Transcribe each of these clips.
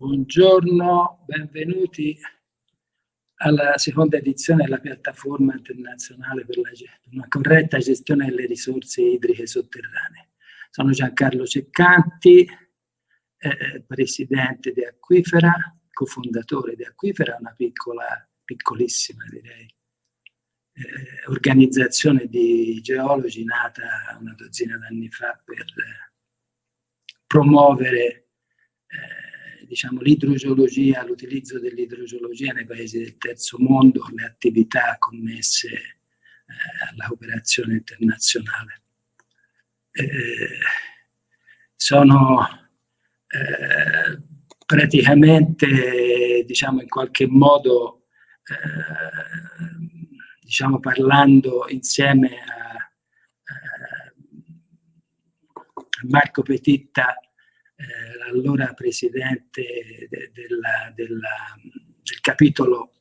Buongiorno, benvenuti alla seconda edizione della piattaforma internazionale per una corretta gestione delle risorse idriche sotterranee. Sono Giancarlo Ceccanti, presidente di Acquifera, cofondatore di Acquifera, una piccolissima direi, organizzazione di geologi nata una dozzina d'anni fa per promuovere l'idrogeologia, l'utilizzo dell'idrogeologia nei paesi del terzo mondo, le attività connesse alla cooperazione internazionale. Sono praticamente, in qualche modo, parlando insieme a Marco Petitta, allora presidente del capitolo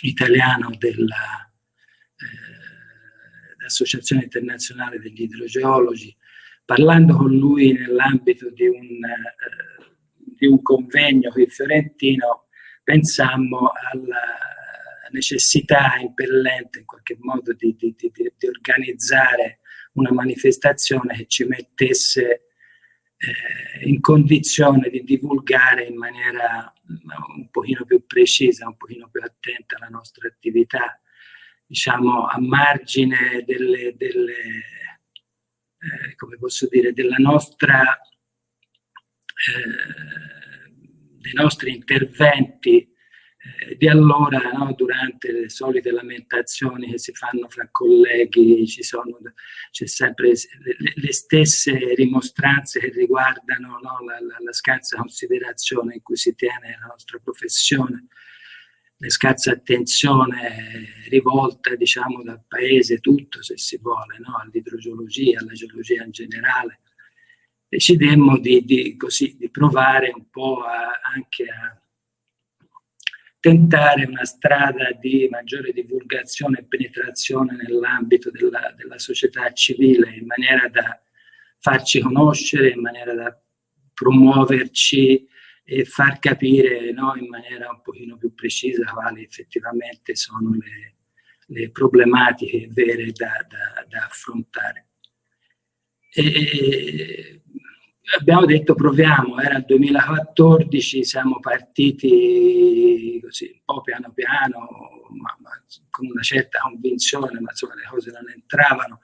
italiano dell'Associazione Internazionale degli Idrogeologi, parlando con lui nell'ambito di un convegno qui fiorentino, pensammo alla necessità impellente in qualche modo di organizzare una manifestazione che ci mettesse in condizione di divulgare in maniera un pochino più precisa, un pochino più attenta la nostra attività, a margine dei nostri interventi di allora, no? Durante le solite lamentazioni che si fanno fra colleghi, c'è sempre le stesse rimostranze che riguardano, no? la scarsa considerazione in cui si tiene la nostra professione, la scarsa attenzione rivolta dal paese tutto, se si vuole, no? All'idrogeologia, alla geologia in generale. Decidemmo di provare un po' anche a tentare una strada di maggiore divulgazione e penetrazione nell'ambito della società civile, in maniera da farci conoscere, in maniera da promuoverci e far capire, no, in maniera un pochino più precisa quali effettivamente sono le problematiche vere da affrontare. Abbiamo detto proviamo, era il 2014, siamo partiti così un po' piano piano, ma con una certa convinzione, ma insomma le cose non entravano.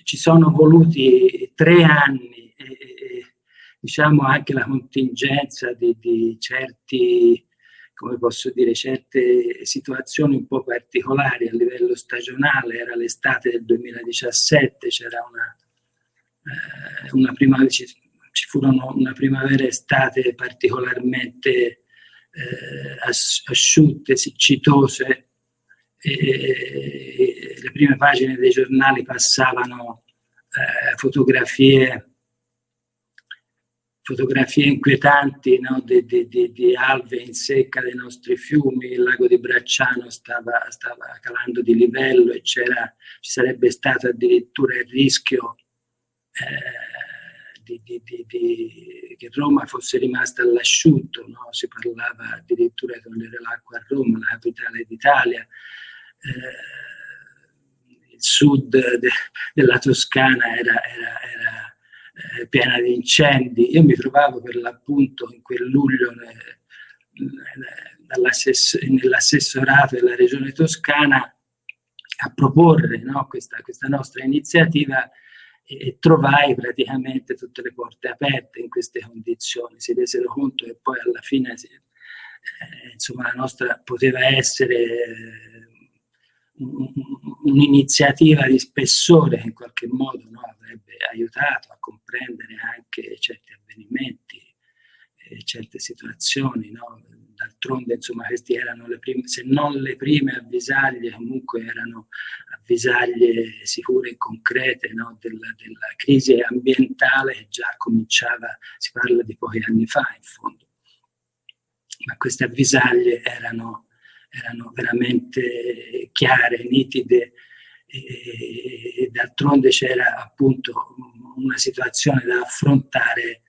Ci sono voluti 3 anni e anche la contingenza di certi, come posso dire, certe situazioni un po' particolari a livello stagionale. Era l'estate del 2017, c'era ci furono una primavera e estate particolarmente asciutte, siccitose, e le prime pagine dei giornali passavano fotografie inquietanti, no? di alve in secca dei nostri fiumi. Il lago di Bracciano stava calando di livello e ci sarebbe stato addirittura il rischio che Roma fosse rimasta all'asciutto, no? Si parlava addirittura di togliere l'acqua a Roma, la capitale d'Italia. Il sud della Toscana era piena di incendi. Io mi trovavo per l'appunto in quel luglio nell'assessorato della Regione Toscana a proporre, no, questa nostra iniziativa, e trovai praticamente tutte le porte aperte in queste condizioni. Si resero conto che poi alla fine la nostra poteva essere un'iniziativa di spessore che in qualche modo, no, avrebbe aiutato a comprendere anche certi avvenimenti, certe situazioni, no? D'altronde, questi erano le prime, se non le prime avvisaglie, comunque erano avvisaglie sicure e concrete, no? della crisi ambientale che già cominciava, si parla di pochi anni fa in fondo, ma queste avvisaglie erano veramente chiare, nitide, e d'altronde c'era appunto una situazione da affrontare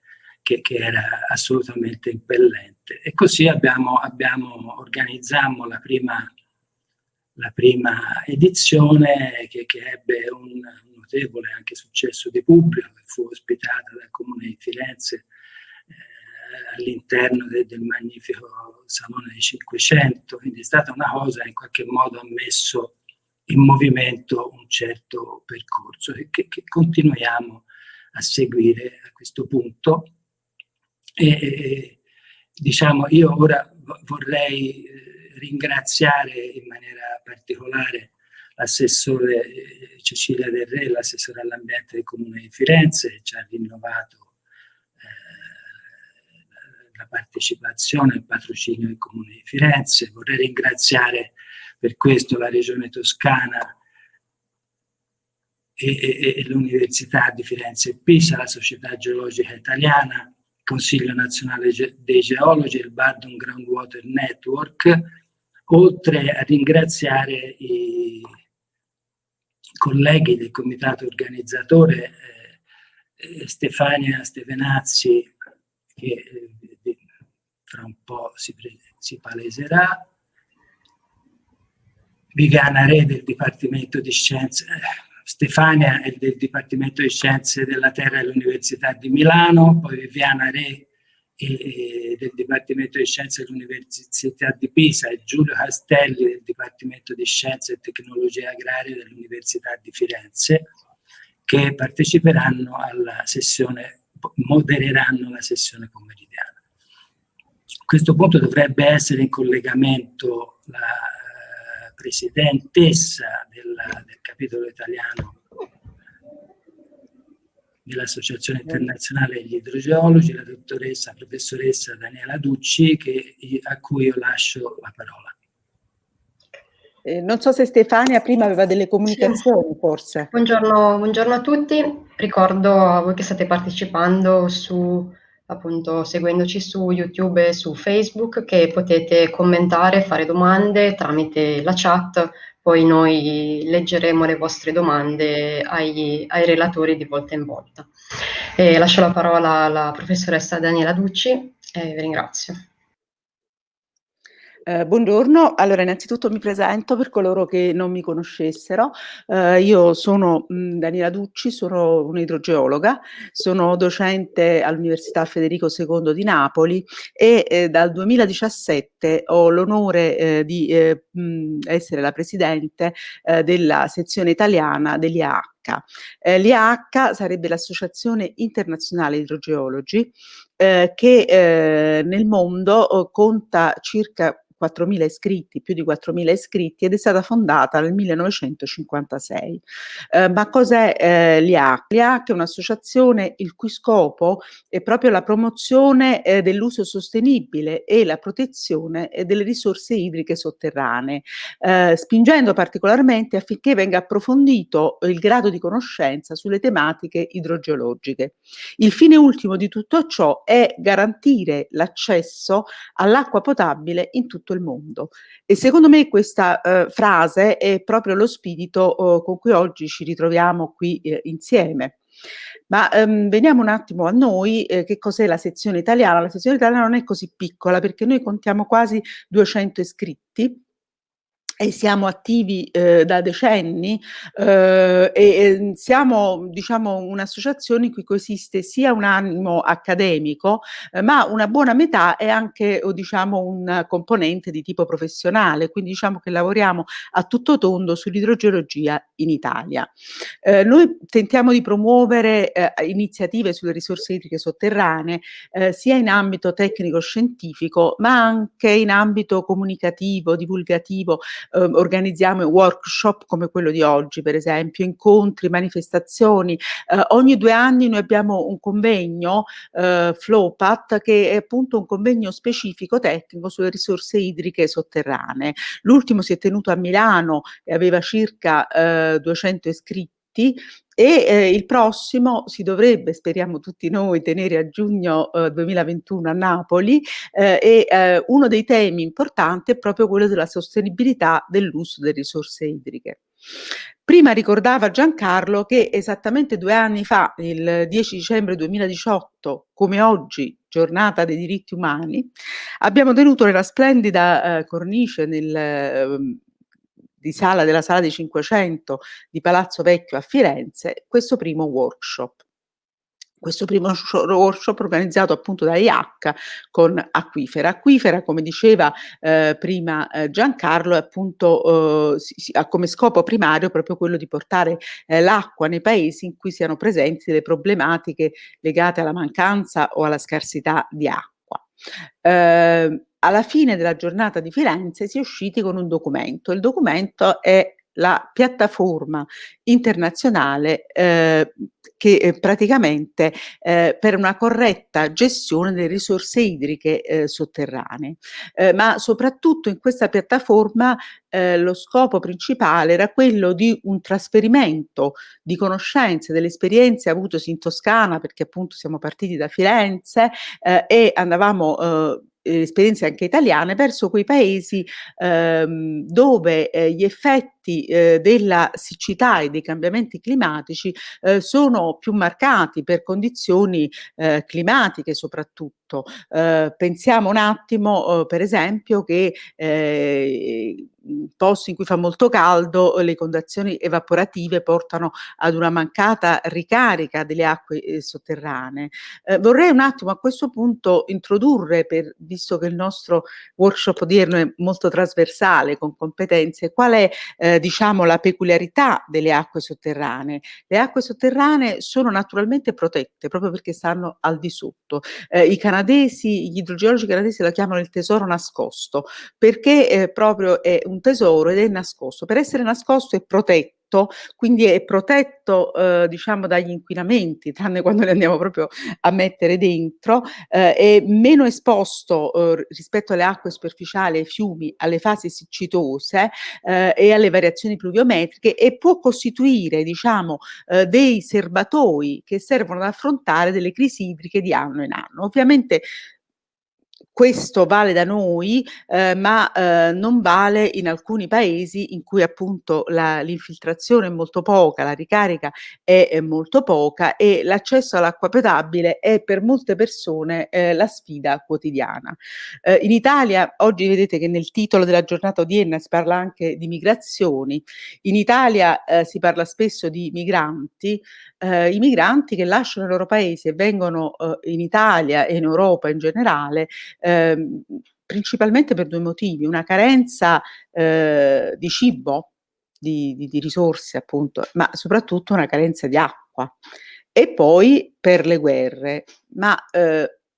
che era assolutamente impellente. E così organizzammo la prima edizione che ebbe un notevole anche successo di pubblico, che fu ospitata dal Comune di Firenze all'interno del magnifico Salone dei 500, quindi è stata una cosa che in qualche modo ha messo in movimento un certo percorso che continuiamo a seguire a questo punto. E diciamo, io ora vorrei ringraziare in maniera particolare l'assessore Cecilia Del Re, l'assessore all'ambiente del Comune di Firenze, che ci ha rinnovato la partecipazione e il patrocinio del Comune di Firenze. Vorrei ringraziare per questo la Regione Toscana e l'Università di Firenze e Pisa, la Società Geologica Italiana, il Consiglio Nazionale dei Geologi e il Bardon Groundwater Network, oltre a ringraziare i colleghi del comitato organizzatore, Stefania Stevenazzi, che fra un po' si paleserà, Viviana Re del Dipartimento di Scienze, Stefania è del Dipartimento di Scienze della Terra dell'Università di Milano, poi Viviana Re del Dipartimento di Scienze dell'Università di Pisa e Giulio Castelli del Dipartimento di Scienze e Tecnologie Agrarie dell'Università di Firenze, che parteciperanno alla sessione, modereranno la sessione pomeridiana. A questo punto dovrebbe essere in collegamento la presidentessa del capitolo italiano dell'Associazione Internazionale degli Idrogeologi, la professoressa Daniela Ducci, a cui io lascio la parola. Non so se Stefania prima aveva delle comunicazioni, sì. Forse. Buongiorno a tutti, ricordo a voi che state partecipando appunto seguendoci su YouTube e su Facebook, che potete commentare, fare domande tramite la chat, poi noi leggeremo le vostre domande ai relatori di volta in volta. Lascio la parola alla professoressa Daniela Ducci e vi ringrazio. Buongiorno, allora innanzitutto mi presento per coloro che non mi conoscessero. Io sono Daniela Ducci, sono un'idrogeologa, sono docente all'Università Federico II di Napoli e dal 2017 ho l'onore di essere la presidente della sezione italiana dell'IAH. L'IAH sarebbe l'Associazione Internazionale Idrogeologi che nel mondo conta circa 4.000 iscritti, più di 4.000 iscritti, ed è stata fondata nel 1956. Ma cos'è l'IAH? L'IAH è un'associazione il cui scopo è proprio la promozione dell'uso sostenibile e la protezione delle risorse idriche sotterranee, spingendo particolarmente affinché venga approfondito il grado di conoscenza sulle tematiche idrogeologiche. Il fine ultimo di tutto ciò è garantire l'accesso all'acqua potabile in tutto il mondo. E secondo me questa frase è proprio lo spirito con cui oggi ci ritroviamo qui insieme. Ma veniamo un attimo a noi, che cos'è la sezione italiana? La sezione italiana non è così piccola perché noi contiamo quasi 200 iscritti e siamo attivi da decenni e siamo, diciamo, un'associazione in cui coesiste sia un animo accademico, ma una buona metà è anche, diciamo, un componente di tipo professionale, quindi diciamo che lavoriamo a tutto tondo sull'idrogeologia in Italia. Noi tentiamo di promuovere iniziative sulle risorse idriche sotterranee sia in ambito tecnico-scientifico, ma anche in ambito comunicativo, divulgativo. Organizziamo workshop come quello di oggi, per esempio, incontri, manifestazioni. Ogni 2 anni noi abbiamo un convegno, FlowPath, che è appunto un convegno specifico tecnico sulle risorse idriche sotterranee. L'ultimo si è tenuto a Milano e aveva circa 200 iscritti. E il prossimo si dovrebbe, speriamo tutti noi, tenere a giugno 2021 a Napoli uno dei temi importanti è proprio quello della sostenibilità dell'uso delle risorse idriche. Prima ricordava Giancarlo che esattamente 2 anni fa, il 10 dicembre 2018, come oggi, giornata dei diritti umani, abbiamo tenuto nella splendida cornice della Sala dei 500 di Palazzo Vecchio a Firenze questo primo workshop. Questo primo workshop organizzato appunto da IACCA con Acquifera. Acquifera, come diceva prima Giancarlo, è appunto ha come scopo primario proprio quello di portare l'acqua nei paesi in cui siano presenti delle problematiche legate alla mancanza o alla scarsità di acqua. Alla fine della giornata di Firenze si è usciti con un documento. Il documento è la piattaforma internazionale che praticamente per una corretta gestione delle risorse idriche sotterranee. Ma soprattutto in questa piattaforma lo scopo principale era quello di un trasferimento di conoscenze, delle esperienze avutosi in Toscana, perché appunto siamo partiti da Firenze e andavamo esperienze anche italiane verso quei paesi dove gli effetti della siccità e dei cambiamenti climatici sono più marcati per condizioni climatiche soprattutto. Pensiamo un attimo per esempio che in posti in cui fa molto caldo le condizioni evaporative portano ad una mancata ricarica delle acque sotterranee. Vorrei un attimo a questo punto introdurre, visto che il nostro workshop odierno è molto trasversale con competenze, qual è diciamo la peculiarità delle acque sotterranee. Le acque sotterranee sono naturalmente protette proprio perché stanno al di sotto. Gli idrogeologi canadesi la chiamano il tesoro nascosto, perché proprio è un tesoro ed è nascosto. Per essere nascosto è protetto, quindi è protetto diciamo dagli inquinamenti, tranne quando li andiamo proprio a mettere dentro, è meno esposto rispetto alle acque superficiali, ai fiumi, alle fasi siccitose e alle variazioni pluviometriche, e può costituire diciamo dei serbatoi che servono ad affrontare delle crisi idriche di anno in anno. Ovviamente questo vale da noi, ma non vale in alcuni paesi in cui appunto l'infiltrazione è molto poca, la ricarica è molto poca e l'accesso all'acqua potabile è per molte persone la sfida quotidiana. In Italia oggi vedete che nel titolo della giornata odierna si parla anche di migrazioni. In Italia si parla spesso di migranti, i migranti che lasciano i loro paesi e vengono in Italia e in Europa in generale principalmente per 2 motivi: una carenza di cibo, di risorse appunto, ma soprattutto una carenza di acqua. E poi per le guerre, ma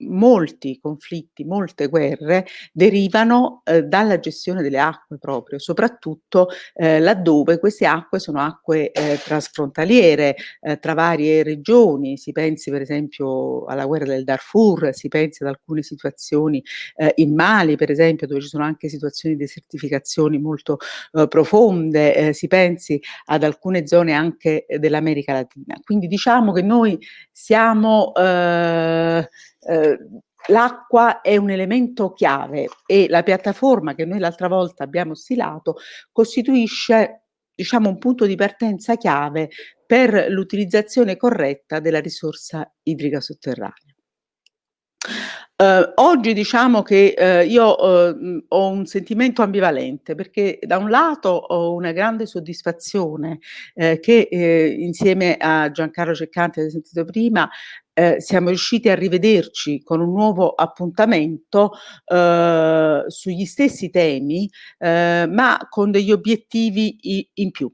molti conflitti, molte guerre derivano dalla gestione delle acque proprio, soprattutto laddove queste acque sono acque transfrontaliere tra varie regioni. Si pensi per esempio alla guerra del Darfur, si pensi ad alcune situazioni in Mali per esempio, dove ci sono anche situazioni di desertificazioni molto profonde, si pensi ad alcune zone anche dell'America Latina. Quindi diciamo che noi siamo l'acqua è un elemento chiave e la piattaforma che noi l'altra volta abbiamo stilato costituisce diciamo un punto di partenza chiave per l'utilizzazione corretta della risorsa idrica sotterranea. Oggi diciamo che io ho un sentimento ambivalente, perché da un lato ho una grande soddisfazione che insieme a Giancarlo Ceccanti, avete sentito prima, siamo riusciti a rivederci con un nuovo appuntamento sugli stessi temi, ma con degli obiettivi in più.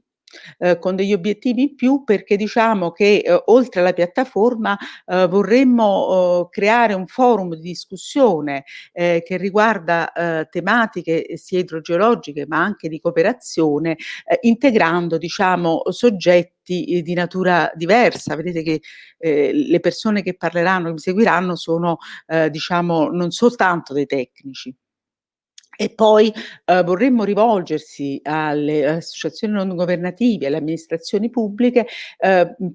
Con degli obiettivi in più perché diciamo che oltre alla piattaforma vorremmo creare un forum di discussione che riguarda tematiche sia idrogeologiche ma anche di cooperazione, integrando diciamo soggetti di natura diversa. Vedete che le persone che parleranno, che mi seguiranno sono diciamo non soltanto dei tecnici. E poi vorremmo rivolgersi alle associazioni non governative, alle amministrazioni pubbliche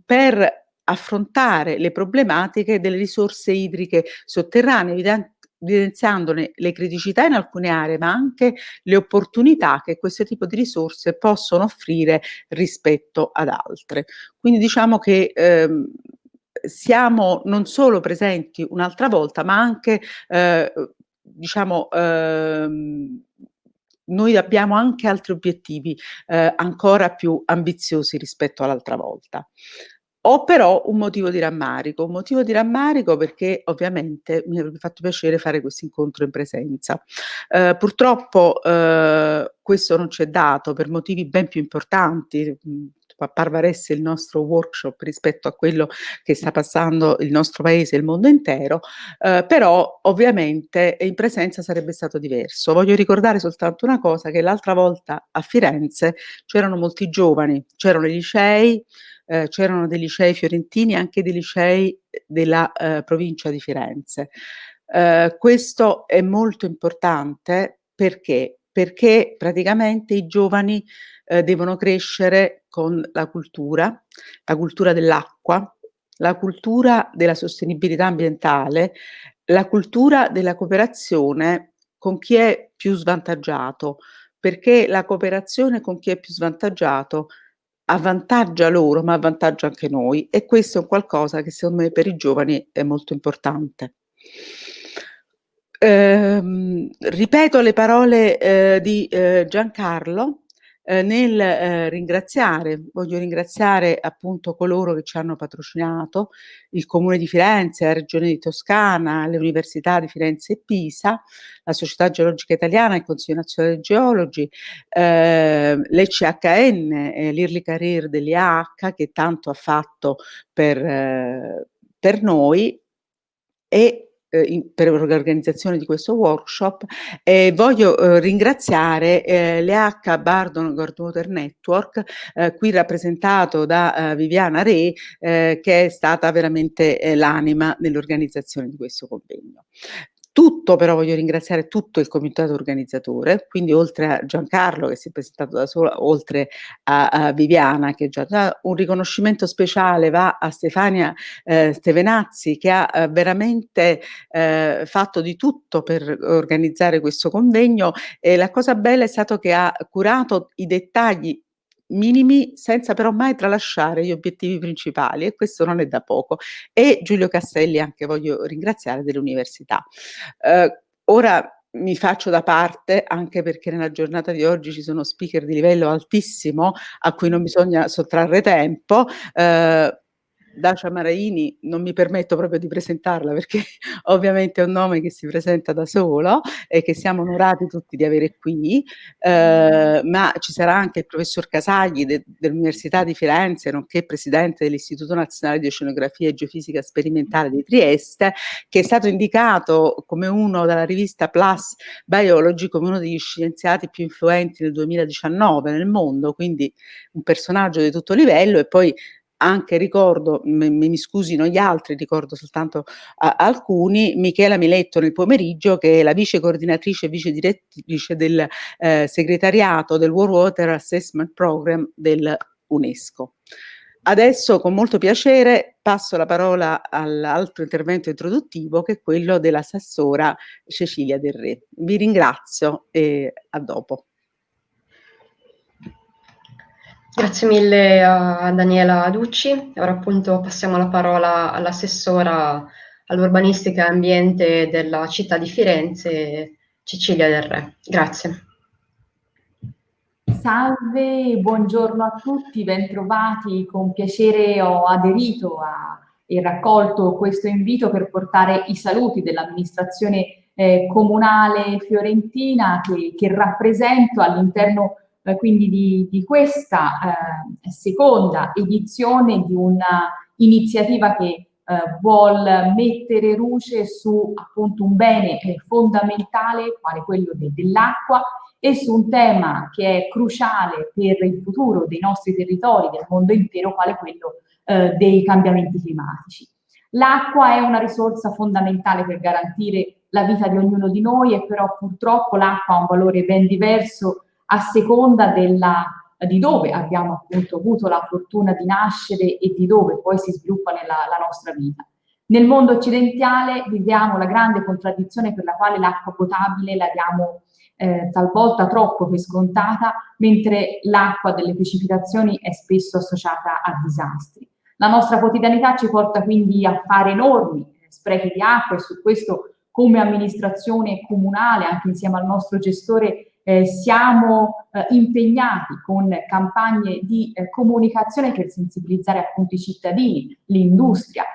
per affrontare le problematiche delle risorse idriche sotterranee. evidenziandone le criticità in alcune aree, ma anche le opportunità che questo tipo di risorse possono offrire rispetto ad altre. Quindi diciamo che siamo non solo presenti un'altra volta, ma anche diciamo noi abbiamo anche altri obiettivi ancora più ambiziosi rispetto all'altra volta. Ho però un motivo di rammarico perché ovviamente mi avrebbe fatto piacere fare questo incontro in presenza. Purtroppo questo non c'è dato per motivi ben più importanti, parvaresse il nostro workshop rispetto a quello che sta passando il nostro paese e il mondo intero, però ovviamente in presenza sarebbe stato diverso. Voglio ricordare soltanto una cosa, che l'altra volta a Firenze c'erano molti giovani, c'erano i licei, c'erano dei licei fiorentini e anche dei licei della provincia di Firenze. Questo è molto importante perché? Perché praticamente i giovani devono crescere con la cultura dell'acqua, la cultura della sostenibilità ambientale, la cultura della cooperazione con chi è più svantaggiato, perché la cooperazione con chi è più svantaggiato avvantaggia loro, ma avvantaggia anche noi, e questo è un qualcosa che secondo me per i giovani è molto importante. Ripeto le parole di Giancarlo nel voglio ringraziare appunto coloro che ci hanno patrocinato, il Comune di Firenze, la Regione di Toscana, le Università di Firenze e Pisa, la Società Geologica Italiana, il Consiglio Nazionale dei Geologi, l'ECHN, l'Early Career dell'IAH che tanto ha fatto per noi e per l'organizzazione di questo workshop. Voglio ringraziare l'EH Bardon Goldwater Network, qui rappresentato da Viviana Re, che è stata veramente l'anima nell'organizzazione di questo convegno. Però voglio ringraziare tutto il comitato organizzatore, quindi oltre a Giancarlo che si è presentato da solo, oltre a Viviana che già un riconoscimento speciale va a Stefania Stevenazzi che ha veramente fatto di tutto per organizzare questo convegno, e la cosa bella è stato che ha curato i dettagli minimi senza però mai tralasciare gli obiettivi principali, e questo non è da poco. E Giulio Castelli anche voglio ringraziare, dell'università. Ora mi faccio da parte anche perché nella giornata di oggi ci sono speaker di livello altissimo a cui non bisogna sottrarre tempo. Dacia Maraini non mi permetto proprio di presentarla perché ovviamente è un nome che si presenta da solo e che siamo onorati tutti di avere qui, ma ci sarà anche il professor Casagli dell'Università di Firenze, nonché presidente dell'Istituto Nazionale di Oceanografia e Geofisica Sperimentale di Trieste, che è stato indicato come uno dalla rivista PLAS Biology come uno degli scienziati più influenti nel 2019 nel mondo, quindi un personaggio di tutto livello. E poi anche ricordo, mi scusino gli altri, ricordo soltanto alcuni, Michela Miletto nel pomeriggio, che è la vice coordinatrice e vice direttrice del segretariato del World Water Assessment Program dell'UNESCO. Adesso con molto piacere passo la parola all'altro intervento introduttivo, che è quello dell'assessora Cecilia Del Re. Vi ringrazio e a dopo. Grazie mille a Daniela Ducci. Ora appunto passiamo la parola all'assessora all'urbanistica e ambiente della città di Firenze, Cecilia Del Re. Grazie. Salve, buongiorno a tutti, bentrovati. Con piacere ho aderito e raccolto questo invito per portare i saluti dell'amministrazione comunale fiorentina che rappresento all'interno quindi di questa seconda edizione di una iniziativa che vuol mettere luce su appunto un bene fondamentale quale quello dell'acqua, e su un tema che è cruciale per il futuro dei nostri territori, del mondo intero, quale quello dei cambiamenti climatici. L'acqua è una risorsa fondamentale per garantire la vita di ognuno di noi, e però purtroppo l'acqua ha un valore ben diverso a seconda di dove abbiamo appunto avuto la fortuna di nascere e di dove poi si sviluppa la nostra vita. Nel mondo occidentale viviamo la grande contraddizione per la quale l'acqua potabile la diamo talvolta troppo per scontata, mentre l'acqua delle precipitazioni è spesso associata a disastri. La nostra quotidianità ci porta quindi a fare enormi sprechi di acqua, e su questo come amministrazione comunale, anche insieme al nostro gestore, siamo impegnati con campagne di comunicazione per sensibilizzare appunto i cittadini, l'industria,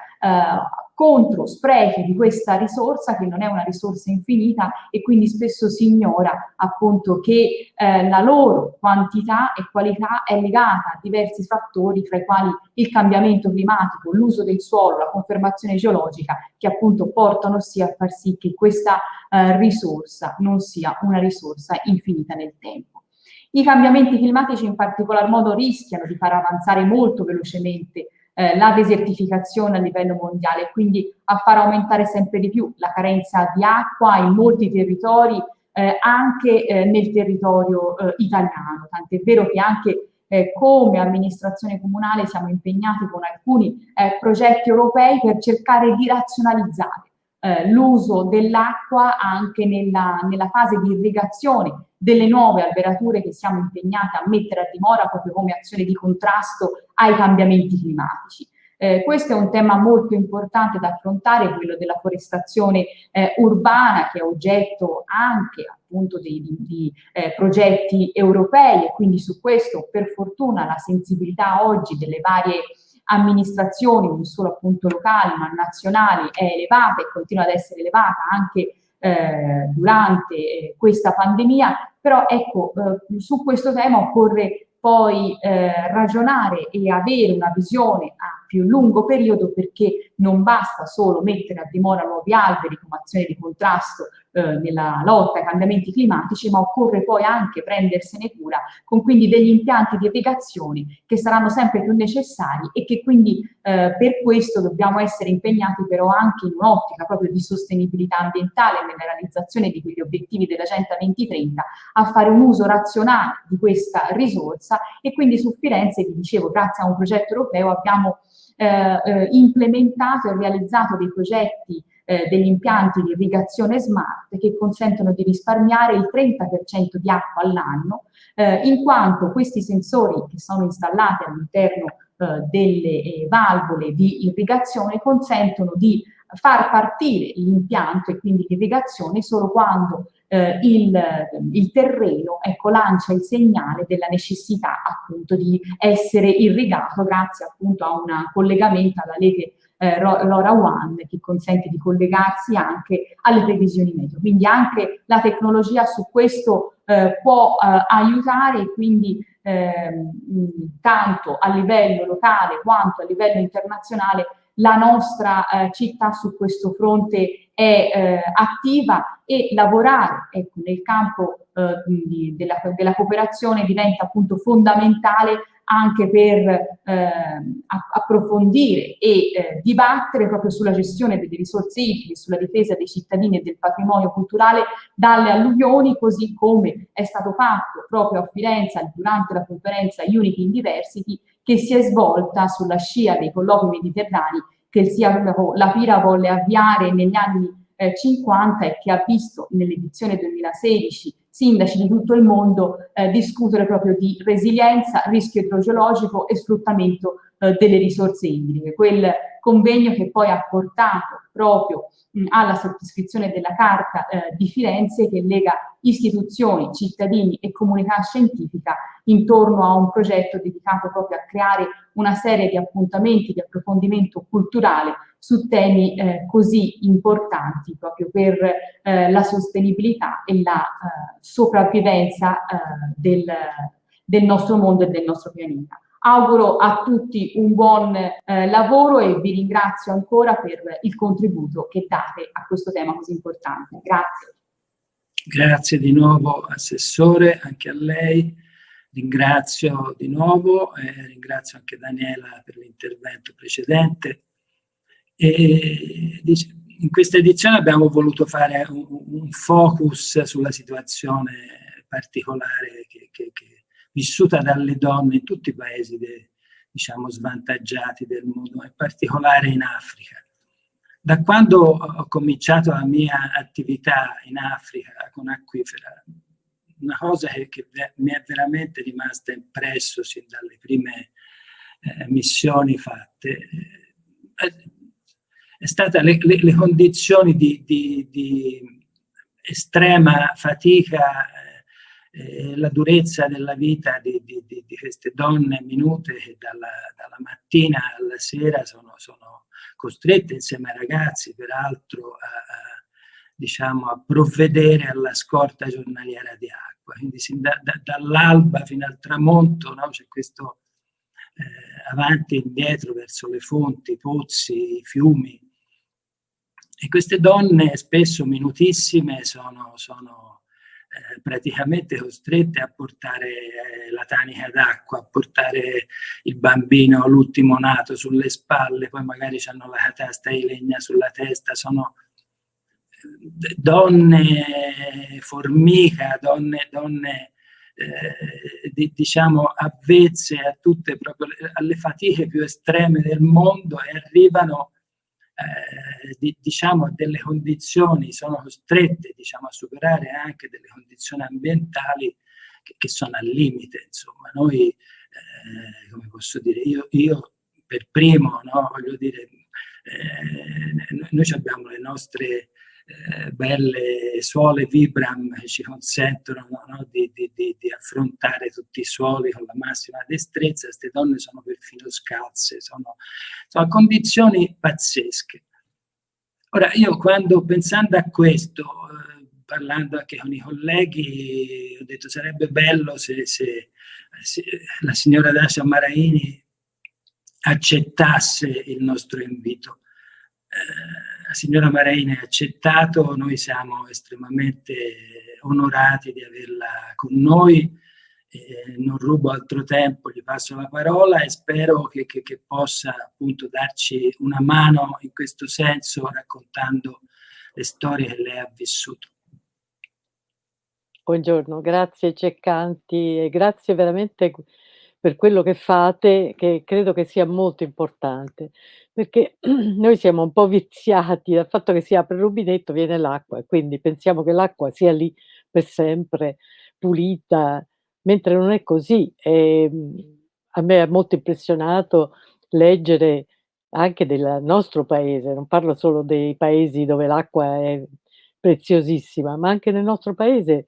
contro sprechi di questa risorsa, che non è una risorsa infinita, e quindi spesso si ignora appunto che la loro quantità e qualità è legata a diversi fattori, fra i quali il cambiamento climatico, l'uso del suolo, la conformazione geologica, che appunto portano a far sì che questa risorsa non sia una risorsa infinita nel tempo. I cambiamenti climatici in particolar modo rischiano di far avanzare molto velocemente la desertificazione a livello mondiale, quindi a far aumentare sempre di più la carenza di acqua in molti territori, anche nel territorio italiano. Tant'è vero che anche come amministrazione comunale siamo impegnati con alcuni progetti europei per cercare di razionalizzare l'uso dell'acqua anche nella fase di irrigazione delle nuove alberature che siamo impegnati a mettere a dimora proprio come azione di contrasto ai cambiamenti climatici. Questo è un tema molto importante da affrontare, quello della forestazione urbana, che è oggetto anche appunto di progetti europei, e quindi su questo per fortuna la sensibilità oggi delle varie amministrazioni, non solo appunto locali ma nazionali, è elevata e continua ad essere elevata anche durante questa pandemia. Però ecco, su questo tema occorre poi ragionare e avere una visione a più lungo periodo, perché non basta solo mettere a dimora nuovi alberi come azione di contrasto nella lotta ai cambiamenti climatici, ma occorre poi anche prendersene cura con quindi degli impianti di irrigazione che saranno sempre più necessari, e che quindi per questo dobbiamo essere impegnati però anche in un'ottica proprio di sostenibilità ambientale nella realizzazione di quegli obiettivi dell'Agenda 2030, a fare un uso razionale di questa risorsa. E quindi su Firenze, vi dicevo, grazie a un progetto europeo abbiamo implementato e realizzato dei progetti degli impianti di irrigazione smart che consentono di risparmiare il 30% di acqua all'anno, in quanto questi sensori che sono installati all'interno delle valvole di irrigazione consentono di far partire l'impianto e quindi l'irrigazione solo quando il terreno lancia il segnale della necessità appunto di essere irrigato, grazie appunto a un collegamento alla rete LoRaWAN, che consente di collegarsi anche alle previsioni meteo. Quindi anche la tecnologia su questo può aiutare, e quindi tanto a livello locale quanto a livello internazionale la nostra città su questo fronte è attiva, e lavorare nel campo della cooperazione diventa appunto fondamentale anche per approfondire e dibattere proprio sulla gestione delle risorse idriche, sulla difesa dei cittadini e del patrimonio culturale dalle alluvioni, così come è stato fatto proprio a Firenze durante la conferenza Unity in Diversity, che si è svolta sulla scia dei colloqui mediterranei che il sindaco La Pira volle avviare negli anni 50, e che ha visto nell'edizione 2016 sindaci di tutto il mondo discutere proprio di resilienza, rischio idrogeologico e sfruttamento delle risorse idriche. Quel convegno che poi ha portato proprio alla sottoscrizione della Carta di Firenze, che lega istituzioni, cittadini e comunità scientifica intorno a un progetto dedicato proprio a creare una serie di appuntamenti di approfondimento culturale su temi così importanti proprio per la sostenibilità e la sopravvivenza del nostro mondo e del nostro pianeta. Auguro a tutti un buon lavoro, e vi ringrazio ancora per il contributo che date a questo tema così importante. Grazie. Grazie di nuovo, Assessore, anche a lei. Ringrazio di nuovo, ringrazio anche Daniela per l'intervento precedente. In questa edizione abbiamo voluto fare un focus sulla situazione particolare che vissuta dalle donne in tutti i paesi diciamo svantaggiati del mondo, in particolare in Africa. da quando ho cominciato la mia attività in Africa con Acquifera, una cosa che mi è veramente rimasta impresso sin dalle prime missioni fatte è stata le condizioni di estrema fatica, la durezza della vita di queste donne minute che dalla mattina alla sera sono costrette insieme ai ragazzi, peraltro, diciamo, a provvedere alla scorta giornaliera di acqua. Quindi dall'alba fino al tramonto, no, c'è questo avanti e indietro verso le fonti, i pozzi, i fiumi. E queste donne, spesso minutissime, sono praticamente costrette a portare la tanica d'acqua, a portare il bambino, l'ultimo nato, sulle spalle, poi magari hanno la catasta di legna sulla testa, sono donne formica, donne diciamo avvezze a tutte proprio alle fatiche più estreme del mondo, e arrivano diciamo a delle condizioni, sono costrette, diciamo, a superare anche delle condizioni ambientali che sono al limite. Insomma, noi come posso dire, io per primo, no, voglio dire, noi abbiamo le nostre belle suole Vibram che ci consentono, no, di affrontare tutti i suoli con la massima destrezza. Queste donne sono perfino scalze, sono condizioni pazzesche. Ora, io pensando a questo, parlando anche con i colleghi, ho detto sarebbe bello se la signora Dacia Maraini accettasse il nostro invito. La signora Maraini ha accettato, noi siamo estremamente onorati di averla con noi, non rubo altro tempo, gli passo la parola e spero che possa appunto darci una mano in questo senso, raccontando le storie che lei ha vissuto. Buongiorno, grazie Ceccanti e grazie veramente per quello che fate, che credo che sia molto importante, perché noi siamo un po' viziati dal fatto che si apre il rubinetto, viene l'acqua e quindi pensiamo che l'acqua sia lì per sempre, pulita, mentre non è così. A me ha molto impressionato leggere anche del nostro paese, non parlo solo dei paesi dove l'acqua è preziosissima, ma anche nel nostro paese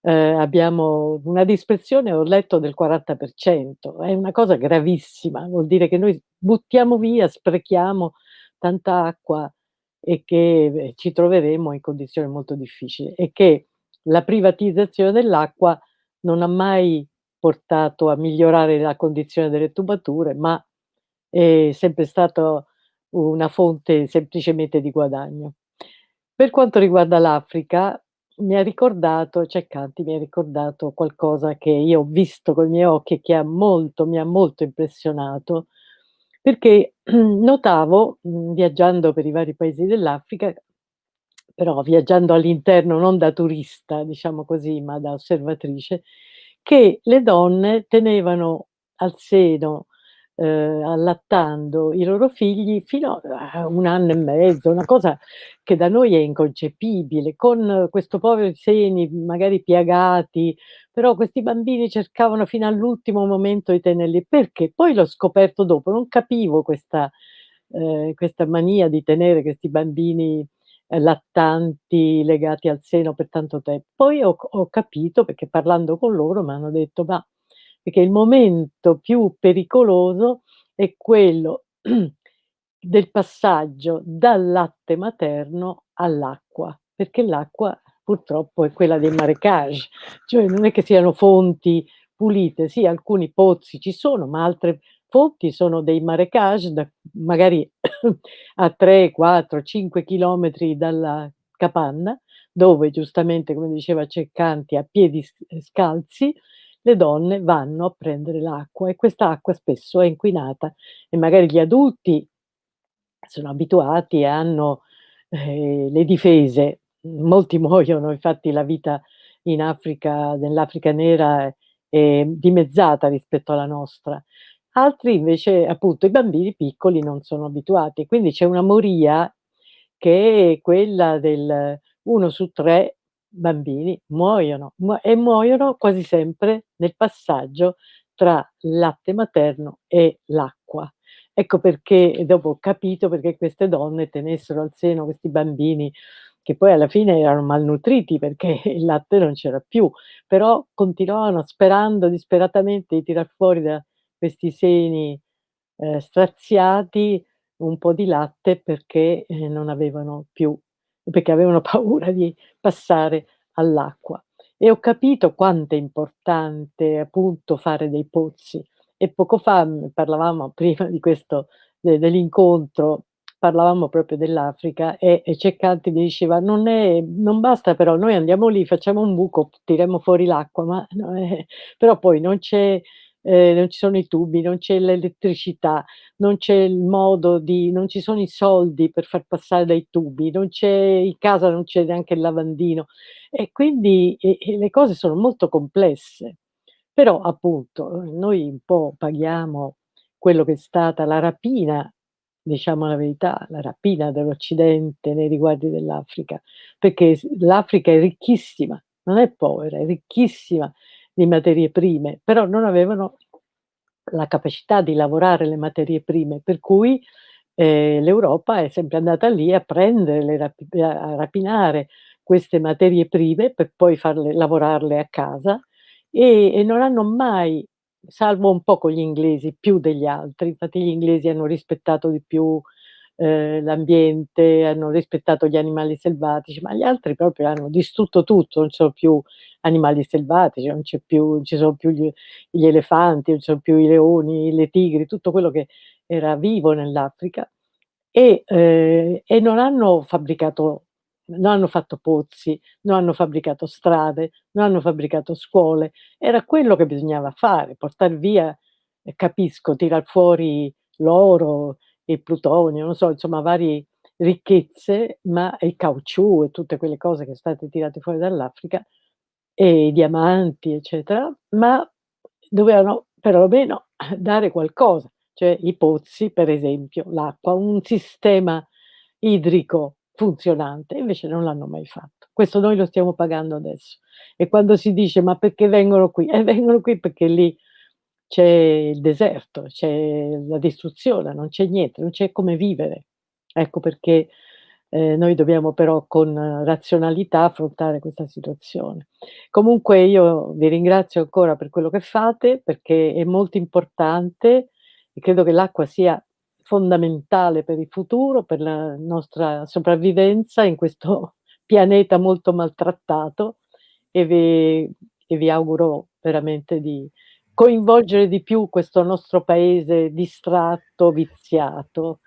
abbiamo una dispersione, ho letto, del 40%. È una cosa gravissima, vuol dire che noi buttiamo via, sprechiamo tanta acqua e che ci troveremo in condizioni molto difficili e che la privatizzazione dell'acqua non ha mai portato a migliorare la condizione delle tubature, ma è sempre stato una fonte semplicemente di guadagno. Per quanto riguarda l'Africa, Ceccanti mi ha ricordato qualcosa che io ho visto coi miei occhi e che mi ha molto impressionato, perché notavo, viaggiando per i vari paesi dell'Africa, però viaggiando all'interno non da turista, diciamo così, ma da osservatrice, che le donne tenevano al seno, allattando i loro figli fino a 1 anno e mezzo, una cosa che da noi è inconcepibile, con questo poveri seni magari piagati, però questi bambini cercavano fino all'ultimo momento di tenerli. Perché? Poi l'ho scoperto dopo, non capivo questa mania di tenere questi bambini lattanti legati al seno per tanto tempo. Poi ho capito, perché parlando con loro m'hanno detto: "Ma perché il momento più pericoloso è quello del passaggio dal latte materno all'acqua, perché l'acqua purtroppo è quella dei marécage, cioè non è che siano fonti pulite. Sì, alcuni pozzi ci sono, ma altre fonti sono dei marécage da magari a 3, 4, 5 chilometri dalla capanna, dove giustamente, come diceva Ceccanti, a piedi scalzi, le donne vanno a prendere l'acqua e questa acqua spesso è inquinata e magari gli adulti sono abituati e hanno, le difese. Molti muoiono, infatti la vita in Africa, nell'Africa nera è dimezzata rispetto alla nostra. Altri invece, appunto, i bambini piccoli non sono abituati, quindi c'è una moria che è quella del 1 su 3 bambini muoiono, e muoiono quasi sempre nel passaggio tra il latte materno e l'acqua. Ecco perché dopo ho capito perché queste donne tenessero al seno questi bambini che poi alla fine erano malnutriti perché il latte non c'era più, però continuavano sperando disperatamente di tirar fuori da questi seni, straziati un po' di latte perché, non avevano più perché avevano paura di passare all'acqua. E ho capito quanto è importante appunto fare dei pozzi. E poco fa, parlavamo prima di questo dell'incontro, parlavamo proprio dell'Africa e Ceccanti mi diceva: non basta però, noi andiamo lì, facciamo un buco, tiriamo fuori l'acqua, ma no però poi non ci sono i tubi, non c'è l'elettricità, non ci sono i soldi per far passare dai tubi, non c'è in casa non c'è neanche il lavandino e quindi le cose sono molto complesse. Però appunto, noi un po' paghiamo quello che è stata la rapina, diciamo la verità, la rapina dell'Occidente nei riguardi dell'Africa, perché l'Africa è ricchissima, non è povera, è ricchissima di materie prime, però non avevano la capacità di lavorare le materie prime, per cui, l'Europa è sempre andata lì a prendere a rapinare queste materie prime per poi farle lavorarle a casa e non hanno mai, salvo un po' con gli inglesi, più degli altri, infatti gli inglesi hanno rispettato di più, l'ambiente, hanno rispettato gli animali selvatici, ma gli altri proprio hanno distrutto tutto, non ci sono più animali selvatici, non ci sono più gli elefanti, non ci sono più i leoni, le tigri, tutto quello che era vivo nell'Africa e non hanno fatto pozzi, non hanno fabbricato strade, non hanno fabbricato scuole. Era quello che bisognava fare, portar via capisco, tirar fuori l'oro, il plutonio, non so, insomma varie ricchezze, ma il caucciù e tutte quelle cose che son state tirate fuori dall'Africa e i diamanti, eccetera, ma dovevano perlomeno dare qualcosa, cioè i pozzi, per esempio, l'acqua, un sistema idrico funzionante, invece non l'hanno mai fatto. Questo noi lo stiamo pagando adesso. E quando si dice: "Ma perché vengono qui?" Vengono qui perché lì c'è il deserto, c'è la distruzione, non c'è niente, non c'è come vivere. Ecco perché, noi dobbiamo però con razionalità affrontare questa situazione. Comunque io vi ringrazio ancora per quello che fate, perché è molto importante e credo che l'acqua sia fondamentale per il futuro, per la nostra sopravvivenza in questo pianeta molto maltrattato e vi auguro veramente di coinvolgere di più questo nostro paese distratto, viziato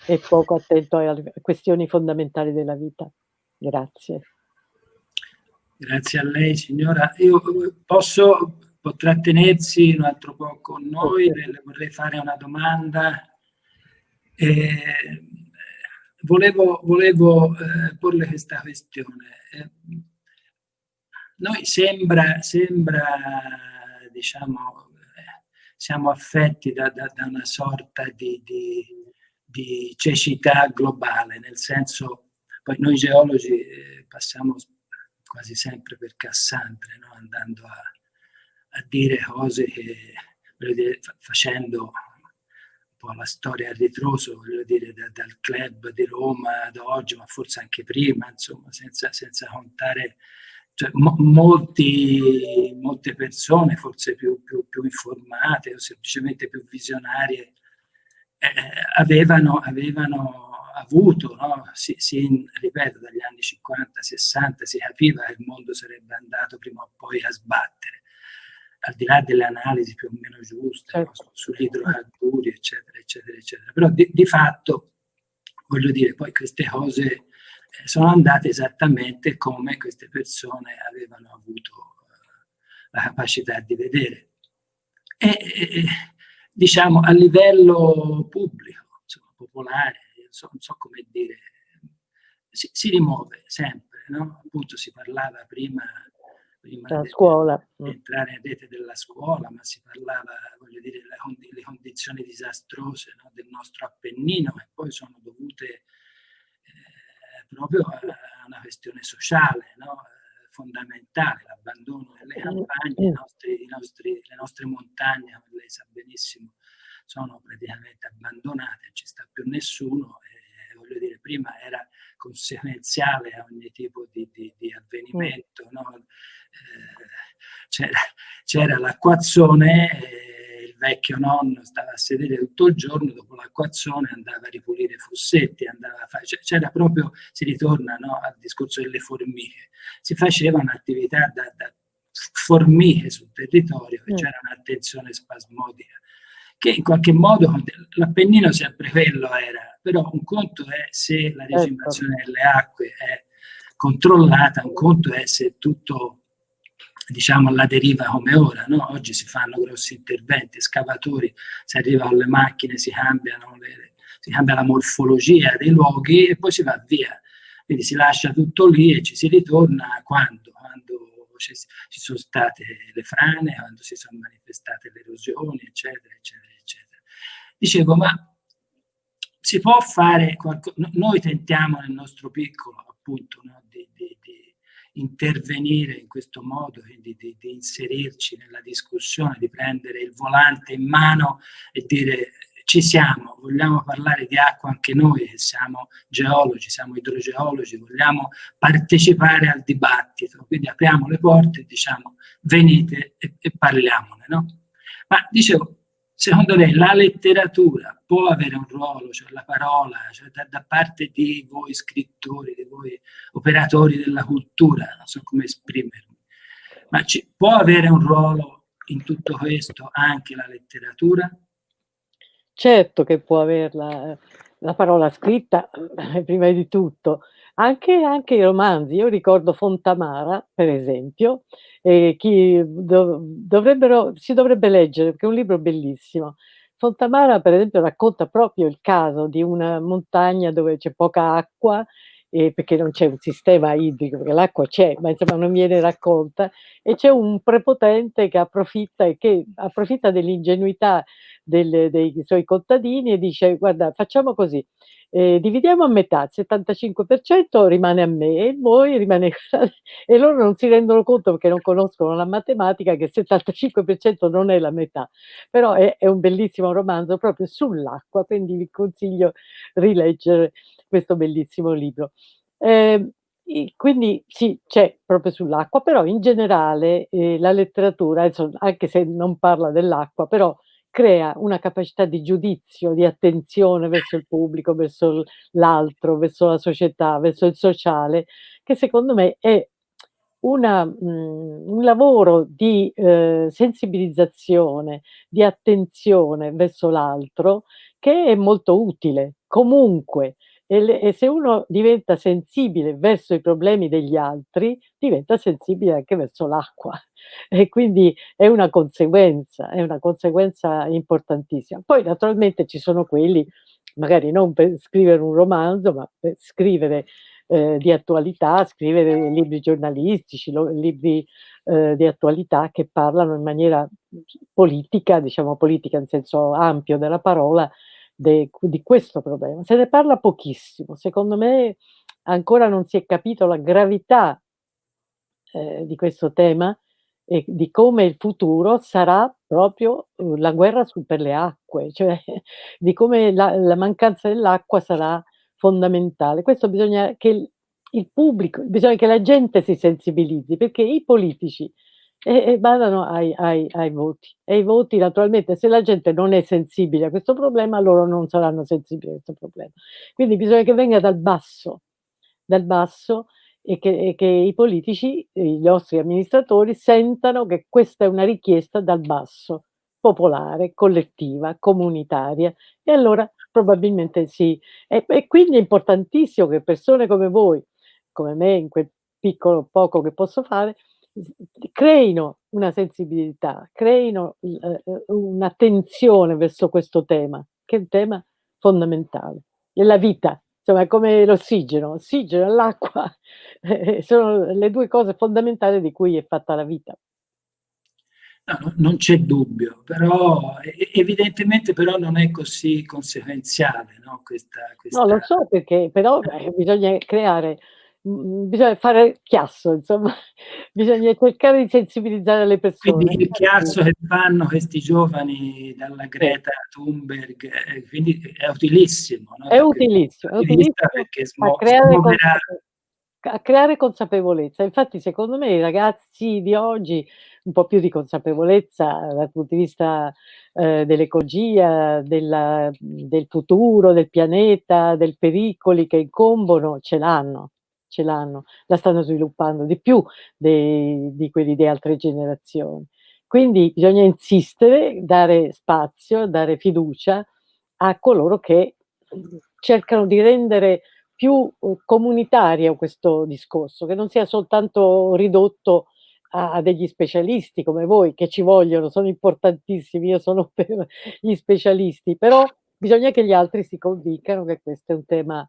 e poco attento alle questioni fondamentali della vita. Grazie. Grazie a lei signora. Io può trattenersi un altro po' con noi, le vorrei fare una domanda. Volevo porle questa questione. Noi sembra diciamo, siamo affetti da una sorta di cecità globale, nel senso, poi noi geologi passiamo quasi sempre per Cassandre, no? Andando a dire cose che, voglio dire, facendo un po' la storia a ritroso, voglio dire, dal club di Roma ad oggi, ma forse anche prima, insomma, senza contare, cioè, molte persone, forse più informate o semplicemente più visionarie, avevano avuto, no? Ripeto, dagli anni 50-60 si capiva che il mondo sarebbe andato prima o poi a sbattere, al di là delle analisi più o meno giuste, Certo. no? Sugli idrocarburi, eccetera, eccetera, eccetera. Però di fatto, voglio dire, poi queste cose sono andate esattamente come queste persone avevano avuto la capacità di vedere. E diciamo a livello pubblico, insomma, popolare, non so come dire, si rimuove sempre, no? Appunto si parlava prima La scuola. di entrare a rete della scuola, ma si parlava, voglio dire, le condizioni disastrose, no? Del nostro Appennino, che poi sono dovute proprio a una questione sociale, no? Fondamentale, l'abbandono delle campagne, le nostre montagne, come lei sa benissimo, sono praticamente abbandonate, non ci sta più nessuno. Voglio dire, prima era conseguenziale a ogni tipo di avvenimento, no? C'era l'acquazzone, il vecchio nonno stava a sedere tutto il giorno, dopo l'acquazzone andava a ripulire i fossetti, c'era proprio, si ritorna, no, al discorso delle formiche, si faceva un'attività da formiche sul territorio e c'era un'attenzione spasmodica, che in qualche modo l'Appennino sempre quello era, però un conto è se la regimazione delle acque è controllata, un conto è se tutto, diciamo, alla deriva come ora, no? Oggi si fanno grossi interventi, scavatori, si arriva con le macchine, si cambia la morfologia dei luoghi e poi si va via. Quindi si lascia tutto lì e ci si ritorna quando ci sono state le frane, quando si sono manifestate le erosioni, eccetera, eccetera, eccetera. Dicevo, ma si può fare qualcosa? Noi tentiamo nel nostro piccolo, appunto, no, di intervenire in questo modo, quindi di inserirci nella discussione, di prendere il volante in mano e dire ci siamo, vogliamo parlare di acqua anche noi, che siamo geologi, siamo idrogeologi, vogliamo partecipare al dibattito, quindi apriamo le porte e diciamo venite e parliamone, no? Ma dicevo, secondo lei la letteratura può avere un ruolo, cioè la parola, cioè da parte di voi scrittori, di voi operatori della cultura, non so come esprimermi, ma può avere un ruolo in tutto questo anche la letteratura? Certo che può averla, la parola scritta, prima di tutto, anche i romanzi. Io ricordo Fontamara, per esempio, si dovrebbe leggere perché è un libro bellissimo. Fontamara, per esempio, racconta proprio il caso di una montagna dove c'è poca acqua, perché non c'è un sistema idrico, perché l'acqua c'è, ma insomma non viene raccolta, e c'è un prepotente che approfitta dell'ingenuità dei suoi contadini e dice: "Guarda, facciamo così, dividiamo a metà, il 75% rimane a me e voi rimane" e loro non si rendono conto, perché non conoscono la matematica, che il 75% non è la metà. Però è un bellissimo romanzo proprio sull'acqua, quindi vi consiglio rileggere questo bellissimo libro. Ehm, quindi sì, c'è proprio sull'acqua, però in generale, la letteratura, adesso anche se non parla dell'acqua, però crea una capacità di giudizio, di attenzione verso il pubblico, verso l'altro, verso la società, verso il sociale, che secondo me è un lavoro di, sensibilizzazione, di attenzione verso l'altro, che è molto utile comunque. E se uno diventa sensibile verso i problemi degli altri, diventa sensibile anche verso l'acqua. E quindi è una conseguenza importantissima. Poi naturalmente ci sono quelli, magari non per scrivere un romanzo, ma per scrivere, di attualità, scrivere libri giornalistici, libri, di attualità che parlano in maniera politica, diciamo politica in senso ampio della parola, di questo problema. Se ne parla pochissimo. Secondo me ancora non si è capito la gravità, di questo tema e di come il futuro sarà proprio, la guerra per le acque, cioè di come la mancanza dell'acqua sarà fondamentale. Questo bisogna che il pubblico, bisogna che la gente si sensibilizzi, perché i politici, badano ai voti, e i voti naturalmente, se la gente non è sensibile a questo problema, loro non saranno sensibili a questo problema. Quindi bisogna che venga dal basso, e che i politici, i nostri amministratori sentano che questa è una richiesta dal basso, popolare, collettiva, comunitaria, e allora probabilmente sì. E quindi è importantissimo che persone come voi, come me, in quel piccolo poco che posso fare, creino una sensibilità, creino un'attenzione verso questo tema, che è un tema fondamentale. È la vita, insomma è come l'ossigeno e l'acqua, sono le 2 cose fondamentali di cui è fatta la vita. No, non c'è dubbio, però evidentemente però non è così conseguenziale, no? No, lo so perché, però bisogna creare, bisogna fare chiasso, insomma, bisogna cercare di sensibilizzare le persone. Quindi il chiasso che fanno questi giovani dalla Sì. Greta Thunberg, quindi è utilissimo, no? È utilissimo, Perché a creare smuoverà. a creare consapevolezza. Infatti secondo me i ragazzi di oggi un po' più di consapevolezza dal punto di vista, dell'ecologia, del futuro, del pianeta, del pericoli che incombono, ce l'hanno, ce l'hanno. La stanno sviluppando di più di quelli di altre generazioni. Quindi bisogna insistere, dare spazio, dare fiducia a coloro che cercano di rendere più, comunitario questo discorso, che non sia soltanto ridotto a degli specialisti come voi, che ci vogliono, sono importantissimi, io sono per gli specialisti, però bisogna che gli altri si convincano che questo è un tema,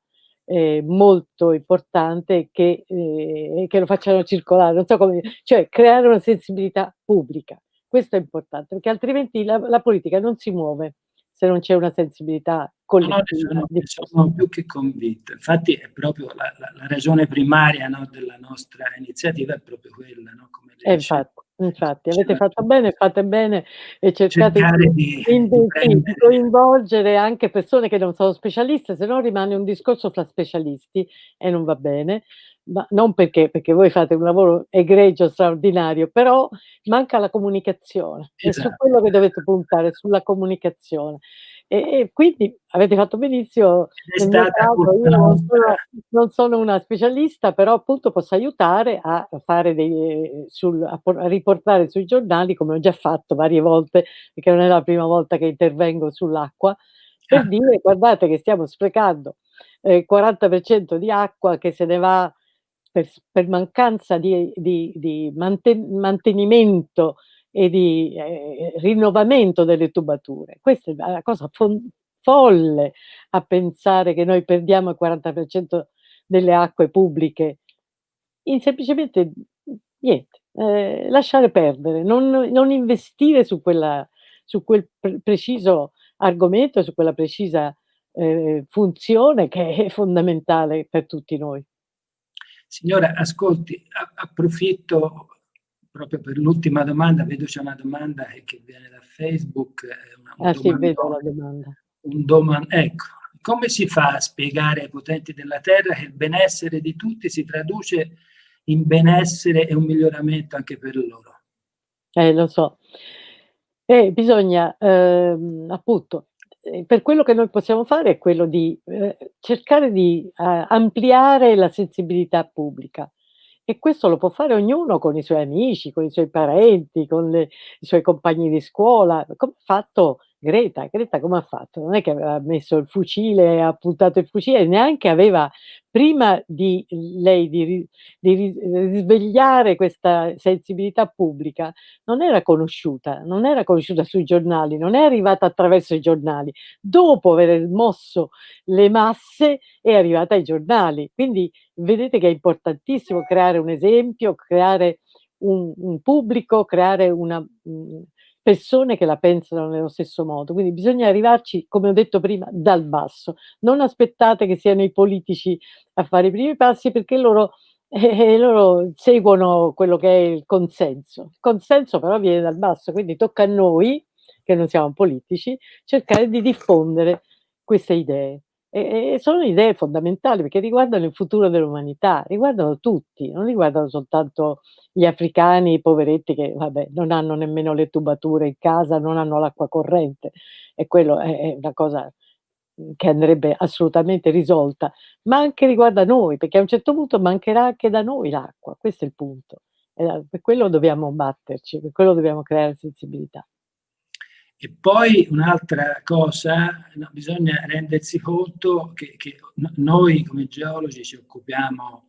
molto importante e che lo facciano circolare. Non so come, cioè creare una sensibilità pubblica. Questo è importante, perché altrimenti la politica non si muove se non c'è una sensibilità No, ne collettiva sono più che convinto. Infatti è proprio la ragione primaria, no, della nostra iniziativa è proprio quella, no, come lei diceva. infatti avete fatto bene, fate bene e cercate Cercare di sì, di prendere. coinvolgere anche persone che non sono specialiste, se no rimane un discorso fra specialisti e non va bene, ma non perché voi fate un lavoro egregio, straordinario, però manca la comunicazione. È su Esatto. quello che dovete puntare, sulla comunicazione. E quindi avete fatto benissimo, È nel mio stata caso colpa io nostra. non sono una specialista, però appunto posso aiutare a fare a riportare sui giornali, come ho già fatto varie volte, perché non è la prima volta che intervengo sull'acqua, per dire: "Guardate che stiamo sprecando, 40% di acqua che se ne va per mancanza di mantenimento e di, rinnovamento delle tubature." Questa è la cosa folle a pensare che noi perdiamo il 40% delle acque pubbliche in semplicemente niente, lasciare perdere, non investire su quel preciso argomento, su quella precisa, funzione che è fondamentale per tutti noi. Signora, ascolti, approfitto proprio per l'ultima domanda, vedo c'è una domanda che viene da Facebook, un Ah sì, vedo la domandone, domanda. ecco, come si fa a spiegare ai potenti della Terra che il benessere di tutti si traduce in benessere e un miglioramento anche per loro? Lo so. Bisogna, appunto, per quello che noi possiamo fare è quello di, cercare di, ampliare la sensibilità pubblica e questo lo può fare ognuno con i suoi amici, con i suoi parenti, con i suoi compagni di scuola, come ha fatto Greta. Greta come ha fatto? Non è che aveva messo il fucile, ha puntato il fucile, neanche aveva prima di lei di risvegliare questa sensibilità pubblica, non era conosciuta sui giornali, non è arrivata attraverso i giornali. Dopo aver mosso le masse è arrivata ai giornali. Quindi vedete che è importantissimo creare un esempio, creare un pubblico, creare persone che la pensano nello stesso modo. Quindi bisogna arrivarci, come ho detto prima, dal basso. Non aspettate che siano i politici a fare i primi passi perché loro seguono quello che è il consenso. Il consenso però viene dal basso, quindi tocca a noi, che non siamo politici, cercare di diffondere queste idee. E sono idee fondamentali perché riguardano il futuro dell'umanità, riguardano tutti, non riguardano soltanto gli africani, i poveretti che vabbè non hanno nemmeno le tubature in casa, non hanno l'acqua corrente e quello è una cosa, che andrebbe assolutamente risolta, ma anche riguarda noi, perché a un certo punto mancherà anche da noi l'acqua, questo è il punto. Per quello dobbiamo batterci, per quello dobbiamo creare sensibilità. E poi un'altra cosa, no, bisogna rendersi conto che noi come geologi ci occupiamo,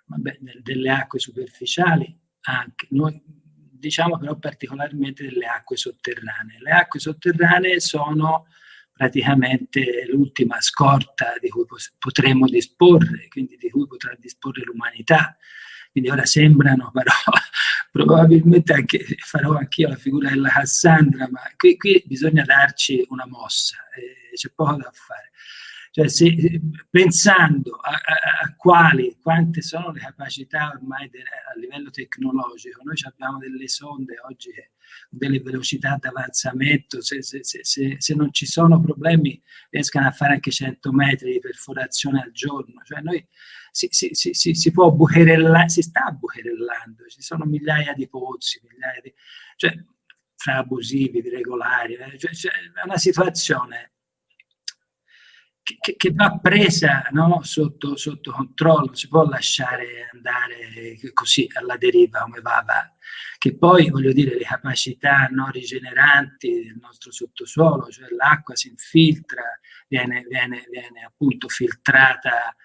vabbè, delle acque superficiali anche, noi diciamo però particolarmente delle acque sotterranee. Le acque sotterranee sono praticamente l'ultima scorta di cui potremo disporre, quindi di cui potrà disporre l'umanità. quindi ora sembrano, però probabilmente farò anch'io la figura della Cassandra, ma qui bisogna darci una mossa, c'è poco da fare. Cioè, pensando a quante sono le capacità ormai a livello tecnologico, noi abbiamo delle sonde oggi, delle velocità d'avanzamento, se non ci sono problemi riescono a fare anche 100 metri di perforazione al giorno, cioè noi si può bucherellare, si sta bucherellando, ci sono migliaia di pozzi, cioè fra abusivi, regolari, cioè è una situazione che va presa, no, sotto controllo, non si può lasciare andare così alla deriva come va. Che poi, voglio dire, le capacità non rigeneranti del nostro sottosuolo, cioè l'acqua si infiltra, viene appunto filtrata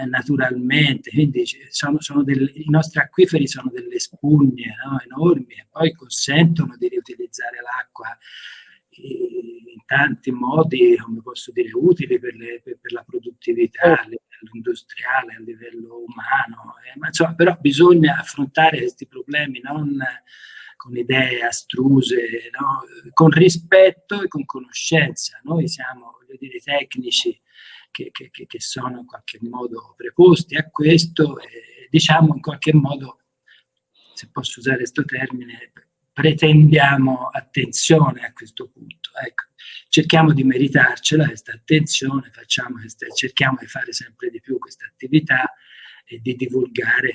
naturalmente, quindi i nostri acquiferi sono delle spugne, no, enormi, e poi consentono di riutilizzare l'acqua in tanti modi, come posso dire, utili per la produttività a livello industriale, a livello umano, ma insomma, però bisogna affrontare questi problemi non con idee astruse, no? Con rispetto e con conoscenza. Noi siamo, voglio dire, tecnici che sono in qualche modo preposti a questo e diciamo in qualche modo, se posso usare questo termine, pretendiamo attenzione a questo punto. Ecco, cerchiamo di meritarcela questa attenzione, cerchiamo di fare sempre di più questa attività e di divulgare,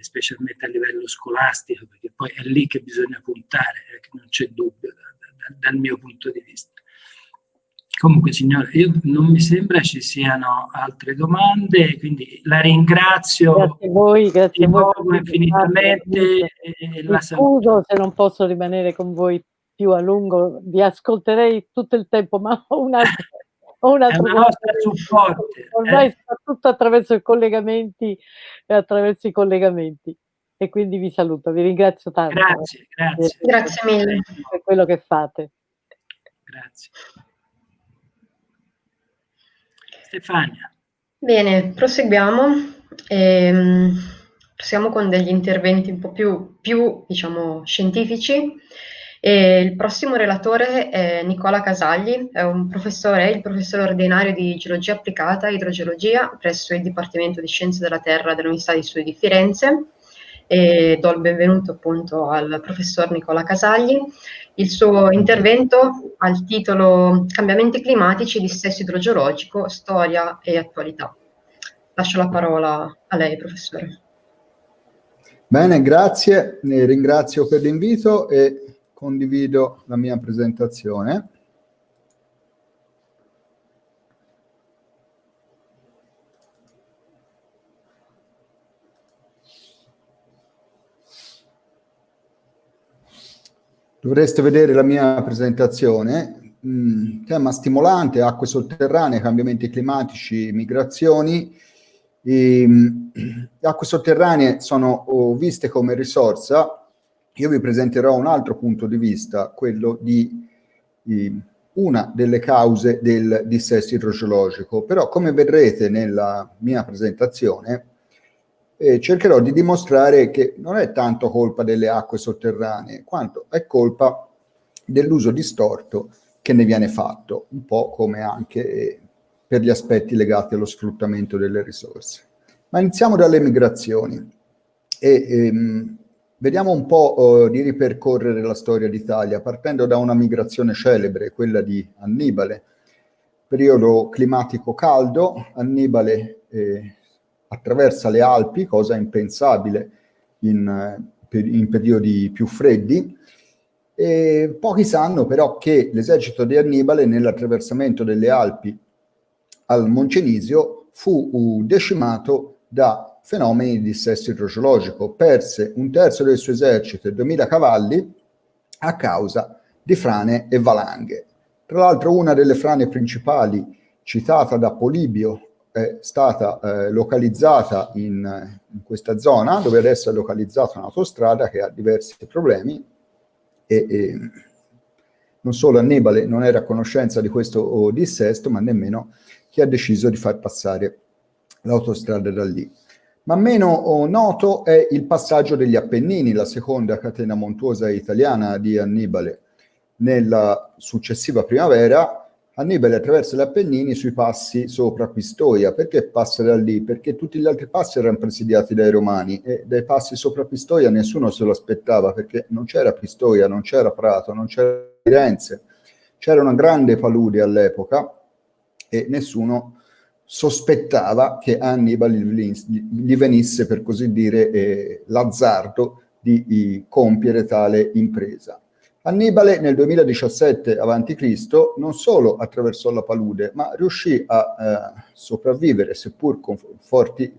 specialmente a livello scolastico, perché poi è lì che bisogna puntare, non c'è dubbio dal mio punto di vista. Comunque, signora, non mi sembra ci siano altre domande, quindi la ringrazio. Grazie a voi, grazie a voi infinitamente. Scuso se non posso rimanere con voi più a lungo, vi ascolterei tutto il tempo, ma ho un altro supporto. Ormai sta tutto attraverso i collegamenti e quindi vi saluto, vi ringrazio tanto. Grazie mille per quello che fate. Grazie. Stefania. Bene, proseguiamo. Proseguiamo con degli interventi un po' più diciamo, scientifici. Il prossimo relatore è Nicola Casagli, è il professore ordinario di Geologia Applicata e Idrogeologia presso il Dipartimento di Scienze della Terra dell'Università di Studi di Firenze. E do il benvenuto appunto al professor Nicola Casagli. Il suo intervento ha il titolo Cambiamenti climatici, dissesto idrogeologico, storia e attualità. Lascio la parola a lei, professore. Bene, grazie, ringrazio per l'invito e condivido la mia presentazione. Dovreste vedere la mia presentazione. Tema stimolante, acque sotterranee, cambiamenti climatici, migrazioni. Le acque sotterranee sono viste come risorsa. Io vi presenterò un altro punto di vista, quello di una delle cause del dissesto idrogeologico. Però, come vedrete nella mia presentazione, cercherò di dimostrare che non è tanto colpa delle acque sotterranee, quanto è colpa dell'uso distorto che ne viene fatto, un po' come anche per gli aspetti legati allo sfruttamento delle risorse. Ma iniziamo dalle migrazioni e vediamo un po' di ripercorrere la storia d'Italia, partendo da una migrazione celebre, quella di Annibale. Periodo climatico caldo, Annibale attraversa le Alpi, cosa impensabile in periodi più freddi, e pochi sanno però che l'esercito di Annibale nell'attraversamento delle Alpi al Moncenisio fu decimato da fenomeni di dissesto idrogeologico, perse un terzo del suo esercito e 2000 cavalli a causa di frane e valanghe. Tra l'altro una delle frane principali citata da Polibio è stata localizzata in questa zona, dove adesso è localizzata un'autostrada che ha diversi problemi e non solo Annibale non era a conoscenza di questo dissesto, ma nemmeno chi ha deciso di far passare l'autostrada da lì. Ma meno noto è il passaggio degli Appennini, la seconda catena montuosa italiana di Annibale. Nella successiva primavera Annibale attraversa gli Appennini sui passi sopra Pistoia. Perché passa da lì? Perché tutti gli altri passi erano presidiati dai Romani e dai passi sopra Pistoia nessuno se lo aspettava, perché non c'era Pistoia, non c'era Prato, non c'era Firenze. C'era una grande palude all'epoca e nessuno sospettava che a Annibale gli venisse, per così dire, l'azzardo di compiere tale impresa. Annibale nel 2017 a.C. non solo attraversò la palude, ma riuscì a sopravvivere, seppur con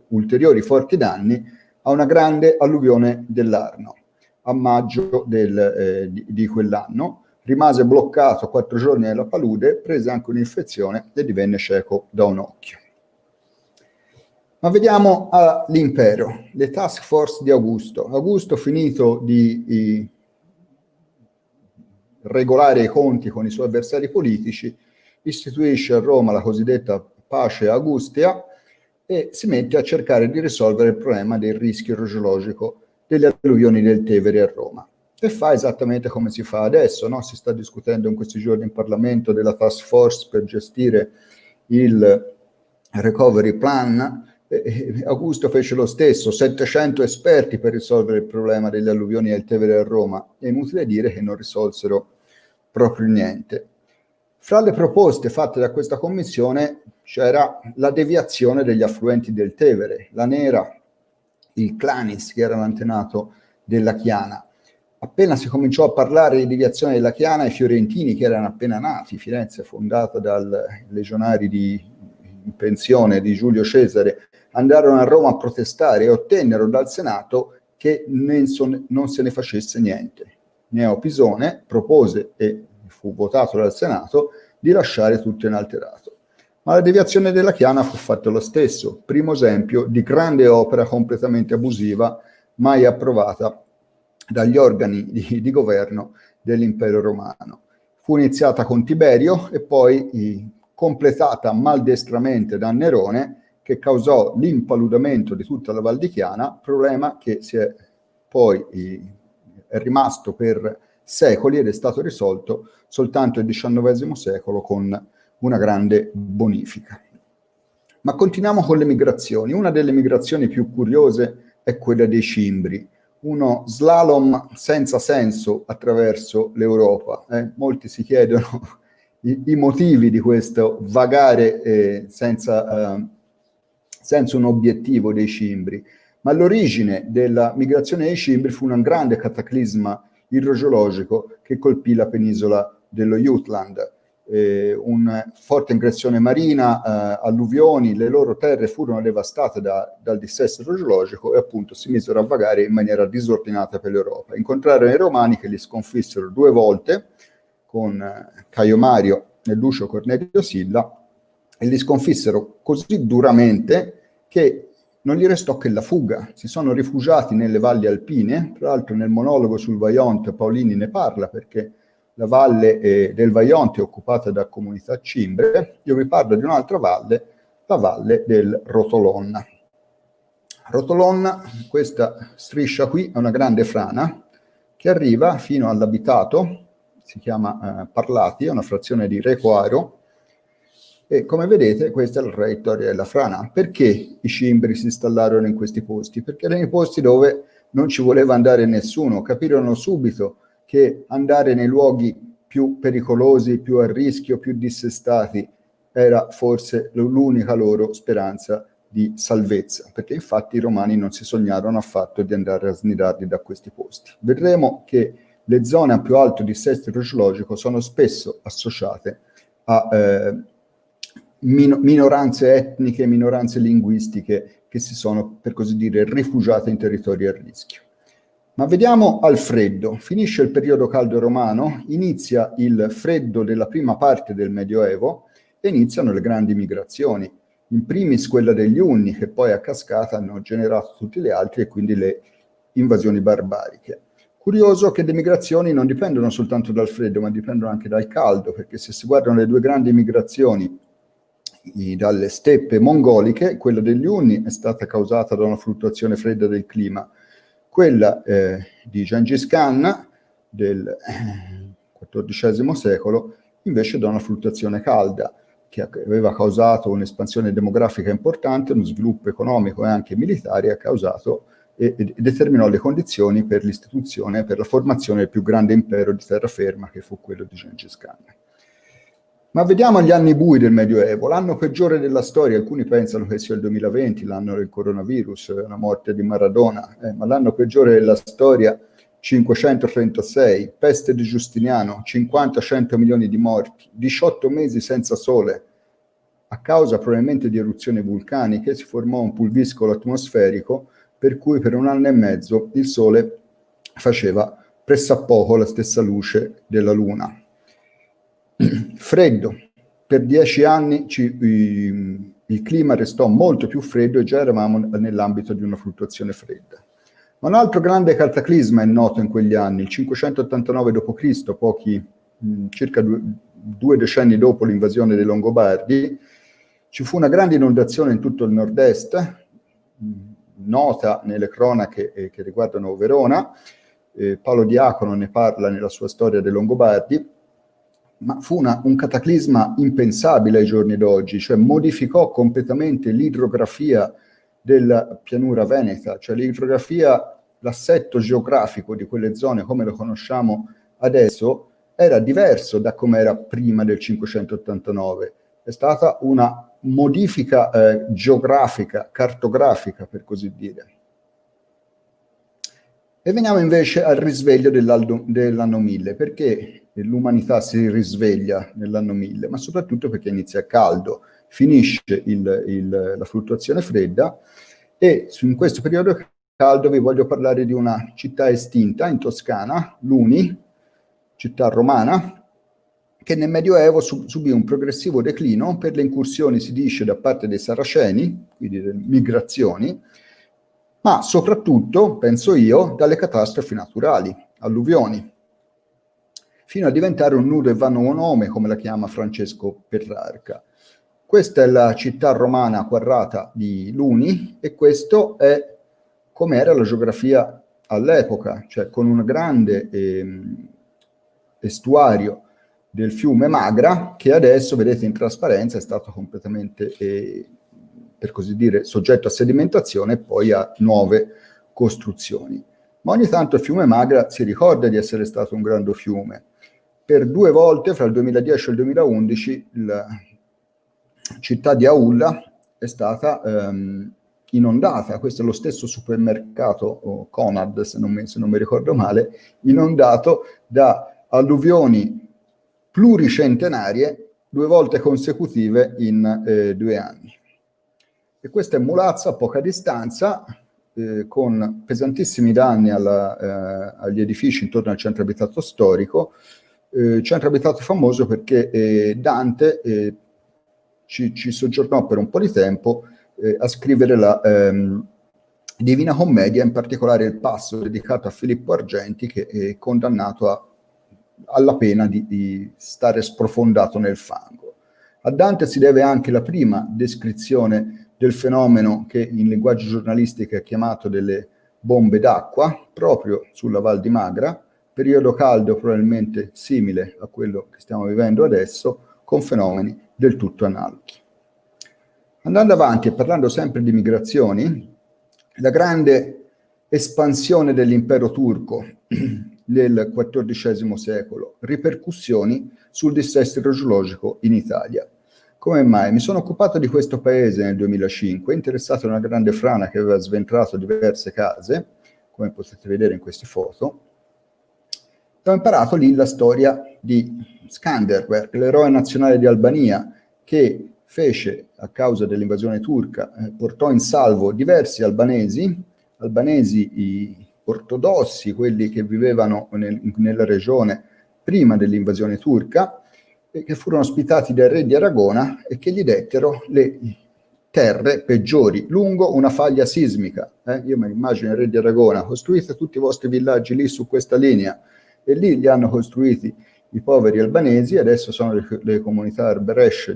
ulteriori forti danni, a una grande alluvione dell'Arno. A maggio di quell'anno rimase bloccato 4 giorni nella palude, prese anche un'infezione e divenne cieco da un occhio. Ma vediamo l'impero, le task force di Augusto. Augusto, finito di regolare i conti con i suoi avversari politici, istituisce a Roma la cosiddetta pace augustea e si mette a cercare di risolvere il problema del rischio idrogeologico delle alluvioni del Tevere a Roma. E fa esattamente come si fa adesso, no? Si sta discutendo in questi giorni in Parlamento della task force per gestire il recovery plan. Augusto fece lo stesso, 700 esperti per risolvere il problema delle alluvioni del Tevere a Roma. È inutile dire che non risolsero proprio niente. Fra le proposte fatte da questa commissione c'era la deviazione degli affluenti del Tevere, la Nera, il Clanis, che era l'antenato della Chiana. Appena si cominciò a parlare di deviazione della Chiana, i fiorentini, che erano appena nati, Firenze fondata dal legionari in pensione di Giulio Cesare, andarono a Roma a protestare e ottennero dal Senato che non se ne facesse niente. Gneo Pisone propose, e fu votato dal Senato, di lasciare tutto inalterato. Ma la deviazione della Chiana fu fatta lo stesso, primo esempio di grande opera completamente abusiva mai approvata dagli organi di governo dell'impero romano. Fu iniziata con Tiberio e poi completata maldestramente da Nerone, che causò l'impaludamento di tutta la Val di Chiana, problema che è rimasto per secoli ed è stato risolto soltanto nel XIX secolo con una grande bonifica. Ma continuiamo con le migrazioni. Una delle migrazioni più curiose è quella dei cimbri, uno slalom senza senso attraverso l'Europa. Molti si chiedono i motivi di questo vagare senza un obiettivo dei cimbri, ma l'origine della migrazione dei cimbri fu un grande cataclisma idrogeologico che colpì la penisola dello Jutland. Una forte ingressione marina, alluvioni, le loro terre furono devastate dal dissesto idrogeologico e appunto si misero a vagare in maniera disordinata per l'Europa. Incontrarono i Romani che li sconfissero 2 volte, con Caio Mario e Lucio Cornelio Silla, e li sconfissero così duramente che non gli restò che la fuga. Si sono rifugiati nelle valli alpine. Tra l'altro nel monologo sul Vajont Paolini ne parla, perché la valle del Vajont è occupata da comunità cimbre. Io vi parlo di un'altra valle, la valle del Rotolon. Rotolon, questa striscia qui, è una grande frana che arriva fino all'abitato, si chiama Parlati, è una frazione di Recoaro, e come vedete questa è la traiettoria della frana. Perché i cimbri si installarono in questi posti? Perché erano i posti dove non ci voleva andare nessuno. Capirono subito che andare nei luoghi più pericolosi, più a rischio, più dissestati era forse l'unica loro speranza di salvezza, perché infatti i romani non si sognarono affatto di andare a snirarli da questi posti. Vedremo che le zone a più alto dissesto idrogeologico sono spesso associate a minoranze etniche, minoranze linguistiche che si sono, per così dire, rifugiate in territori a rischio. Ma vediamo al freddo. Finisce il periodo caldo romano, inizia il freddo della prima parte del Medioevo e iniziano le grandi migrazioni. In primis quella degli Unni, che poi a cascata hanno generato tutte le altre e quindi le invasioni barbariche. Curioso che le migrazioni non dipendono soltanto dal freddo, ma dipendono anche dal caldo, perché se si guardano le 2 grandi migrazioni dalle steppe mongoliche. Quella degli Unni è stata causata da una fluttuazione fredda del clima. Quella di Gengis Khan del XIV secolo invece da una fluttuazione calda, che aveva causato un'espansione demografica importante, uno sviluppo economico e anche militare, ha causato e determinò le condizioni per l'istituzione, per la formazione del più grande impero di terraferma, che fu quello di Gengis Khan. Ma vediamo gli anni bui del Medioevo, l'anno peggiore della storia. Alcuni pensano che sia il 2020, l'anno del coronavirus, la morte di Maradona, ma l'anno peggiore della storia, 536, peste di Giustiniano, 50-100 milioni di morti, 18 mesi senza sole. A causa probabilmente di eruzioni vulcaniche si formò un pulviscolo atmosferico per cui per 1 anno e mezzo il sole faceva pressappoco la stessa luce della luna. Freddo. Per 10 anni il clima restò molto più freddo e già eravamo nell'ambito di una fluttuazione fredda. Ma un altro grande cataclisma è noto in quegli anni, il 589 d.C., circa due decenni dopo l'invasione dei Longobardi. Ci fu una grande inondazione in tutto il nord-est, nota nelle cronache che riguardano Verona. Paolo Diacono ne parla nella sua storia dei Longobardi, ma fu un cataclisma impensabile ai giorni d'oggi, cioè modificò completamente l'idrografia della pianura veneta, cioè l'idrografia, l'assetto geografico di quelle zone come lo conosciamo adesso era diverso da come era prima del 589. È stata una modifica geografica, cartografica per così dire. E veniamo invece al risveglio dell'anno 1000, perché l'umanità si risveglia nell'anno 1000, ma soprattutto perché inizia caldo, finisce la fluttuazione fredda e in questo periodo caldo vi voglio parlare di una città estinta in Toscana, Luni, città romana, che nel Medioevo subì un progressivo declino per le incursioni, si dice, da parte dei Saraceni, quindi delle migrazioni, ma soprattutto, penso io, dalle catastrofi naturali, alluvioni, fino a diventare un nudo e vano nome, come la chiama Francesco Petrarca. Questa è la città romana quadrata di Luni e questo è come era la geografia all'epoca, cioè con un grande estuario del fiume Magra, che adesso, vedete in trasparenza, è stato completamente, per così dire, soggetto a sedimentazione e poi a nuove costruzioni. Ma ogni tanto il fiume Magra si ricorda di essere stato un grande fiume. Per 2 volte, fra il 2010 e il 2011, la città di Aulla è stata inondata. Questo è lo stesso supermercato Conad, se non mi ricordo male, inondato da alluvioni pluricentenarie 2 volte consecutive in 2 anni. E questa è Mulazzo a poca distanza, con pesantissimi danni agli edifici intorno al centro abitato storico, centro abitato famoso perché Dante ci soggiornò per un po' di tempo a scrivere la Divina Commedia, in particolare il passo dedicato a Filippo Argenti, che è condannato alla pena di stare sprofondato nel fango. A Dante si deve anche la prima descrizione del fenomeno che in linguaggio giornalistico è chiamato delle bombe d'acqua, proprio sulla Val di Magra, periodo caldo probabilmente simile a quello che stiamo vivendo adesso, con fenomeni del tutto analoghi. Andando avanti e parlando sempre di migrazioni, la grande espansione dell'impero turco nel XIV secolo, ripercussioni sul dissesto idrogeologico in Italia. Come mai? Mi sono occupato di questo paese nel 2005, interessato a una grande frana che aveva sventrato diverse case, come potete vedere in queste foto. Ho imparato lì la storia di Skanderbeg, l'eroe nazionale di Albania, che fece, a causa dell'invasione turca, portò in salvo diversi albanesi ortodossi, quelli che vivevano nella regione prima dell'invasione turca, e che furono ospitati dal re di Aragona e che gli dettero le terre peggiori lungo una faglia sismica. Io mi immagino il re di Aragona: costruite tutti i vostri villaggi lì su questa linea, e lì li hanno costruiti i poveri albanesi. Adesso sono le comunità Arberesh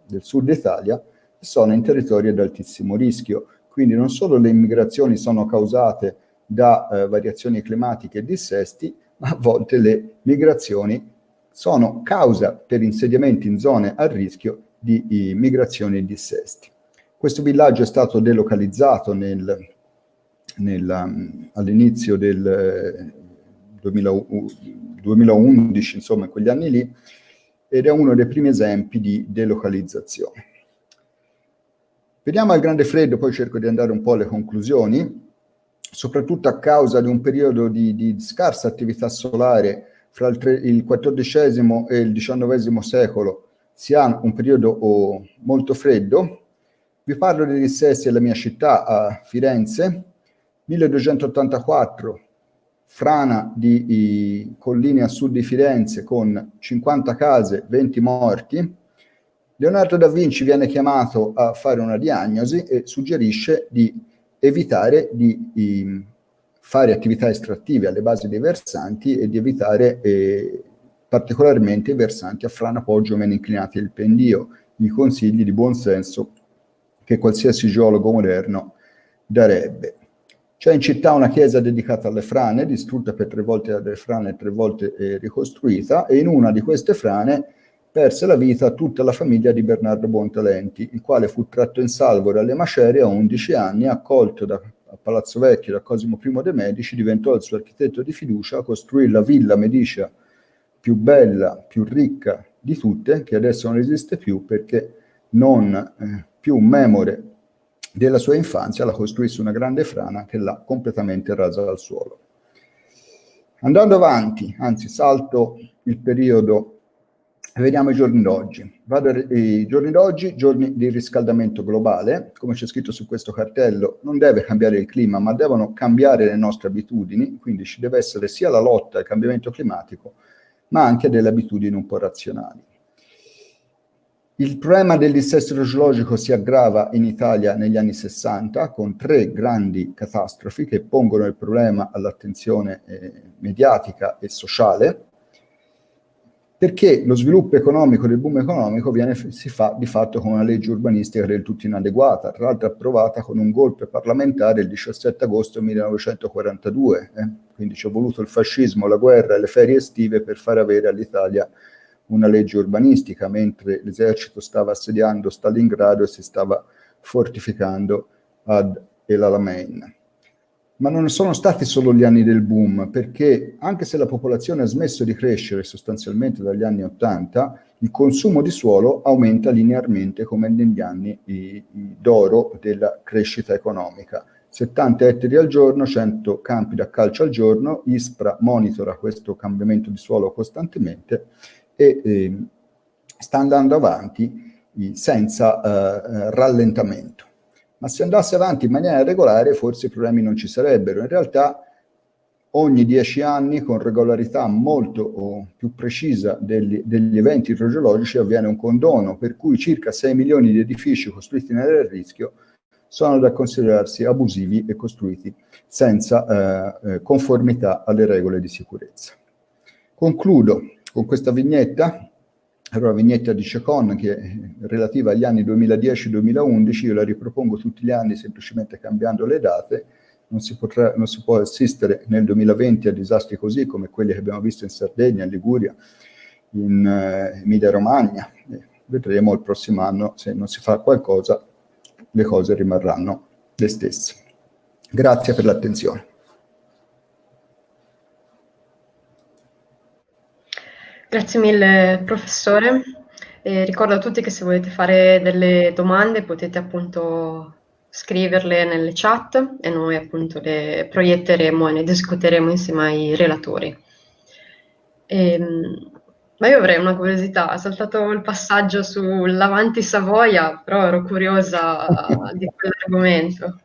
del sud Italia, sono in territori ad altissimo rischio. Quindi non solo le immigrazioni sono causate da variazioni climatiche e dissesti, ma a volte le migrazioni sono causa per insediamenti in zone a rischio di migrazioni e dissesti. Questo villaggio è stato delocalizzato all'inizio del 2011, insomma, in quegli anni lì, ed è uno dei primi esempi di delocalizzazione. Veniamo al grande freddo, poi cerco di andare un po' alle conclusioni. Soprattutto a causa di un periodo di scarsa attività solare fra il XIV e il XIX secolo, si ha un periodo molto freddo. Vi parlo dei dissesti della mia città, a Firenze, 1284, frana di colline a sud di Firenze con 50 case, 20 morti. Leonardo da Vinci viene chiamato a fare una diagnosi e suggerisce di evitare di fare attività estrattive alle basi dei versanti e di evitare particolarmente i versanti a frana poggio meno inclinati del pendio, i consigli di buon senso che qualsiasi geologo moderno darebbe. C'è in città una chiesa dedicata alle frane, distrutta per 3 volte dalle frane e 3 volte ricostruita, e in una di queste frane perse la vita tutta la famiglia di Bernardo Buontalenti, il quale fu tratto in salvo dalle macerie a 11 anni, accolto a Palazzo Vecchio da Cosimo I de' Medici, diventò il suo architetto di fiducia, costruì la villa medicea più bella, più ricca di tutte, che adesso non esiste più perché non più memore della sua infanzia la costruì su una grande frana che l'ha completamente rasa dal suolo. Andando avanti, anzi salto il periodo, vediamo i giorni d'oggi. Vado ai giorni d'oggi, giorni di riscaldamento globale. Come c'è scritto su questo cartello, non deve cambiare il clima, ma devono cambiare le nostre abitudini, quindi ci deve essere sia la lotta al cambiamento climatico, ma anche delle abitudini un po' razionali. Il problema del dissesto idrogeologico si aggrava in Italia negli anni 60 con 3 grandi catastrofi che pongono il problema all'attenzione mediatica e sociale, perché lo sviluppo economico del boom economico si fa di fatto con una legge urbanistica del tutto inadeguata, tra l'altro approvata con un golpe parlamentare il 17 agosto 1942. Quindi ci è voluto il fascismo, la guerra e le ferie estive per far avere all'Italia una legge urbanistica, mentre l'esercito stava assediando Stalingrado e si stava fortificando ad El Alamein. Ma non sono stati solo gli anni del boom, perché anche se la popolazione ha smesso di crescere sostanzialmente dagli anni 80, il consumo di suolo aumenta linearmente come negli anni d'oro della crescita economica. 70 ettari al giorno, 100 campi da calcio al giorno, ISPRA monitora questo cambiamento di suolo costantemente e sta andando avanti senza rallentamento. Ma se andasse avanti in maniera regolare forse i problemi non ci sarebbero. In realtà ogni 10 anni, con regolarità molto più precisa degli eventi idrogeologici, avviene un condono, per cui circa 6 milioni di edifici costruiti nell'area a rischio sono da considerarsi abusivi e costruiti senza conformità alle regole di sicurezza. Concludo con questa vignetta. Allora, la vignetta di Cecon, che è relativa agli anni 2010-2011, io la ripropongo tutti gli anni semplicemente cambiando le date. Non si può assistere nel 2020 a disastri così come quelli che abbiamo visto in Sardegna, in Liguria, in Emilia-Romagna. Vedremo il prossimo anno, se non si fa qualcosa, le cose rimarranno le stesse. Grazie per l'attenzione. Grazie mille professore, ricordo a tutti che se volete fare delle domande potete appunto scriverle nelle chat e noi appunto le proietteremo e ne discuteremo insieme ai relatori. Ma io avrei una curiosità, ha saltato il passaggio sull'Avanti Savoia, però ero curiosa di quell'argomento.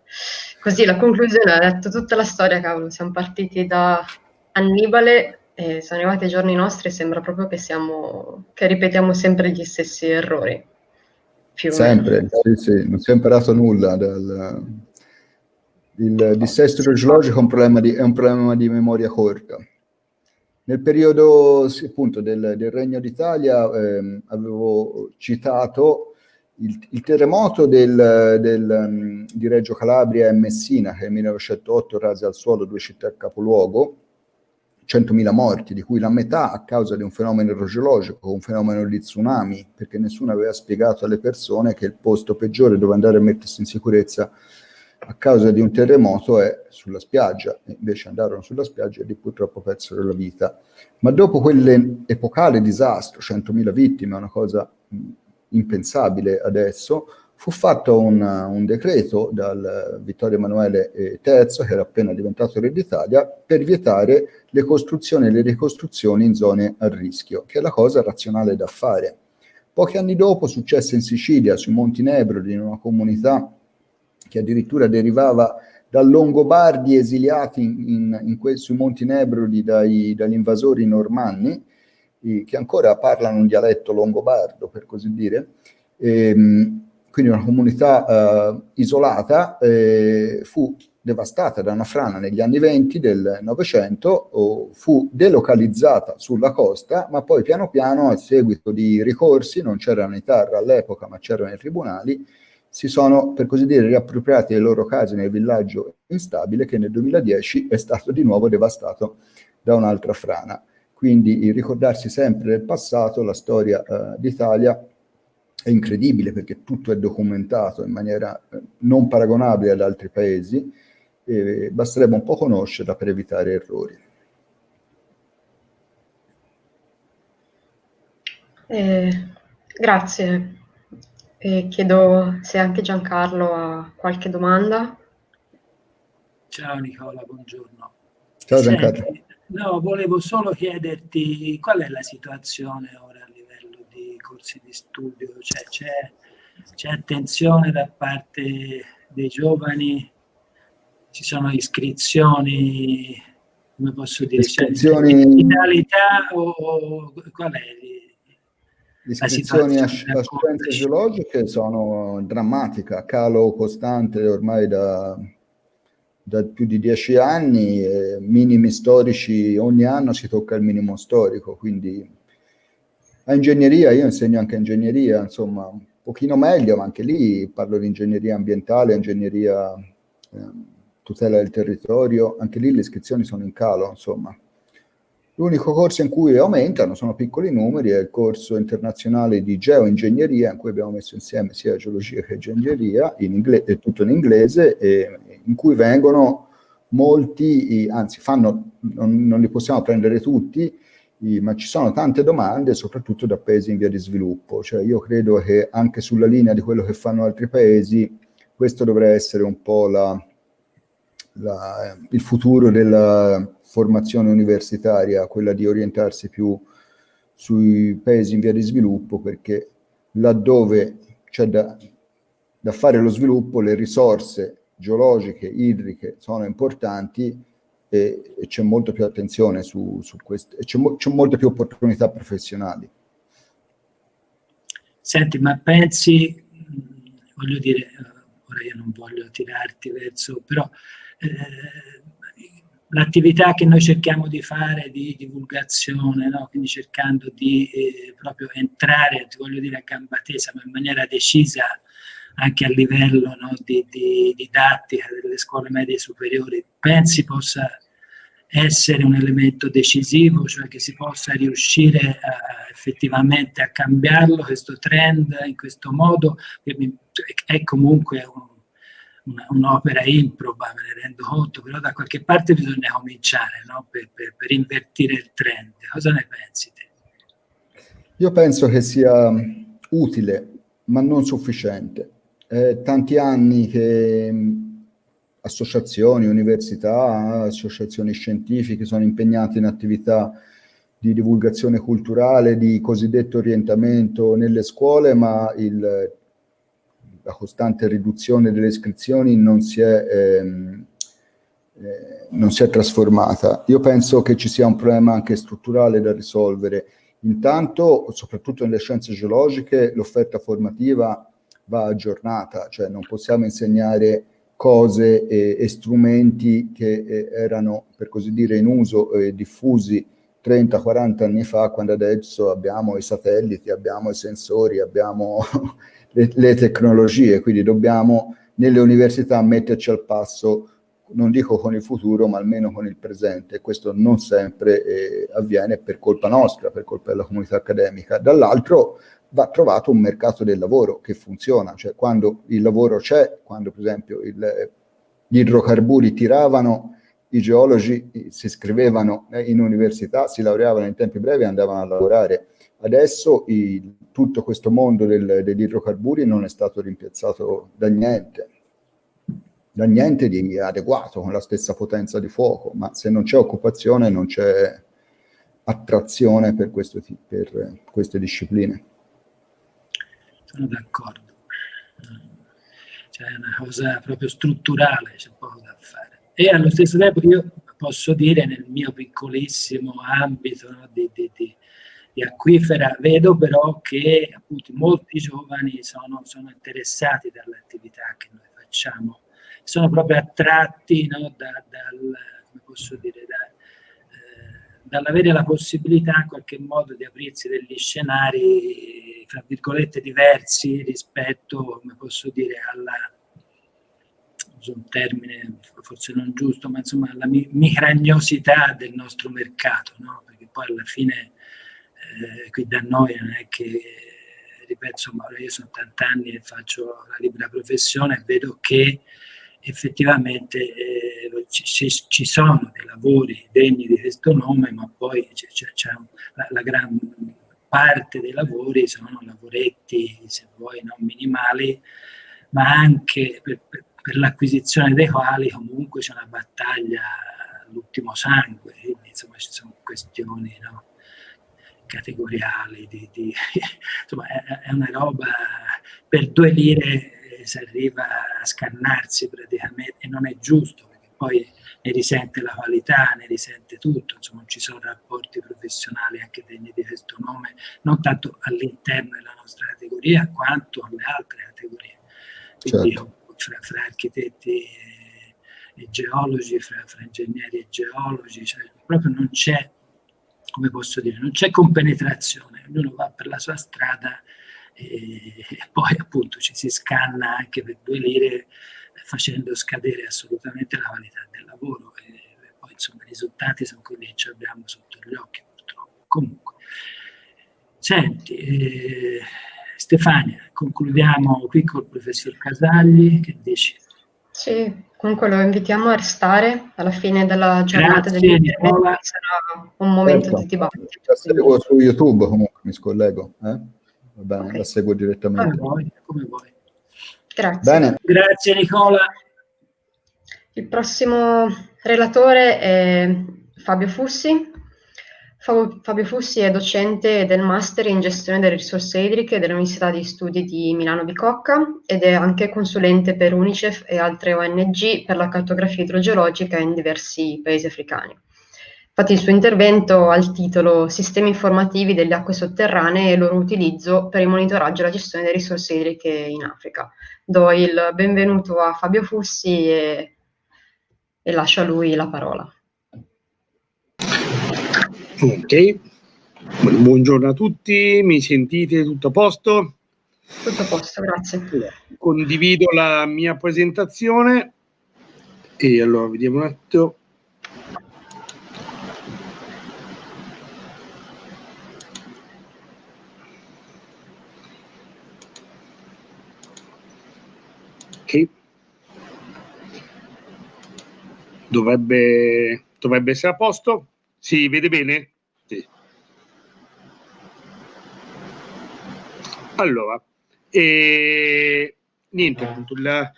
Così la conclusione, ha detto tutta la storia, cavolo, siamo partiti da Annibale e sono arrivati ai giorni nostri e sembra proprio che ripetiamo sempre gli stessi errori. Sempre, sì, non si è imparato nulla. Il dissesto idrogeologico è un problema di memoria corta. Nel periodo appunto del Regno d'Italia avevo citato il terremoto di Reggio Calabria e Messina, che nel 1908 rase al suolo 2 città capoluogo, 100.000 morti, di cui la metà a causa di un fenomeno idrogeologico, un fenomeno di tsunami, perché nessuno aveva spiegato alle persone che il posto peggiore dove andare a mettersi in sicurezza a causa di un terremoto è sulla spiaggia. E invece andarono sulla spiaggia e lì purtroppo persero la vita. Ma dopo quell'epocale disastro, 100.000 vittime, una cosa impensabile adesso, fu fatto un decreto dal Vittorio Emanuele III, che era appena diventato re d'Italia, per vietare le costruzioni e le ricostruzioni in zone a rischio, che è la cosa razionale da fare. Pochi anni dopo successe in Sicilia, sui Monti Nebrodi, in una comunità che addirittura derivava da Longobardi esiliati sui Monti Nebrodi dagli invasori normanni, che ancora parlano un dialetto longobardo, per così dire. Quindi una comunità isolata, fu devastata da una frana negli anni 20 del Novecento, fu delocalizzata sulla costa, ma poi piano piano, a seguito di ricorsi, non c'erano i TAR all'epoca, ma c'erano i tribunali, si sono, per così dire, riappropriati dei loro case nel villaggio instabile, che nel 2010 è stato di nuovo devastato da un'altra frana. Quindi ricordarsi sempre del passato, la storia d'Italia è incredibile perché tutto è documentato in maniera non paragonabile ad altri paesi, e basterebbe un po' conoscerla per evitare errori. Grazie. Chiedo se anche Giancarlo ha qualche domanda. Ciao Nicola, buongiorno. Ciao Giancarlo. Senti, no, volevo solo chiederti qual è la situazione ora a livello di corsi di studio, cioè c'è attenzione da parte dei giovani, ci sono iscrizioni, come posso dire, finalità o qual è le iscrizioni a scienze geologiche sono drammatica, calo costante ormai da più di 10 anni, minimi storici, ogni anno si tocca il minimo storico, quindi a ingegneria, io insegno anche ingegneria, insomma, un pochino meglio, ma anche lì parlo di ingegneria ambientale, ingegneria tutela del territorio, anche lì le iscrizioni sono in calo, insomma. L'unico corso in cui aumentano, sono piccoli numeri, è il corso internazionale di geoingegneria, in cui abbiamo messo insieme sia geologia che ingegneria, tutto in inglese, in cui vengono molti, anzi non li possiamo prendere tutti, ma ci sono tante domande, soprattutto da paesi in via di sviluppo. Cioè io credo che anche sulla linea di quello che fanno altri paesi, questo dovrebbe essere un po' il futuro della formazione universitaria, quella di orientarsi più sui paesi in via di sviluppo, perché laddove c'è da fare lo sviluppo, le risorse geologiche, idriche sono importanti e c'è molta più attenzione su questo, e c'è molta più opportunità professionali. Senti, ma pensi, voglio dire, ora io non voglio tirarti verso, però l'attività che noi cerchiamo di fare di divulgazione, no? Quindi cercando di proprio entrare, ti voglio dire, a gamba tesa, ma in maniera decisa anche a livello, no, di didattica delle scuole medie superiori, pensi possa essere un elemento decisivo, cioè che si possa riuscire effettivamente a cambiarlo, questo trend, in questo modo, che è comunque un'opera improba, me ne rendo conto, però da qualche parte bisogna cominciare, no? per invertire il trend. Cosa ne pensi te? Io penso che sia utile, ma non sufficiente. Tanti anni che associazioni, università, associazioni scientifiche sono impegnate in attività di divulgazione culturale, di cosiddetto orientamento nelle scuole, ma la costante riduzione delle iscrizioni non si è trasformata. Io penso che ci sia un problema anche strutturale da risolvere. Intanto, soprattutto nelle scienze geologiche, l'offerta formativa va aggiornata, cioè non possiamo insegnare cose e strumenti che erano, per così dire, in uso e diffusi 30-40 anni fa, quando adesso abbiamo i satelliti, abbiamo i sensori, abbiamo le tecnologie, quindi dobbiamo nelle università metterci al passo, non dico con il futuro, ma almeno con il presente, e questo non sempre avviene per colpa nostra, per colpa della comunità accademica. Dall'altro va trovato un mercato del lavoro che funziona, cioè quando il lavoro c'è, quando per esempio gli idrocarburi tiravano, i geologi si iscrivevano in università, si laureavano in tempi brevi e andavano a lavorare. Adesso tutto questo mondo degli idrocarburi non è stato rimpiazzato da niente di adeguato, con la stessa potenza di fuoco, ma se non c'è occupazione non c'è attrazione per queste discipline. Sono d'accordo. C'è una cosa proprio strutturale, c'è poco da fare. E allo stesso tempo io posso dire, nel mio piccolissimo ambito, no, di acquifera, vedo però che appunto molti giovani sono interessati dall'attività che noi facciamo, sono proprio attratti, no, come posso dire, dall'avere la possibilità in qualche modo di aprirsi degli scenari, fra virgolette, diversi rispetto, come posso dire, uso un termine forse non giusto, ma insomma alla micragnosità del nostro mercato, no? Perché poi alla fine qui da noi non è che, ripeto, insomma, io sono 80 anni e faccio la libera professione e vedo che effettivamente ci sono dei lavori degni di questo nome, ma poi c'è la gran parte dei lavori sono lavoretti, se vuoi, non minimali, ma anche per l'acquisizione dei quali comunque c'è una battaglia all'ultimo sangue, quindi insomma ci sono questioni, no, categoriali, insomma è una roba, per 2 lire si arriva a scannarsi praticamente, e non è giusto, perché poi ne risente la qualità, ne risente tutto, insomma ci sono rapporti professionali anche degni di questo nome, non tanto all'interno della nostra categoria quanto alle altre categorie. Quindi certo. fra architetti e geologi, fra ingegneri e geologi, cioè proprio non c'è, come posso dire, non c'è compenetrazione, ognuno va per la sua strada e poi appunto ci si scanna anche per 2 lire, facendo scadere assolutamente la qualità del lavoro, e poi insomma i risultati sono quelli che ci abbiamo sotto gli occhi purtroppo. Comunque, senti, Stefania, concludiamo qui col professor Casagli, che dici? Sì, comunque lo invitiamo a restare alla fine della giornata dell'intervento, sarà un momento di dibattito. La seguo su YouTube, comunque mi scollego, Va bene, okay. La seguo direttamente. Come vuoi. Grazie. Bene. Grazie Nicola. Il prossimo relatore è Fabio Fussi. Fabio Fussi è docente del Master in Gestione delle Risorse Idriche dell'Università di Studi di Milano Bicocca ed è anche consulente per UNICEF e altre ONG per la cartografia idrogeologica in diversi paesi africani. Infatti il suo intervento ha il titolo Sistemi informativi delle acque sotterranee e il loro utilizzo per il monitoraggio e la gestione delle risorse idriche in Africa. Do il benvenuto a Fabio Fussi e lascio a lui la parola. Ok, buongiorno a tutti, mi sentite? Tutto a posto? Tutto a posto, grazie. Condivido la mia presentazione e allora vediamo un attimo. Ok, dovrebbe essere a posto. Si vede bene? Sì. Allora, niente, appunto, la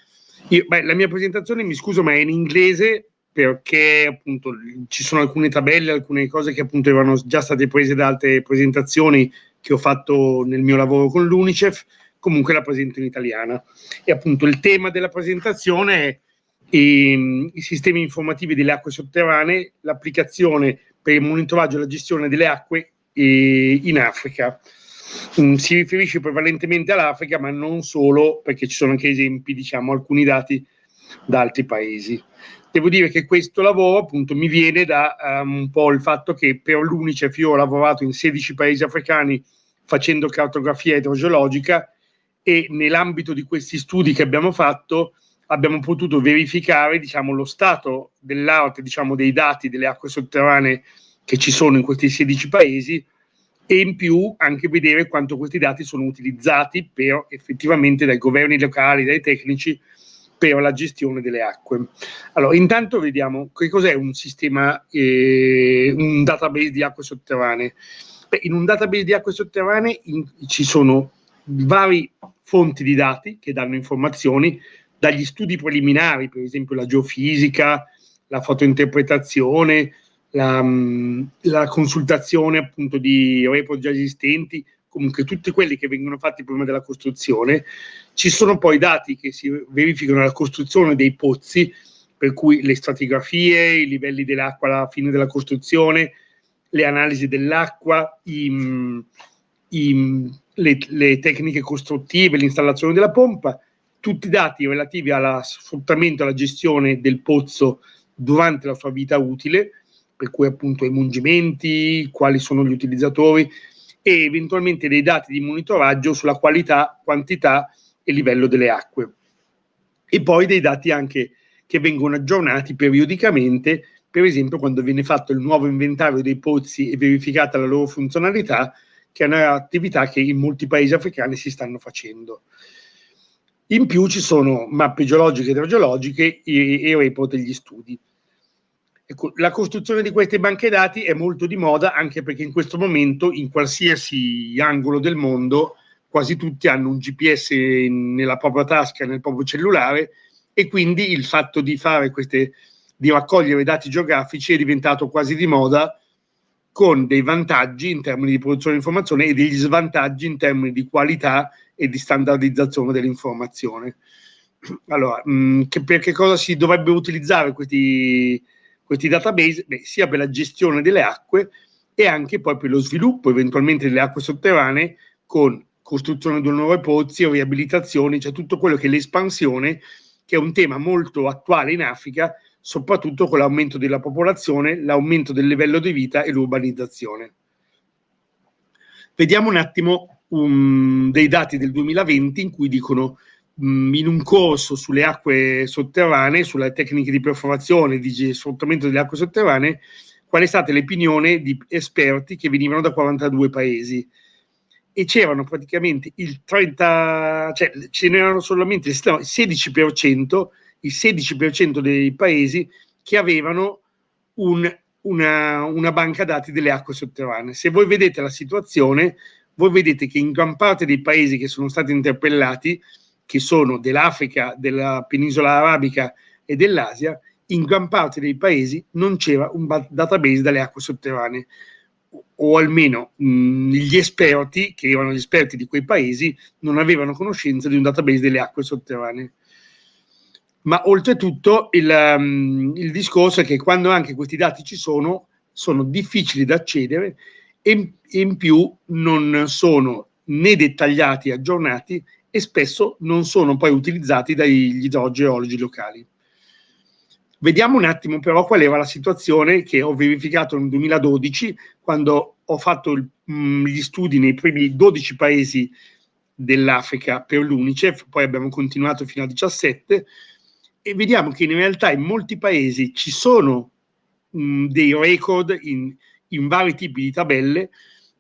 mia presentazione, mi scuso, ma è in inglese perché appunto ci sono alcune tabelle, alcune cose che appunto erano già state prese da altre presentazioni che ho fatto nel mio lavoro con l'UNICEF, comunque la presento in italiana. E appunto il tema della presentazione è i sistemi informativi delle acque sotterranee, l'applicazione per il monitoraggio e la gestione delle acque in Africa. Si riferisce prevalentemente all'Africa, ma non solo, perché ci sono anche esempi, diciamo, alcuni dati da altri paesi. Devo dire che questo lavoro appunto mi viene da un po' il fatto che per l'UNICEF io ho lavorato in 16 paesi africani facendo cartografia idrogeologica e nell'ambito di questi studi che abbiamo fatto abbiamo potuto verificare, diciamo, lo stato dell'arte, diciamo, dei dati delle acque sotterranee che ci sono in questi 16 paesi, e in più anche vedere quanto questi dati sono utilizzati per, effettivamente, dai governi locali, dai tecnici, per la gestione delle acque. Allora, intanto vediamo che cos'è un sistema, un database di acque sotterranee. Beh, in un database di acque sotterranee ci sono vari fonti di dati che danno informazioni, dagli studi preliminari, per esempio la geofisica, la fotointerpretazione, la consultazione appunto di report già esistenti, comunque tutti quelli che vengono fatti prima della costruzione. Ci sono poi dati che si verificano alla costruzione dei pozzi, per cui le stratigrafie, i livelli dell'acqua alla fine della costruzione, le analisi dell'acqua, le tecniche costruttive, l'installazione della pompa, tutti i dati relativi allo sfruttamento e alla gestione del pozzo durante la sua vita utile, per cui appunto i mungimenti, quali sono gli utilizzatori, e eventualmente dei dati di monitoraggio sulla qualità, quantità e livello delle acque. E poi dei dati anche che vengono aggiornati periodicamente, per esempio quando viene fatto il nuovo inventario dei pozzi e verificata la loro funzionalità, che è un'attività che in molti paesi africani si stanno facendo. In più ci sono mappe geologiche e idrogeologiche e report degli studi. Ecco, la costruzione di queste banche dati è molto di moda, anche perché in questo momento in qualsiasi angolo del mondo quasi tutti hanno un GPS nella propria tasca, nel proprio cellulare, e quindi il fatto di fare di raccogliere dati geografici è diventato quasi di moda, con dei vantaggi in termini di produzione di informazione e degli svantaggi in termini di qualità e di standardizzazione dell'informazione. Allora, per che cosa si dovrebbe utilizzare questi database? Beh, sia per la gestione delle acque e anche poi per lo sviluppo eventualmente delle acque sotterranee, con costruzione di nuovi pozzi, riabilitazioni, cioè tutto quello che è l'espansione, che è un tema molto attuale in Africa, soprattutto con l'aumento della popolazione, l'aumento del livello di vita e l'urbanizzazione. Vediamo un attimo dei dati del 2020 in cui dicono, in un corso sulle acque sotterranee, sulle tecniche di perforazione, di sfruttamento delle acque sotterranee, qual è stata l'opinione di esperti che venivano da 42 paesi. E c'erano praticamente ce n'erano solamente il 16% dei paesi che avevano una banca dati delle acque sotterranee. Se voi vedete la situazione, voi vedete che in gran parte dei paesi che sono stati interpellati, che sono dell'Africa, della penisola arabica e dell'Asia, in gran parte dei paesi non c'era un database delle acque sotterranee, o almeno gli esperti, che erano gli esperti di quei paesi, non avevano conoscenza di un database delle acque sotterranee. Ma oltretutto il discorso è che quando anche questi dati ci sono difficili da accedere e in più non sono né dettagliati e aggiornati, e spesso non sono poi utilizzati dagli idrogeologi locali. Vediamo un attimo però qual era la situazione che ho verificato nel 2012, quando ho fatto gli studi nei primi 12 paesi dell'Africa per l'UNICEF, poi abbiamo continuato fino al 17, e vediamo che in realtà in molti paesi ci sono dei record in vari tipi di tabelle,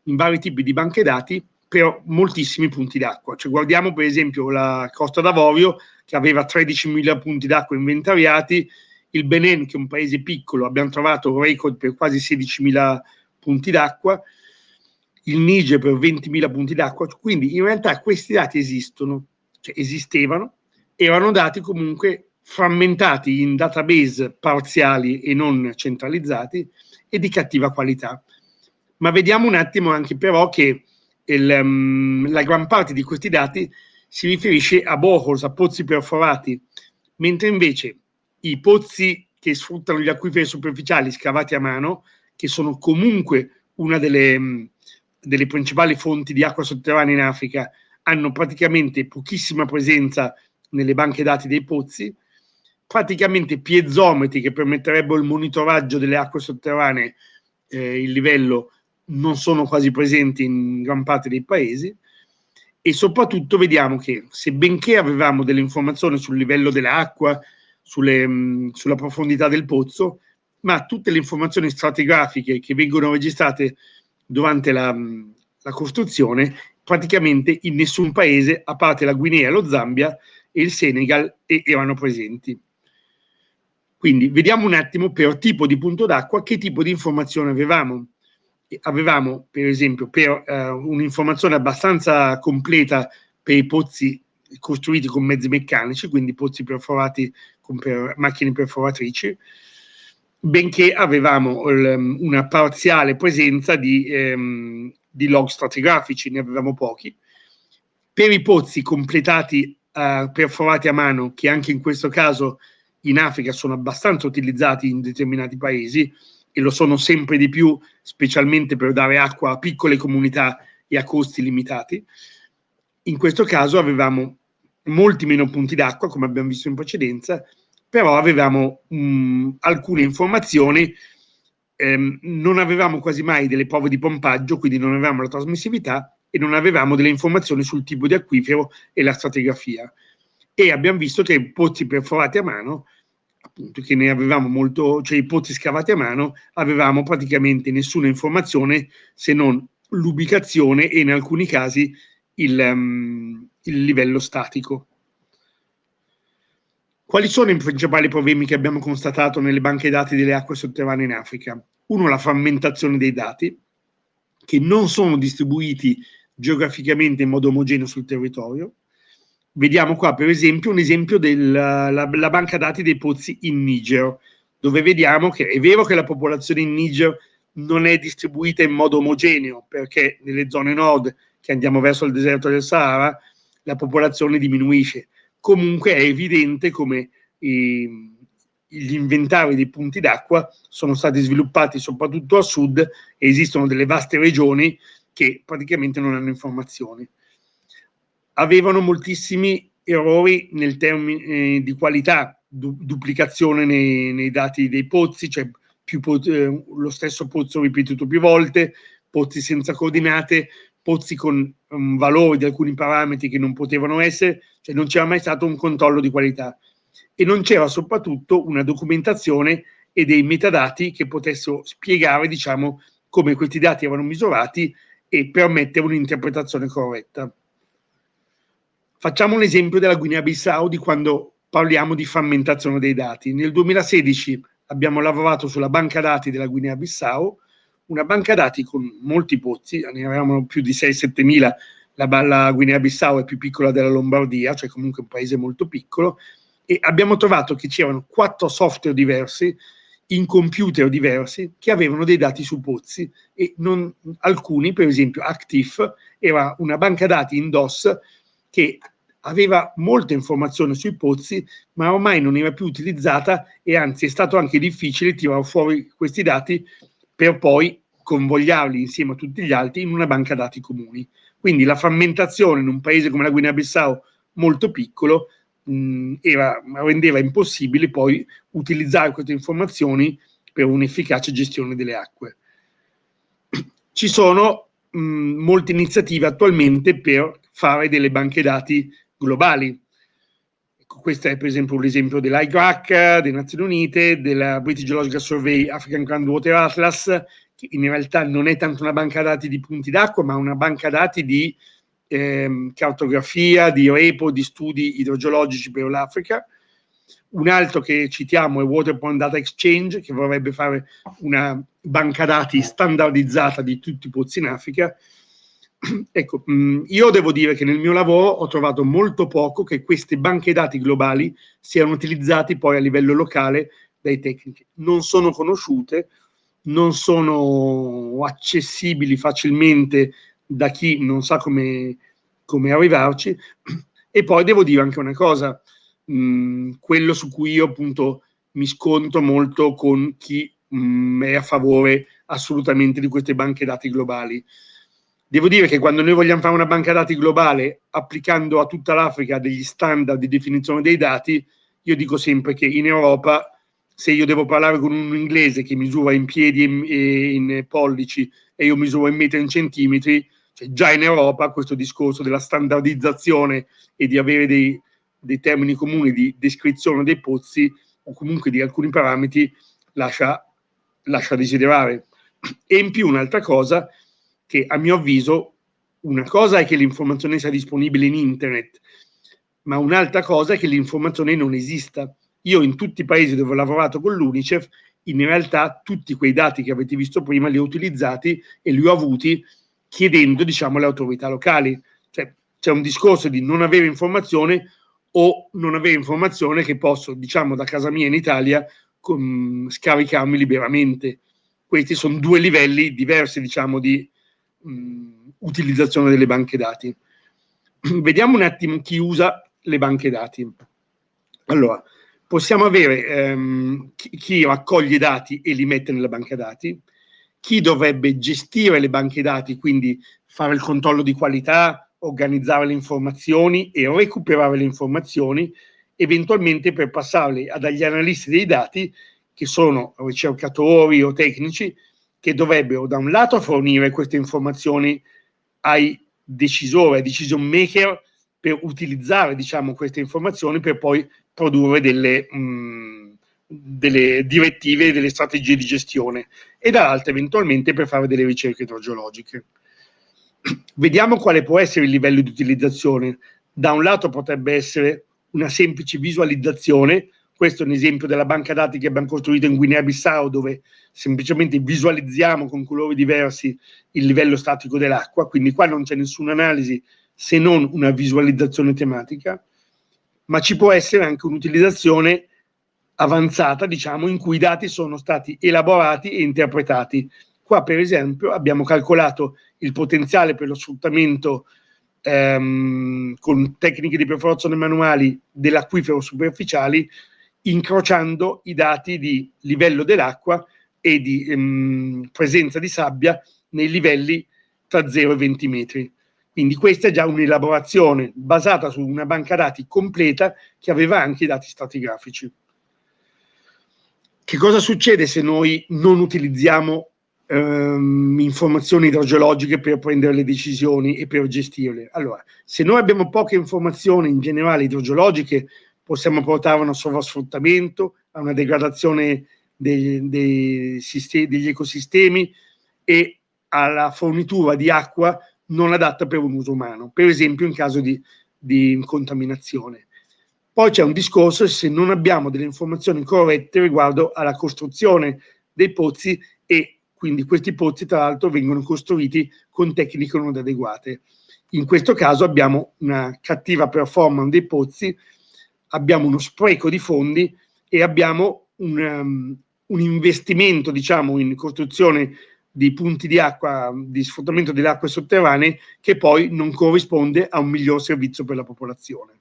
in vari tipi di banche dati, per moltissimi punti d'acqua. Cioè, guardiamo per esempio la Costa d'Avorio, che aveva 13.000 punti d'acqua inventariati, il Benin, che è un paese piccolo, abbiamo trovato un record per quasi 16.000 punti d'acqua, il Niger per 20.000 punti d'acqua. Quindi in realtà questi dati esistono, cioè esistevano, erano dati comunque frammentati in database parziali e non centralizzati e di cattiva qualità. Ma vediamo un attimo anche però che la gran parte di questi dati si riferisce a boreholes, a pozzi perforati, mentre invece i pozzi che sfruttano gli acquiferi superficiali scavati a mano, che sono comunque una delle principali fonti di acqua sotterranea in Africa, hanno praticamente pochissima presenza nelle banche dati dei pozzi. Praticamente piezometri che permetterebbero il monitoraggio delle acque sotterranee, il livello, non sono quasi presenti in gran parte dei paesi, e soprattutto vediamo che, benché avevamo delle informazioni sul livello dell'acqua, sulla profondità del pozzo, ma tutte le informazioni stratigrafiche che vengono registrate durante la costruzione, praticamente in nessun paese, a parte la Guinea, lo Zambia e il Senegal, erano presenti. Quindi vediamo un attimo per tipo di punto d'acqua che tipo di informazione avevamo. Avevamo, per esempio, per un'informazione abbastanza completa per i pozzi costruiti con mezzi meccanici, quindi pozzi perforati con macchine perforatrici, benché avevamo una parziale presenza di log stratigrafici, ne avevamo pochi. Per i pozzi completati, perforati a mano, che anche in questo caso in Africa sono abbastanza utilizzati in determinati paesi e lo sono sempre di più, specialmente per dare acqua a piccole comunità e a costi limitati. In questo caso avevamo molti meno punti d'acqua, come abbiamo visto in precedenza, però avevamo alcune informazioni, non avevamo quasi mai delle prove di pompaggio, quindi non avevamo la trasmissività e non avevamo delle informazioni sul tipo di acquifero e la stratigrafia. E abbiamo visto che i pozzi perforati a mano, appunto, che ne avevamo molto, cioè i pozzi scavati a mano, avevamo praticamente nessuna informazione se non l'ubicazione e in alcuni casi il livello statico. Quali sono i principali problemi che abbiamo constatato nelle banche dati delle acque sotterranee in Africa? Uno, la frammentazione dei dati, che non sono distribuiti geograficamente in modo omogeneo sul territorio. Vediamo qua per esempio un esempio della banca dati dei pozzi in Niger, dove vediamo che è vero che la popolazione in Niger non è distribuita in modo omogeneo, perché nelle zone nord, che andiamo verso il deserto del Sahara, la popolazione diminuisce. Comunque è evidente come gli inventari dei punti d'acqua sono stati sviluppati soprattutto a sud e esistono delle vaste regioni che praticamente non hanno informazioni. Avevano moltissimi errori nel termine di qualità, duplicazione nei dati dei pozzi, cioè lo stesso pozzo ripetuto più volte, pozzi senza coordinate, pozzi con valori di alcuni parametri che non potevano essere, cioè non c'era mai stato un controllo di qualità e non c'era soprattutto una documentazione e dei metadati che potessero spiegare, diciamo, come questi dati erano misurati e permettere un'interpretazione corretta. Facciamo un esempio della Guinea-Bissau di quando parliamo di frammentazione dei dati. Nel 2016 abbiamo lavorato sulla banca dati della Guinea-Bissau, una banca dati con molti pozzi, ne avevamo più di 6-7 mila, la Guinea-Bissau è più piccola della Lombardia, cioè comunque un paese molto piccolo, e abbiamo trovato che c'erano 4 software diversi, in computer diversi, che avevano dei dati su pozzi, e alcuni, per esempio Actif, era una banca dati in DOS che aveva molte informazioni sui pozzi, ma ormai non era più utilizzata e anzi è stato anche difficile tirare fuori questi dati per poi convogliarli insieme a tutti gli altri in una banca dati comuni. Quindi la frammentazione in un paese come la Guinea-Bissau molto piccolo rendeva impossibile poi utilizzare queste informazioni per un'efficace gestione delle acque. Ci sono molte iniziative attualmente per fare delle banche dati globali. Questo è per esempio l'esempio dell'IGRAC, delle Nazioni Unite, della British Geological Survey African Groundwater Atlas, che in realtà non è tanto una banca dati di punti d'acqua, ma una banca dati di cartografia, di repo, di studi idrogeologici per l'Africa. Un altro che citiamo è Waterborne Data Exchange, che vorrebbe fare una banca dati standardizzata di tutti i pozzi in Africa. Ecco, io devo dire che nel mio lavoro ho trovato molto poco che queste banche dati globali siano utilizzate poi a livello locale dai tecnici. Non sono conosciute, non sono accessibili facilmente da chi non sa come arrivarci. E poi devo dire anche una cosa, quello su cui io appunto mi scontro molto con chi è a favore assolutamente di queste banche dati globali. Devo dire che quando noi vogliamo fare una banca dati globale applicando a tutta l'Africa degli standard di definizione dei dati, io dico sempre che in Europa, se io devo parlare con un inglese che misura in piedi e in pollici e io misuro in metri e in centimetri, Cioè, già in Europa questo discorso della standardizzazione e di avere dei termini comuni di descrizione dei pozzi o comunque di alcuni parametri lascia desiderare. E in più un'altra cosa, che a mio avviso, una cosa è che l'informazione sia disponibile in internet, ma un'altra cosa è che l'informazione non esista. Io in tutti i paesi dove ho lavorato con l'UNICEF, in realtà tutti quei dati che avete visto prima li ho utilizzati e li ho avuti chiedendo, diciamo, alle autorità locali. Cioè, c'è un discorso di non avere informazione o non avere informazione che posso, diciamo, da casa mia in Italia scaricarmi liberamente. Questi sono due livelli diversi, diciamo, di utilizzazione delle banche dati. Vediamo un attimo chi usa le banche dati. Allora, possiamo avere chi raccoglie dati e li mette nella banca dati, chi dovrebbe gestire le banche dati, quindi fare il controllo di qualità, organizzare le informazioni e recuperare le informazioni, eventualmente per passarle agli analisti dei dati, che sono ricercatori o tecnici, che dovrebbero da un lato fornire queste informazioni ai decisori, ai decision maker, per utilizzare, diciamo, queste informazioni per poi produrre delle direttive, delle strategie di gestione, e dall'altro eventualmente per fare delle ricerche idrogeologiche. Vediamo quale può essere il livello di utilizzazione. Da un lato potrebbe essere una semplice visualizzazione. Questo è un esempio della banca dati che abbiamo costruito in Guinea-Bissau, dove semplicemente visualizziamo con colori diversi il livello statico dell'acqua, quindi qua non c'è nessuna analisi se non una visualizzazione tematica, ma ci può essere anche un'utilizzazione avanzata, diciamo, in cui i dati sono stati elaborati e interpretati. Qua, per esempio, abbiamo calcolato il potenziale per lo sfruttamento con tecniche di perforazione manuali dell'acquifero superficiali, incrociando i dati di livello dell'acqua e di presenza di sabbia nei livelli tra 0 e 20 metri. Quindi questa è già un'elaborazione basata su una banca dati completa che aveva anche i dati stratigrafici. Che cosa succede se noi non utilizziamo informazioni idrogeologiche per prendere le decisioni e per gestirle? Allora, se noi abbiamo poche informazioni in generale idrogeologiche, possiamo portare a un sovrasfruttamento, a una degradazione degli ecosistemi e alla fornitura di acqua non adatta per un uso umano, per esempio in caso di contaminazione. Poi c'è un discorso se non abbiamo delle informazioni corrette riguardo alla costruzione dei pozzi, e quindi questi pozzi tra l'altro vengono costruiti con tecniche non adeguate. In questo caso abbiamo una cattiva performance dei pozzi, abbiamo uno spreco di fondi e abbiamo un investimento, diciamo, in costruzione di punti di acqua, di sfruttamento delle acque sotterranee, che poi non corrisponde a un miglior servizio per la popolazione.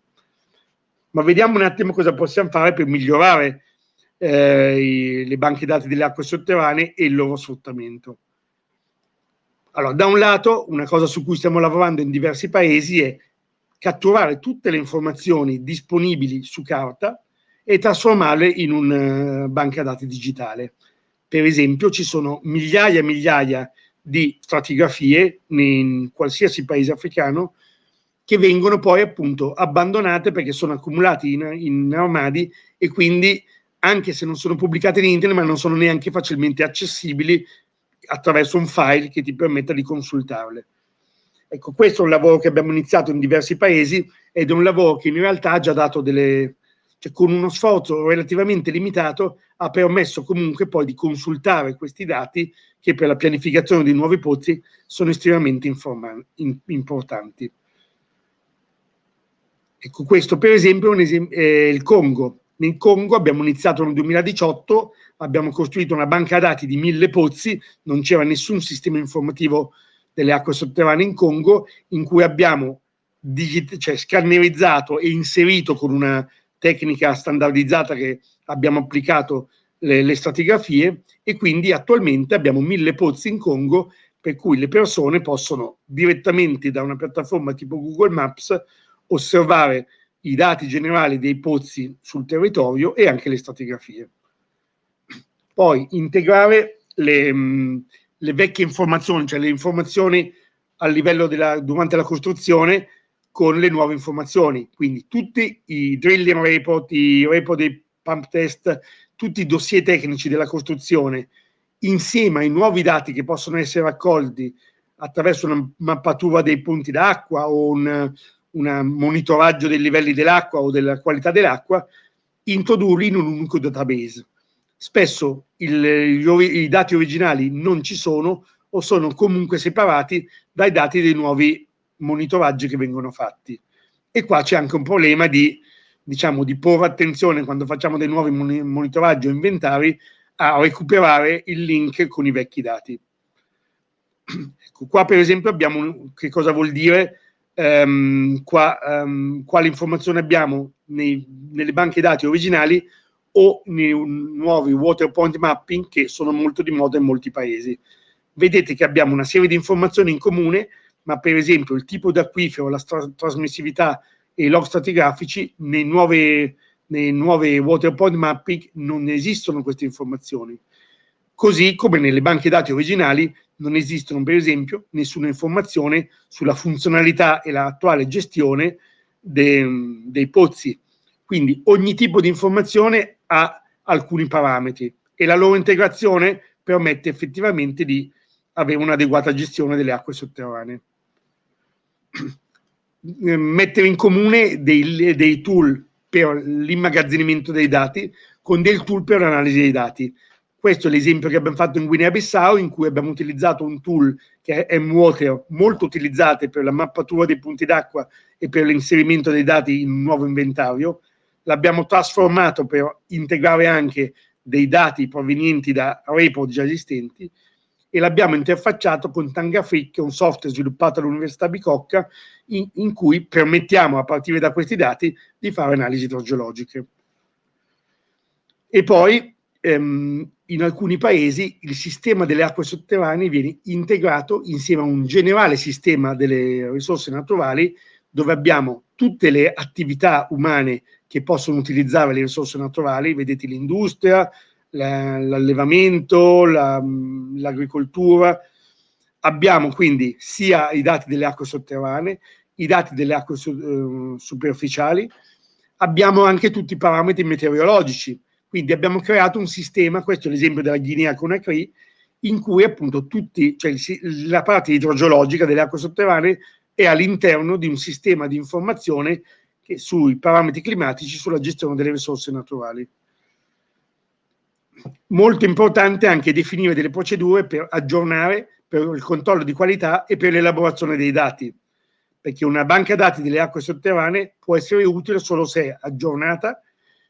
Ma vediamo un attimo cosa possiamo fare per migliorare le banche dati delle acque sotterranee e il loro sfruttamento. Allora, da un lato, una cosa su cui stiamo lavorando in diversi paesi è catturare tutte le informazioni disponibili su carta e trasformarle in una banca dati digitale. Per esempio, ci sono migliaia e migliaia di stratigrafie in qualsiasi paese africano che vengono poi appunto abbandonate perché sono accumulati in armadi, e quindi anche se non sono pubblicate in internet, ma non sono neanche facilmente accessibili attraverso un file che ti permetta di consultarle. Ecco, questo è un lavoro che abbiamo iniziato in diversi paesi ed è un lavoro che in realtà ha già dato cioè con uno sforzo relativamente limitato ha permesso comunque poi di consultare questi dati che per la pianificazione di nuovi pozzi sono estremamente importanti. Ecco, questo per esempio è il Congo. Nel Congo abbiamo iniziato nel 2018, abbiamo costruito una banca dati di 1000 pozzi, non c'era nessun sistema informativo delle acque sotterranee in Congo, in cui abbiamo scannerizzato e inserito con una tecnica standardizzata che abbiamo applicato le stratigrafie, e quindi attualmente abbiamo 1000 pozzi in Congo per cui le persone possono direttamente da una piattaforma tipo Google Maps osservare i dati generali dei pozzi sul territorio e anche le stratigrafie. Poi integrare le vecchie informazioni, cioè le informazioni al livello durante la costruzione con le nuove informazioni. Quindi tutti i drilling report, i report dei pump test, tutti i dossier tecnici della costruzione, insieme ai nuovi dati che possono essere raccolti attraverso una mappatura dei punti d'acqua o un monitoraggio dei livelli dell'acqua o della qualità dell'acqua, introdurli in un unico database. Spesso i dati originali non ci sono o sono comunque separati dai dati dei nuovi monitoraggi che vengono fatti. E qua c'è anche un problema di porre attenzione quando facciamo dei nuovi monitoraggi o inventari a recuperare il link con i vecchi dati. Ecco, qua per esempio abbiamo che cosa vuol dire, quale informazione abbiamo nelle banche dati originali o nei nuovi water point mapping che sono molto di moda in molti paesi. Vedete che abbiamo una serie di informazioni in comune, ma per esempio il tipo d'acquifero, la trasmissività e i log stratigrafici nei nuovi water point mapping non esistono queste informazioni. Così come nelle banche dati originali non esistono per esempio nessuna informazione sulla funzionalità e l'attuale gestione dei pozzi. Quindi ogni tipo di informazione ha alcuni parametri e la loro integrazione permette effettivamente di avere un'adeguata gestione delle acque sotterranee. Mettere in comune dei tool per l'immagazzinamento dei dati con dei tool per l'analisi dei dati. Questo è l'esempio che abbiamo fatto in Guinea-Bissau, in cui abbiamo utilizzato un tool che è M-Water, molto utilizzato per la mappatura dei punti d'acqua e per l'inserimento dei dati in un nuovo inventario. L'abbiamo trasformato per integrare anche dei dati provenienti da report già esistenti e l'abbiamo interfacciato con TangaFreak, che è un software sviluppato all'Università Bicocca, in cui permettiamo a partire da questi dati di fare analisi idrogeologiche. E poi in alcuni paesi il sistema delle acque sotterranee viene integrato insieme a un generale sistema delle risorse naturali, dove abbiamo tutte le attività umane che possono utilizzare le risorse naturali, vedete l'industria, l'allevamento, l'agricoltura. Abbiamo quindi sia i dati delle acque sotterranee, i dati delle acque superficiali, abbiamo anche tutti i parametri meteorologici. Quindi abbiamo creato un sistema, questo è l'esempio della Guinea Conakry, in cui appunto la parte idrogeologica delle acque sotterranee è all'interno di un sistema di informazione sui parametri climatici, sulla gestione delle risorse naturali. Molto importante anche definire delle procedure per aggiornare, per il controllo di qualità e per l'elaborazione dei dati, perché una banca dati delle acque sotterranee può essere utile solo se è aggiornata,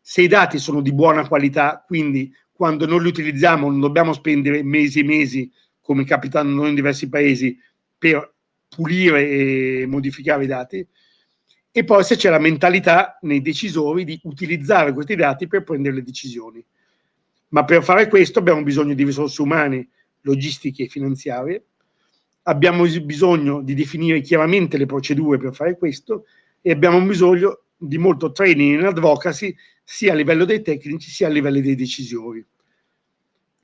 se i dati sono di buona qualità, quindi quando non li utilizziamo non dobbiamo spendere mesi e mesi, come capita a noi in diversi paesi, per pulire e modificare i dati, e poi se c'è la mentalità nei decisori di utilizzare questi dati per prendere le decisioni. Ma per fare questo abbiamo bisogno di risorse umane, logistiche e finanziarie, abbiamo bisogno di definire chiaramente le procedure per fare questo e abbiamo bisogno di molto training in advocacy sia a livello dei tecnici sia a livello dei decisori.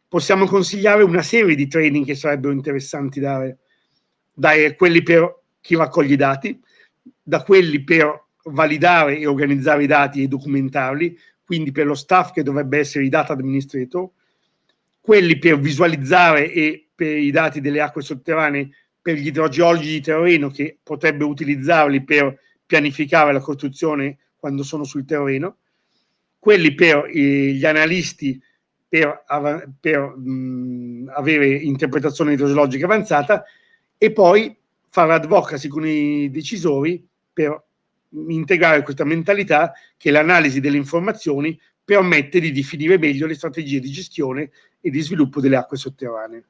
Possiamo consigliare una serie di training che sarebbero interessanti dare quelli per chi raccoglie i dati, da quelli per validare e organizzare i dati e documentarli, quindi per lo staff che dovrebbe essere i data administrator, quelli per visualizzare e per i dati delle acque sotterranee per gli idrogeologi di terreno che potrebbe utilizzarli per pianificare la costruzione quando sono sul terreno, quelli per gli analisti per avere interpretazione idrogeologica avanzata e poi fare advocacy con i decisori per integrare questa mentalità che l'analisi delle informazioni permette di definire meglio le strategie di gestione e di sviluppo delle acque sotterranee.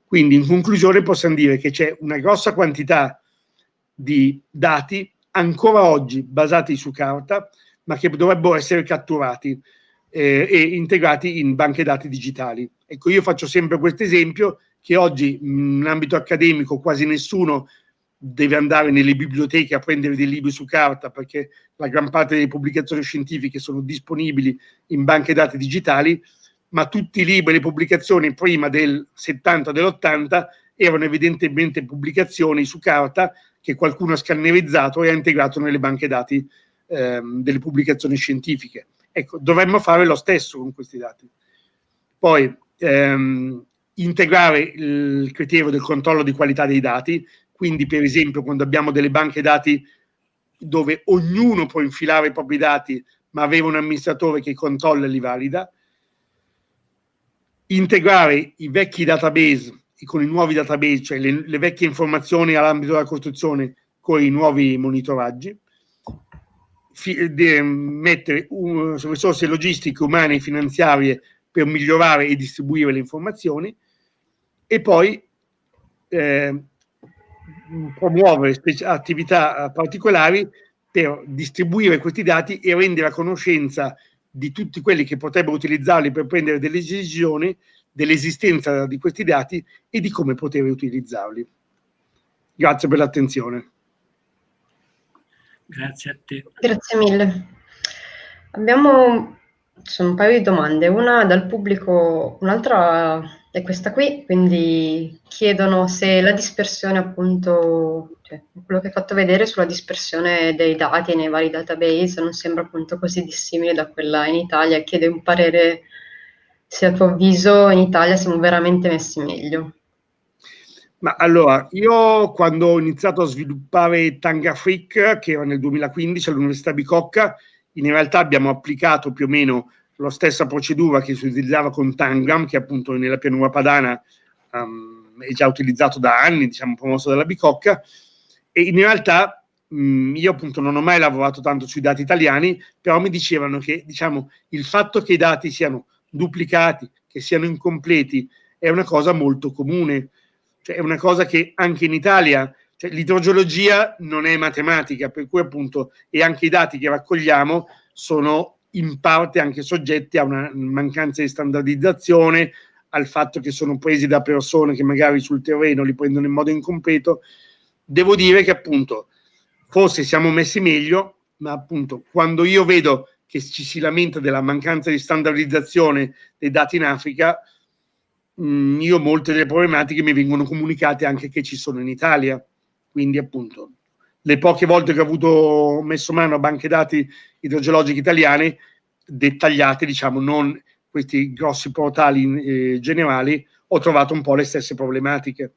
Quindi in conclusione possiamo dire che c'è una grossa quantità di dati ancora oggi basati su carta, ma che dovrebbero essere catturati e integrati in banche dati digitali. Ecco, io faccio sempre questo esempio che oggi in ambito accademico quasi nessuno deve andare nelle biblioteche a prendere dei libri su carta, perché la gran parte delle pubblicazioni scientifiche sono disponibili in banche dati digitali, ma tutti i libri e le pubblicazioni prima del 70 dell'80 erano evidentemente pubblicazioni su carta che qualcuno ha scannerizzato e ha integrato nelle banche dati delle pubblicazioni scientifiche. Ecco, dovremmo fare lo stesso con questi dati. Poi integrare il criterio del controllo di qualità dei dati, quindi per esempio quando abbiamo delle banche dati dove ognuno può infilare i propri dati ma avere un amministratore che controlla e li valida, integrare i vecchi database con i nuovi database, cioè le vecchie informazioni all'ambito della costruzione con i nuovi monitoraggi, mettere risorse logistiche, umane e finanziarie per migliorare e distribuire le informazioni, e poi promuovere attività particolari per distribuire questi dati e rendere a conoscenza di tutti quelli che potrebbero utilizzarli per prendere delle decisioni dell'esistenza di questi dati e di come poter utilizzarli. Grazie per l'attenzione. Grazie a te. Grazie mille. Sono un paio di domande, una dal pubblico, un'altra è questa qui, quindi chiedono se la dispersione, appunto, cioè quello che hai fatto vedere sulla dispersione dei dati nei vari database non sembra appunto così dissimile da quella in Italia, e chiede un parere se a tuo avviso in Italia siamo veramente messi meglio. Ma allora, io quando ho iniziato a sviluppare TangaFreak, che era nel 2015 all'Università Bicocca, in realtà abbiamo applicato più o meno la stessa procedura che si utilizzava con Tangram, che appunto nella pianura padana è già utilizzato da anni, diciamo, promosso dalla Bicocca, e in realtà io appunto non ho mai lavorato tanto sui dati italiani, però mi dicevano che, diciamo, il fatto che i dati siano duplicati, che siano incompleti, è una cosa molto comune, cioè è una cosa che anche in Italia, cioè l'idrogeologia non è matematica, per cui appunto, e anche i dati che raccogliamo sono in parte anche soggetti a una mancanza di standardizzazione, al fatto che sono presi da persone che magari sul terreno li prendono in modo incompleto. Devo dire che appunto forse siamo messi meglio, ma appunto quando io vedo che ci si lamenta della mancanza di standardizzazione dei dati in Africa, io molte delle problematiche mi vengono comunicate anche che ci sono in Italia. Quindi appunto le poche volte che ho messo mano a banche dati idrogeologiche italiane dettagliate, diciamo, non questi grossi portali generali, ho trovato un po' le stesse problematiche.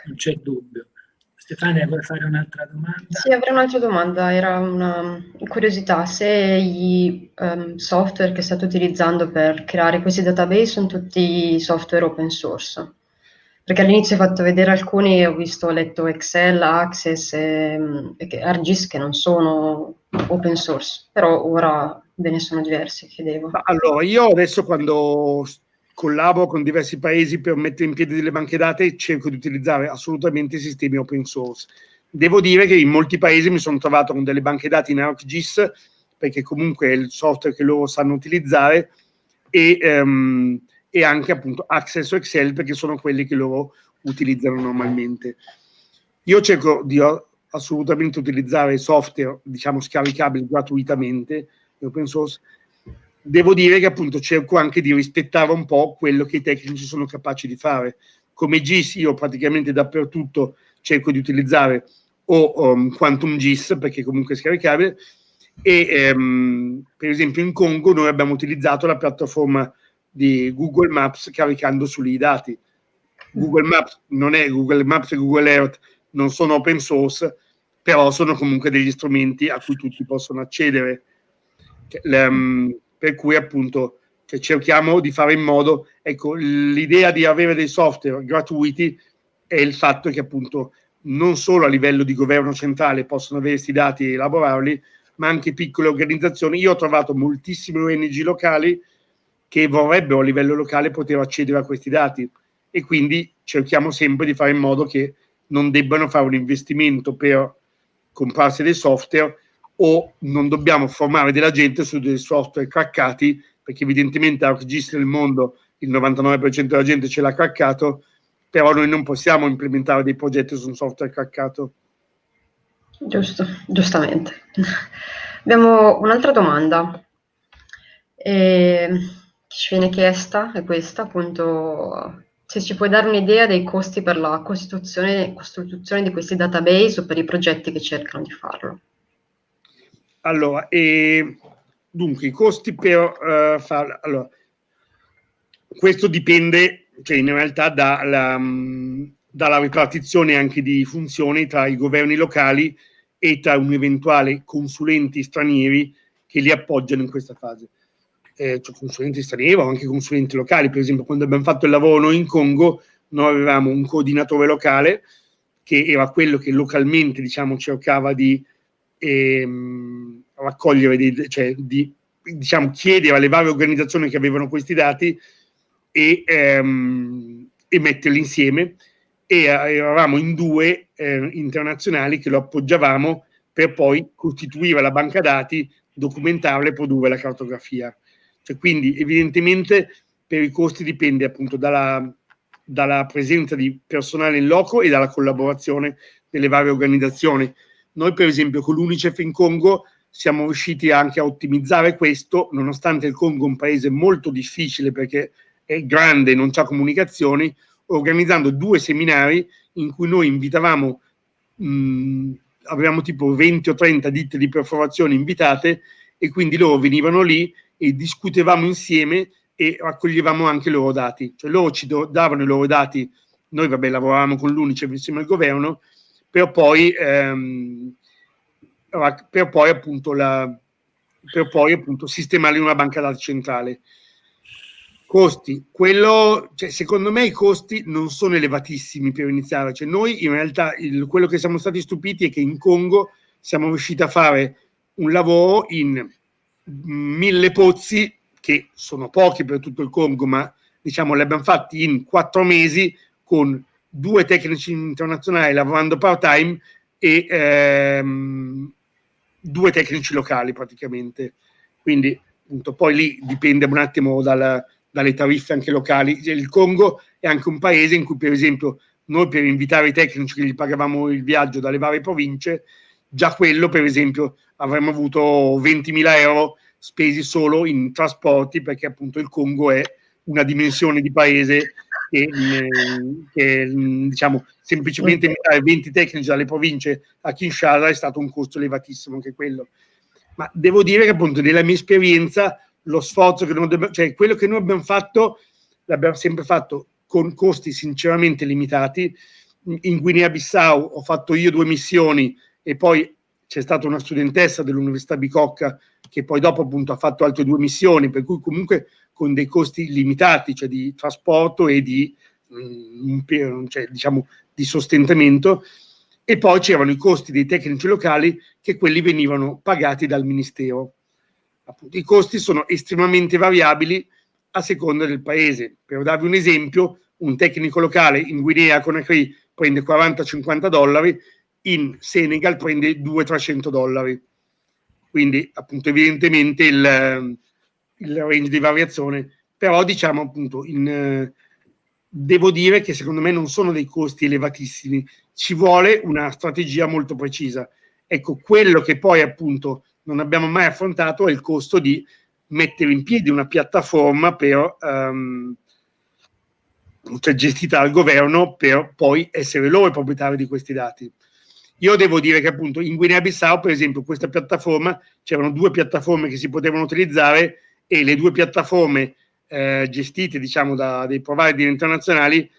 Non c'è dubbio. Stefania, vuoi fare un'altra domanda? Sì, avrei un'altra domanda, era una curiosità, se gli software che state utilizzando per creare questi database sono tutti software open source. Perché all'inizio hai fatto vedere alcuni, ho letto Excel, Access e ArcGIS che non sono open source, però ora ve ne sono diversi, chiedevo. Allora, io adesso quando collaboro con diversi paesi per mettere in piedi delle banche dati cerco di utilizzare assolutamente sistemi open source. Devo dire che in molti paesi mi sono trovato con delle banche dati in ArcGIS, perché comunque è il software che loro sanno utilizzare, e anche appunto Access o Excel, perché sono quelli che loro utilizzano normalmente. Io cerco di assolutamente utilizzare software, diciamo, scaricabili gratuitamente, open source. Devo dire che appunto cerco anche di rispettare un po' quello che i tecnici sono capaci di fare. Come GIS io praticamente dappertutto cerco di utilizzare Quantum GIS, perché comunque è scaricabile, e per esempio in Congo noi abbiamo utilizzato la piattaforma di Google Maps caricando sui dati. Google Maps e Google Earth non sono open source, però sono comunque degli strumenti a cui tutti possono accedere. Per cui appunto cerchiamo di fare in modo, ecco, l'idea di avere dei software gratuiti è il fatto che appunto non solo a livello di governo centrale possono avere questi dati e elaborarli, ma anche piccole organizzazioni. Io ho trovato moltissime ONG locali che vorrebbero a livello locale poter accedere a questi dati, e quindi cerchiamo sempre di fare in modo che non debbano fare un investimento per comprarsi dei software, o non dobbiamo formare della gente su dei software craccati, perché evidentemente ArcGIS nel mondo il 99% della gente ce l'ha craccato, però noi non possiamo implementare dei progetti su un software craccato. Giusto, giustamente. Abbiamo un'altra domanda che ci viene chiesta, è questa appunto, se ci puoi dare un'idea dei costi per la costruzione di questi database o per i progetti che cercano di farlo. Allora, dunque, i costi per farlo. Allora, questo dipende, cioè in realtà, dalla ripartizione anche di funzioni tra i governi locali e tra un eventuale consulenti stranieri che li appoggiano in questa fase. Cioè consulenti stranieri o anche consulenti locali. Per esempio, quando abbiamo fatto il lavoro noi in Congo, noi avevamo un coordinatore locale che era quello che localmente, diciamo, cercava di raccogliere, diciamo, chiedere alle varie organizzazioni che avevano questi dati e metterli insieme, e eravamo in due internazionali che lo appoggiavamo per poi costituire la banca dati, documentarla e produrre la cartografia. Cioè, quindi evidentemente per i costi dipende appunto dalla presenza di personale in loco e dalla collaborazione delle varie organizzazioni. Noi per esempio con l'UNICEF in Congo siamo riusciti anche a ottimizzare questo, nonostante il Congo è un paese molto difficile perché è grande e non c'ha comunicazioni, organizzando 2 seminari in cui noi invitavamo, avevamo tipo 20 o 30 ditte di perforazione invitate, e quindi loro venivano lì e discutevamo insieme e raccoglievamo anche i loro dati. Cioè loro ci davano i loro dati, noi lavoravamo con l'UNICEF insieme al governo, per poi appunto sistemarli in una banca dati centrale. Costi, cioè, secondo me i costi non sono elevatissimi per iniziare. Cioè, noi in realtà quello che siamo stati stupiti è che in Congo siamo riusciti a fare un lavoro in 1000 pozzi, che sono pochi per tutto il Congo, ma diciamo li abbiamo fatti in 4 mesi con 2 tecnici internazionali lavorando part-time e 2 tecnici locali praticamente. Quindi appunto, poi lì dipende un attimo dalle tariffe anche locali. Il Congo è anche un paese in cui per esempio noi per invitare i tecnici che gli pagavamo il viaggio dalle varie province, già quello per esempio avremmo avuto 20.000 euro spesi solo in trasporti, perché appunto il Congo è una dimensione di paese che diciamo semplicemente invitare 20 tecnici dalle province a Kinshasa è stato un costo elevatissimo anche quello. Ma devo dire che appunto nella mia esperienza lo sforzo cioè quello che noi abbiamo fatto l'abbiamo sempre fatto con costi sinceramente limitati. In Guinea-Bissau ho fatto io 2 missioni e poi c'è stata una studentessa dell'Università Bicocca che poi dopo appunto ha fatto altre 2 missioni, per cui comunque con dei costi limitati, cioè di trasporto e cioè, diciamo, di sostentamento. E poi c'erano i costi dei tecnici locali, che quelli venivano pagati dal Ministero. Appunto, i costi sono estremamente variabili a seconda del paese. Per darvi un esempio, un tecnico locale in Guinea Conakry prende $40-50, in Senegal prende $200-300. Quindi appunto evidentemente il range di variazione, però diciamo appunto devo dire che secondo me non sono dei costi elevatissimi, ci vuole una strategia molto precisa. Ecco, quello che poi appunto non abbiamo mai affrontato è il costo di mettere in piedi una piattaforma per cioè gestita dal governo, per poi essere loro i proprietari di questi dati. Io devo dire che appunto in Guinea-Bissau, per esempio, questa piattaforma, c'erano 2 piattaforme che si potevano utilizzare, e le 2 piattaforme gestite diciamo da dei provider internazionali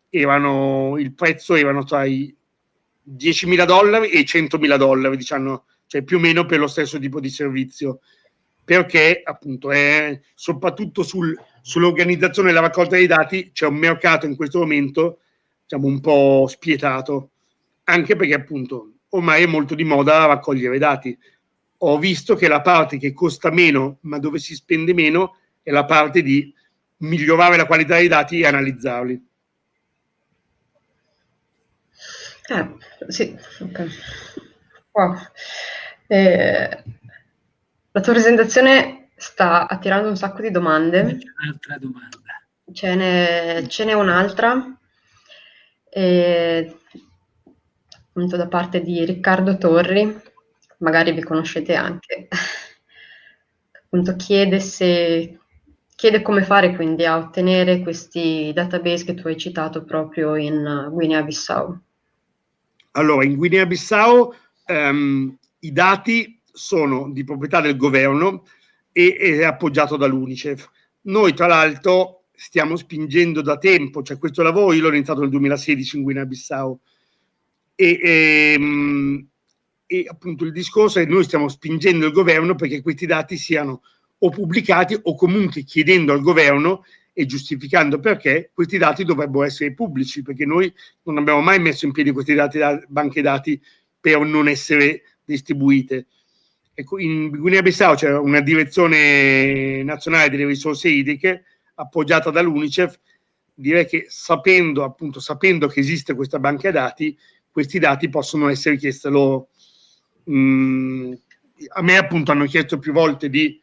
il prezzo erano tra i $10.000 e i $100.000, diciamo, cioè più o meno per lo stesso tipo di servizio, perché appunto è soprattutto sull'organizzazione e la raccolta dei dati c'è un mercato in questo momento diciamo un po' spietato, anche perché appunto ormai è molto di moda raccogliere dati. Ho visto che la parte che costa meno ma dove si spende meno è la parte di migliorare la qualità dei dati e analizzarli. Sì, ok. Wow. La tua presentazione sta attirando un sacco di domande. C'è un'altra domanda. Ce n'è un'altra, appunto da parte di Riccardo Torri, magari vi conoscete anche. Appunto chiede chiede come fare quindi a ottenere questi database che tu hai citato proprio in Guinea-Bissau. Allora, in Guinea-Bissau i dati sono di proprietà del governo e è appoggiato dall'UNICEF. Noi, tra l'altro, stiamo spingendo da tempo, cioè questo lavoro io l'ho iniziato nel 2016 in Guinea-Bissau e appunto il discorso è che noi stiamo spingendo il governo perché questi dati siano o pubblicati o comunque chiedendo al governo e giustificando perché questi dati dovrebbero essere pubblici, perché noi non abbiamo mai messo in piedi questi dati, banche dati per non essere distribuite. Ecco, in Guinea-Bissau c'è una direzione nazionale delle risorse idriche appoggiata dall'UNICEF. Direi che sapendo che esiste questa banca dati, questi dati possono essere chiesti loro. A me appunto hanno chiesto più volte di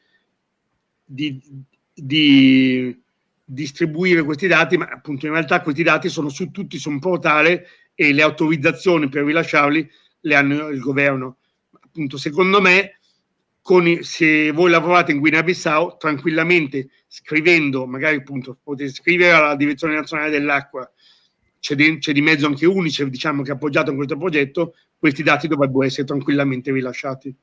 distribuire questi dati, ma appunto in realtà questi dati sono tutti su un portale e le autorizzazioni per rilasciarli le hanno il governo. Appunto, secondo me, se voi lavorate in Guinea-Bissau, tranquillamente scrivendo, magari appunto potete scrivere alla Direzione Nazionale dell'Acqua, c'è di mezzo anche UNICEF, diciamo, che è appoggiato in questo progetto, questi dati dovrebbero essere tranquillamente rilasciati.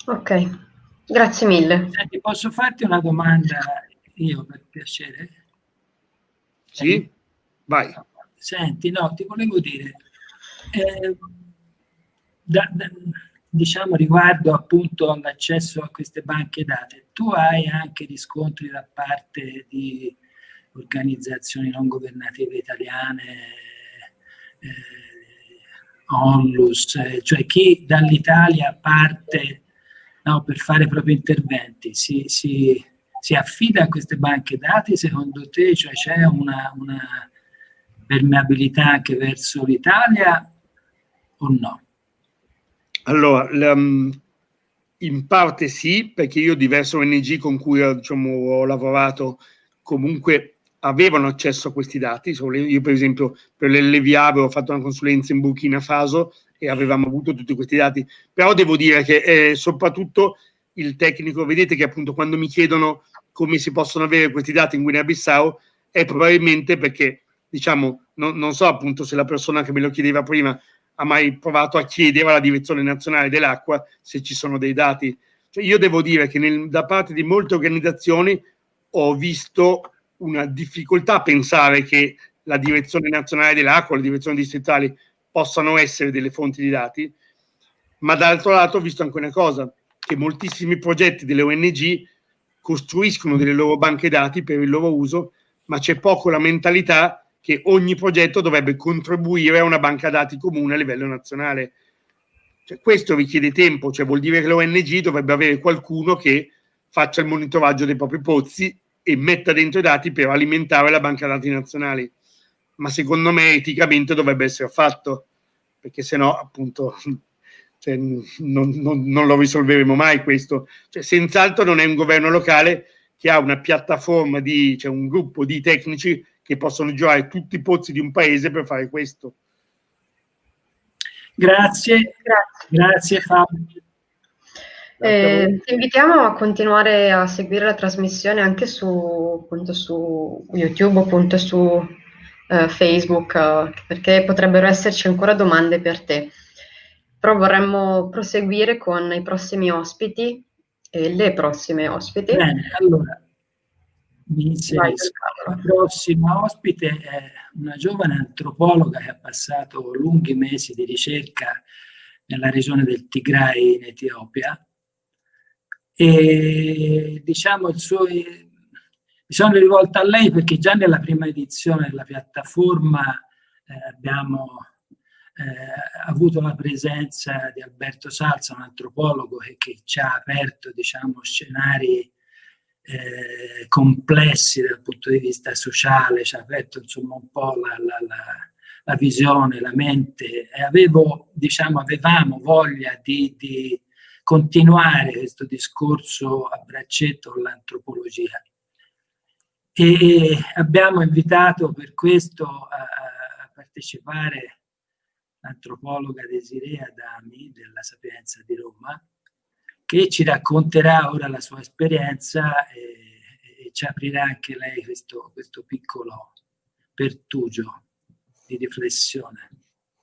Ok, grazie mille. Senti, posso farti una domanda io, per piacere? Sì? Vai. Senti, no, ti volevo dire, diciamo riguardo appunto all'accesso a queste banche dati, tu hai anche riscontri da parte di organizzazioni non governative italiane, Onlus, cioè chi dall'Italia parte, no, per fare i propri interventi, si affida a queste banche dati, secondo te? Cioè c'è una permeabilità anche verso l'Italia o no? Allora, in parte sì, perché io diverse ONG con cui ho lavorato comunque avevano accesso a questi dati. Io per esempio per l'LVA avevo fatto una consulenza in Burkina Faso e avevamo avuto tutti questi dati, però devo dire che soprattutto il tecnico, vedete che appunto quando mi chiedono come si possono avere questi dati in Guinea-Bissau è probabilmente perché, diciamo, non so appunto se la persona che me lo chiedeva prima ha mai provato a chiedere alla Direzione Nazionale dell'Acqua se ci sono dei dati. Cioè, io devo dire che da parte di molte organizzazioni ho visto una difficoltà a pensare che la Direzione Nazionale dell'Acqua, le direzioni distrettuali possano essere delle fonti di dati, ma dall'altro lato ho visto anche una cosa, che moltissimi progetti delle ONG costruiscono delle loro banche dati per il loro uso, ma c'è poco la mentalità che ogni progetto dovrebbe contribuire a una banca dati comune a livello nazionale. Cioè, questo richiede tempo, cioè vuol dire che l'ONG dovrebbe avere qualcuno che faccia il monitoraggio dei propri pozzi e metta dentro i dati per alimentare la banca dati nazionali. Ma secondo me eticamente dovrebbe essere fatto, perché sennò appunto cioè, non lo risolveremo mai questo. Cioè, senz'altro non è un governo locale che ha una piattaforma cioè un gruppo di tecnici che possono girare tutti i pozzi di un paese per fare questo. Grazie Fabio. Ti invitiamo a continuare a seguire la trasmissione anche su YouTube, appunto su Facebook, perché potrebbero esserci ancora domande per te. Però vorremmo proseguire con i prossimi ospiti e le prossime ospiti. Bene, allora mi inserisco. La prossima ospite è una giovane antropologa che ha passato lunghi mesi di ricerca nella regione del Tigray in Etiopia e diciamo mi sono rivolta a lei perché già nella prima edizione della piattaforma abbiamo avuto la presenza di Alberto Salza, un antropologo che ci ha aperto, diciamo, scenari complessi dal punto di vista sociale, ci ha aperto insomma un po' la visione, la mente, e avevamo voglia di continuare questo discorso a braccetto con l'antropologia. E abbiamo invitato per questo a partecipare l'antropologa Desiree Adami della Sapienza di Roma, che ci racconterà ora la sua esperienza e ci aprirà anche lei questo piccolo pertugio di riflessione.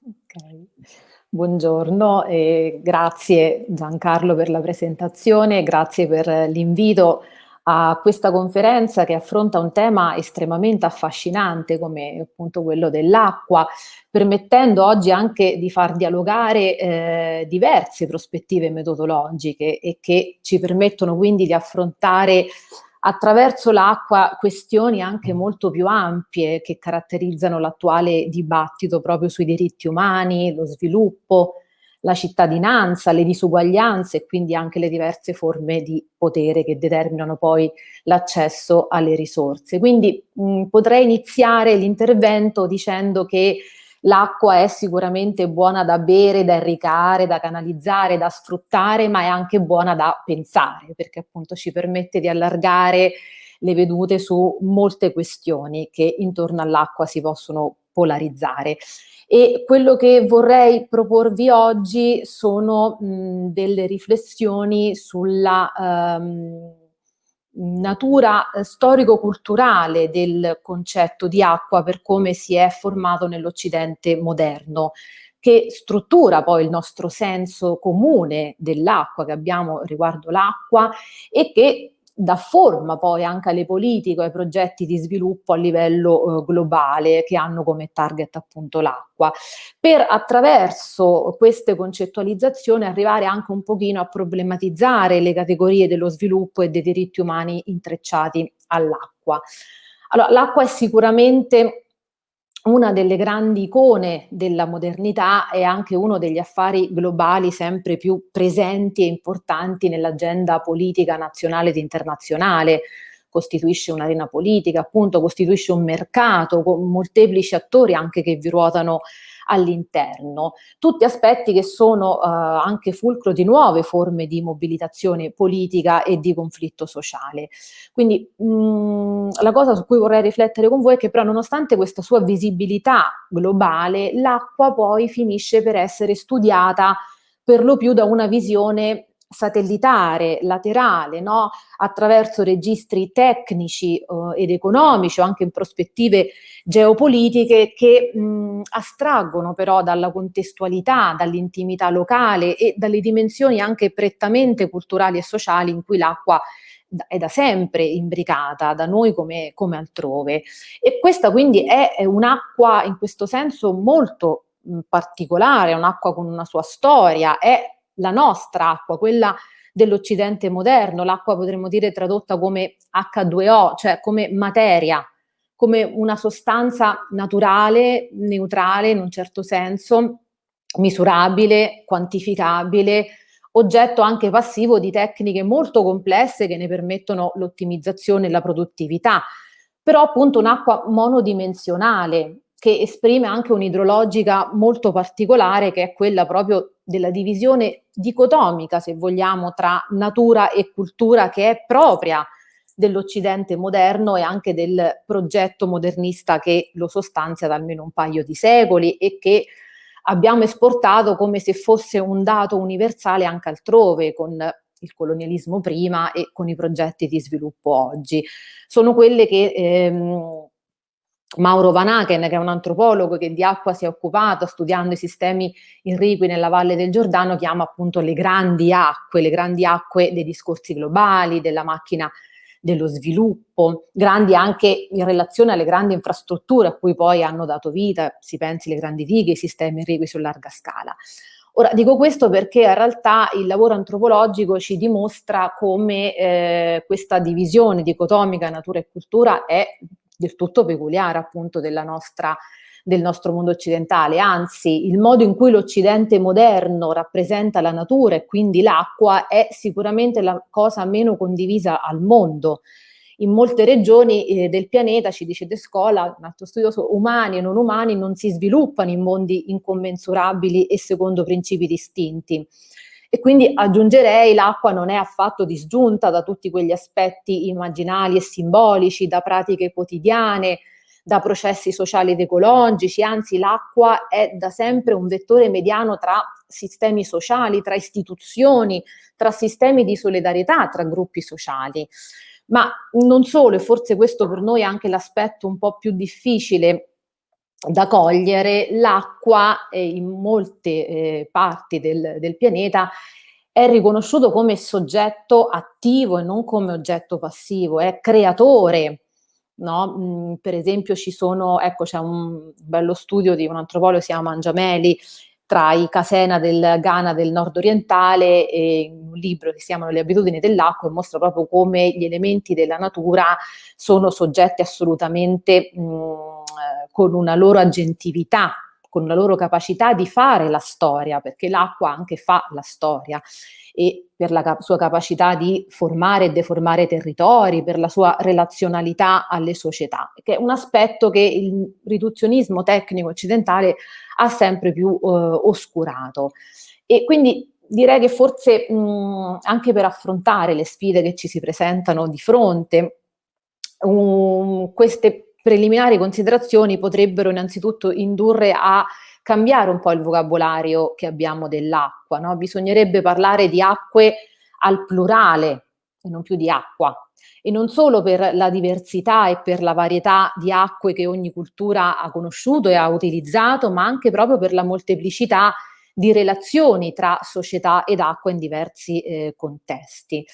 Ok. Buongiorno e grazie Giancarlo per la presentazione, grazie per l'invito a questa conferenza che affronta un tema estremamente affascinante come appunto quello dell'acqua, permettendo oggi anche di far dialogare diverse prospettive metodologiche e che ci permettono quindi di affrontare attraverso l'acqua questioni anche molto più ampie che caratterizzano l'attuale dibattito proprio sui diritti umani, lo sviluppo, la cittadinanza, le disuguaglianze e quindi anche le diverse forme di potere che determinano poi l'accesso alle risorse. Quindi potrei iniziare l'intervento dicendo che l'acqua è sicuramente buona da bere, da irrigare, da canalizzare, da sfruttare, ma è anche buona da pensare, perché appunto ci permette di allargare le vedute su molte questioni che intorno all'acqua si possono polarizzare. E quello che vorrei proporvi oggi sono delle riflessioni sulla natura storico-culturale del concetto di acqua per come si è formato nell'Occidente moderno, che struttura poi il nostro senso comune dell'acqua che abbiamo riguardo l'acqua e che dà forma poi anche alle politiche, ai progetti di sviluppo a livello globale che hanno come target appunto l'acqua, per attraverso queste concettualizzazioni arrivare anche un pochino a problematizzare le categorie dello sviluppo e dei diritti umani intrecciati all'acqua. Allora, l'acqua è sicuramente una delle grandi icone della modernità e anche uno degli affari globali sempre più presenti e importanti nell'agenda politica nazionale ed internazionale. Costituisce un'arena politica, appunto, costituisce un mercato con molteplici attori anche che vi ruotano all'interno. Tutti aspetti che sono anche fulcro di nuove forme di mobilitazione politica e di conflitto sociale. Quindi la cosa su cui vorrei riflettere con voi è che però nonostante questa sua visibilità globale, l'acqua poi finisce per essere studiata per lo più da una visione satellitare, laterale, no? Attraverso registri tecnici ed economici o anche in prospettive geopolitiche che astraggono però dalla contestualità, dall'intimità locale e dalle dimensioni anche prettamente culturali e sociali in cui l'acqua è da sempre imbricata, da noi come altrove. E questa quindi è un'acqua in questo senso molto particolare, un'acqua con una sua storia, è la nostra acqua, quella dell'Occidente moderno. L'acqua potremmo dire tradotta come H2O, cioè come materia, come una sostanza naturale, neutrale in un certo senso, misurabile, quantificabile, oggetto anche passivo di tecniche molto complesse che ne permettono l'ottimizzazione e la produttività, però appunto un'acqua monodimensionale che esprime anche un'idrologica molto particolare che è quella proprio della divisione dicotomica, se vogliamo, tra natura e cultura che è propria dell'Occidente moderno e anche del progetto modernista che lo sostanzia da almeno un paio di secoli e che abbiamo esportato come se fosse un dato universale anche altrove, con il colonialismo prima e con i progetti di sviluppo oggi. Sono quelle che Mauro Van Aken, che è un antropologo che di acqua si è occupato studiando i sistemi irrigui nella Valle del Giordano, chiama appunto le grandi acque dei discorsi globali, della macchina dello sviluppo, grandi anche in relazione alle grandi infrastrutture a cui poi hanno dato vita, si pensi alle grandi dighe, i sistemi irrigui su larga scala. Ora, dico questo perché in realtà il lavoro antropologico ci dimostra come questa divisione dicotomica natura e cultura è del tutto peculiare appunto del nostro mondo occidentale, anzi il modo in cui l'Occidente moderno rappresenta la natura e quindi l'acqua è sicuramente la cosa meno condivisa al mondo. In molte regioni del pianeta, ci dice De Scola, un altro studioso, umani e non umani non si sviluppano in mondi incommensurabili e secondo principi distinti. E quindi aggiungerei, l'acqua non è affatto disgiunta da tutti quegli aspetti immaginali e simbolici, da pratiche quotidiane, da processi sociali ed ecologici, anzi l'acqua è da sempre un vettore mediano tra sistemi sociali, tra istituzioni, tra sistemi di solidarietà, tra gruppi sociali. Ma non solo, e forse questo per noi è anche l'aspetto un po' più difficile da cogliere, l'acqua in molte parti del pianeta è riconosciuto come soggetto attivo e non come oggetto passivo, è creatore, no? Per esempio c'è un bello studio di un antropologo, si chiama Mangiameli, tra i Kasena del Ghana del nord orientale, e un libro che si chiama Le abitudini dell'acqua, e mostra proprio come gli elementi della natura sono soggetti assolutamente con una loro agentività, con una loro capacità di fare la storia, perché l'acqua anche fa la storia, e per la sua capacità di formare e deformare territori, per la sua relazionalità alle società, che è un aspetto che il riduzionismo tecnico occidentale ha sempre più oscurato. E quindi direi che forse anche per affrontare le sfide che ci si presentano di fronte, queste preliminari considerazioni potrebbero innanzitutto indurre a cambiare un po' il vocabolario che abbiamo dell'acqua, no? Bisognerebbe parlare di acque al plurale e non più di acqua, e non solo per la diversità e per la varietà di acque che ogni cultura ha conosciuto e ha utilizzato, ma anche proprio per la molteplicità di relazioni tra società ed acqua in diversi contesti.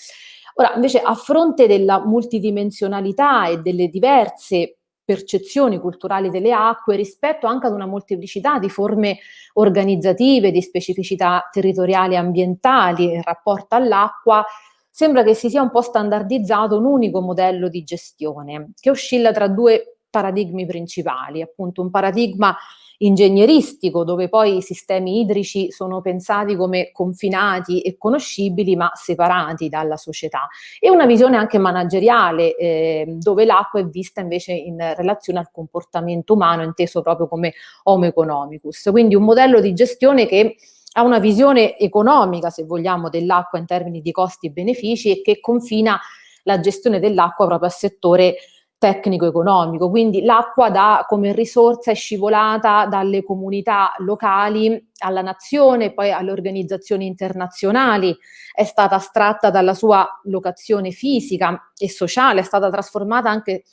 Ora, invece, a fronte della multidimensionalità e delle diverse percezioni culturali delle acque, rispetto anche ad una molteplicità di forme organizzative, di specificità territoriali e ambientali in rapporto all'acqua, sembra che si sia un po' standardizzato un unico modello di gestione che oscilla tra due paradigmi principali, appunto un paradigma ingegneristico, dove poi i sistemi idrici sono pensati come confinati e conoscibili ma separati dalla società, e una visione anche manageriale, dove l'acqua è vista invece in relazione al comportamento umano, inteso proprio come homo economicus, quindi un modello di gestione che ha una visione economica, se vogliamo, dell'acqua in termini di costi e benefici, e che confina la gestione dell'acqua proprio al settore tecnico-economico. Quindi l'acqua come risorsa è scivolata dalle comunità locali alla nazione, poi alle organizzazioni internazionali, è stata astratta dalla sua locazione fisica e sociale, è stata trasformata anche,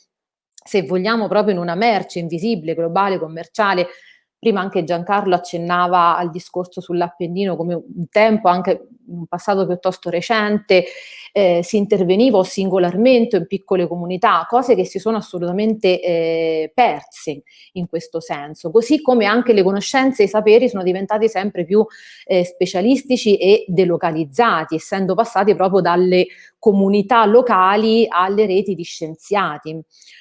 se vogliamo, proprio in una merce invisibile, globale, commerciale. Prima anche Giancarlo accennava al discorso sull'Appennino come un tempo, anche in un passato piuttosto recente, si interveniva singolarmente in piccole comunità, cose che si sono assolutamente perse in questo senso, così come anche le conoscenze e i saperi sono diventati sempre più specialistici e delocalizzati, essendo passati proprio dalle comunità locali alle reti di scienziati.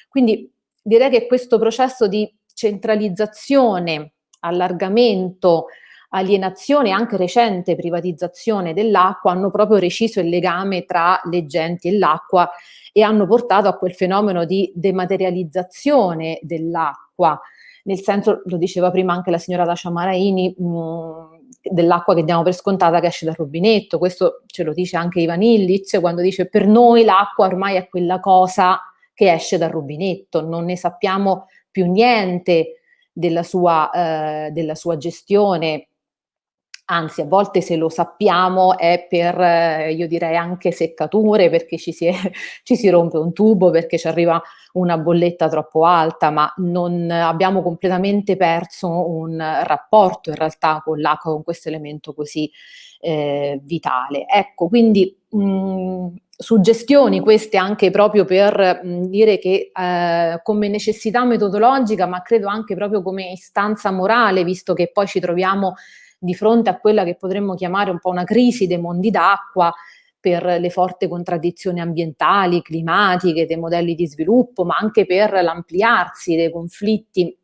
Quindi direi che questo processo di centralizzazione, allargamento, alienazione e anche recente privatizzazione dell'acqua hanno proprio reciso il legame tra le genti e l'acqua, e hanno portato a quel fenomeno di dematerializzazione dell'acqua, nel senso, lo diceva prima anche la signora Dacia Maraini, dell'acqua che diamo per scontata che esce dal rubinetto. Questo ce lo dice anche Ivan Illich quando dice: per noi l'acqua ormai è quella cosa che esce dal rubinetto, non ne sappiamo più niente della sua gestione, anzi a volte se lo sappiamo è per, io direi anche seccature, perché ci si rompe un tubo, perché ci arriva una bolletta troppo alta, ma non abbiamo completamente perso un rapporto in realtà con l'acqua, con questo elemento così vitale. Ecco, quindi suggestioni queste anche proprio per dire che come necessità metodologica, ma credo anche proprio come istanza morale, visto che poi ci troviamo di fronte a quella che potremmo chiamare un po' una crisi dei mondi d'acqua, per le forti contraddizioni ambientali, climatiche, dei modelli di sviluppo, ma anche per l'ampliarsi dei conflitti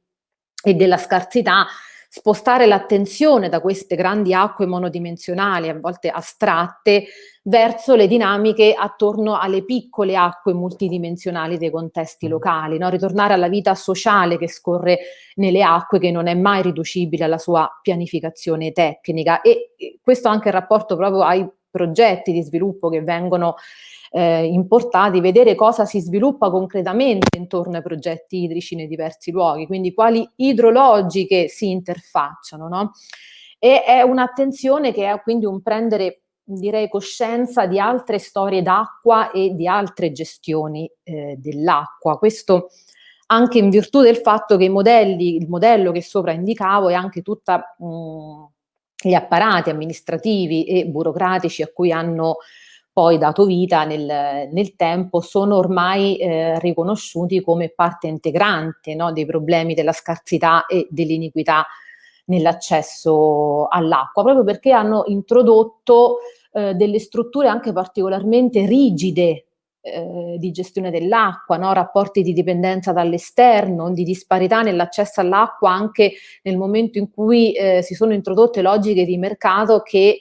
e della scarsità, spostare l'attenzione da queste grandi acque monodimensionali, a volte astratte, verso le dinamiche attorno alle piccole acque multidimensionali dei contesti locali, no? Ritornare alla vita sociale che scorre nelle acque, che non è mai riducibile alla sua pianificazione tecnica, e questo anche in rapporto proprio ai progetti di sviluppo che vengono importati, vedere cosa si sviluppa concretamente intorno ai progetti idrici nei diversi luoghi, quindi quali idrologiche si interfacciano, no? E è un'attenzione che è quindi un prendere, direi, coscienza di altre storie d'acqua e di altre gestioni dell'acqua. Questo anche in virtù del fatto che il modello che sopra indicavo e anche tutta gli apparati amministrativi e burocratici a cui hanno poi dato vita nel tempo sono ormai riconosciuti come parte integrante, no, dei problemi della scarsità e dell'iniquità nell'accesso all'acqua, proprio perché hanno introdotto delle strutture anche particolarmente rigide di gestione dell'acqua, no? Rapporti di dipendenza dall'esterno, di disparità nell'accesso all'acqua anche nel momento in cui si sono introdotte logiche di mercato che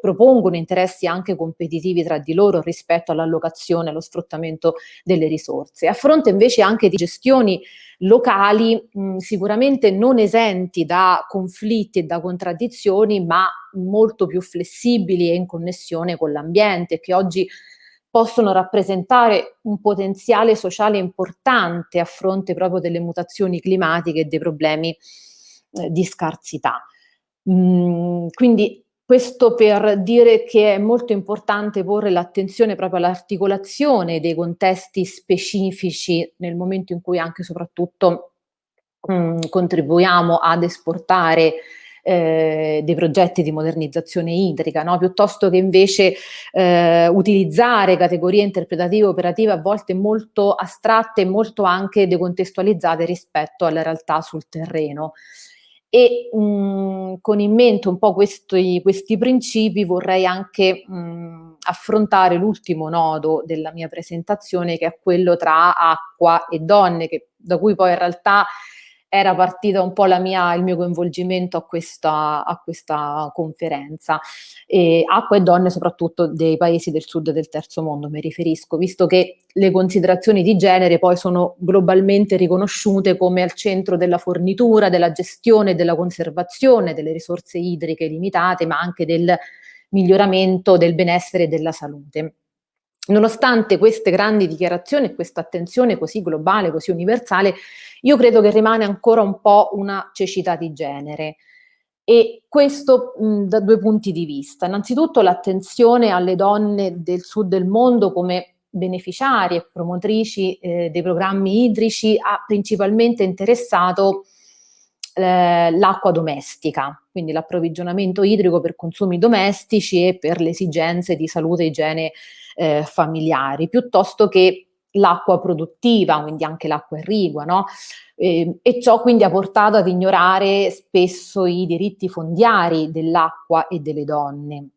propongono interessi anche competitivi tra di loro rispetto all'allocazione e allo sfruttamento delle risorse. A fronte invece anche di gestioni locali sicuramente non esenti da conflitti e da contraddizioni, ma molto più flessibili e in connessione con l'ambiente, che oggi possono rappresentare un potenziale sociale importante a fronte proprio delle mutazioni climatiche e dei problemi di scarsità. Quindi questo per dire che è molto importante porre l'attenzione proprio all'articolazione dei contesti specifici nel momento in cui anche e soprattutto contribuiamo ad esportare dei progetti di modernizzazione idrica, no? Piuttosto che invece utilizzare categorie interpretative operative a volte molto astratte e molto anche decontestualizzate rispetto alla realtà sul terreno. E con in mente un po' questi principi vorrei anche affrontare l'ultimo nodo della mia presentazione, che è quello tra acqua e donne, da cui poi in realtà era partita un po' il mio coinvolgimento a questa conferenza. Acqua e donne soprattutto dei paesi del sud del terzo mondo, mi riferisco, visto che le considerazioni di genere poi sono globalmente riconosciute come al centro della fornitura, della gestione e della conservazione delle risorse idriche limitate, ma anche del miglioramento del benessere e della salute. Nonostante queste grandi dichiarazioni e questa attenzione così globale, così universale, io credo che rimane ancora un po' una cecità di genere. E questo da due punti di vista. Innanzitutto l'attenzione alle donne del sud del mondo come beneficiarie e promotrici dei programmi idrici ha principalmente interessato l'acqua domestica, quindi l'approvvigionamento idrico per consumi domestici e per le esigenze di salute e igiene familiari, piuttosto che l'acqua produttiva, quindi anche l'acqua irrigua, no? E ciò quindi ha portato ad ignorare spesso i diritti fondiari dell'acqua e delle donne.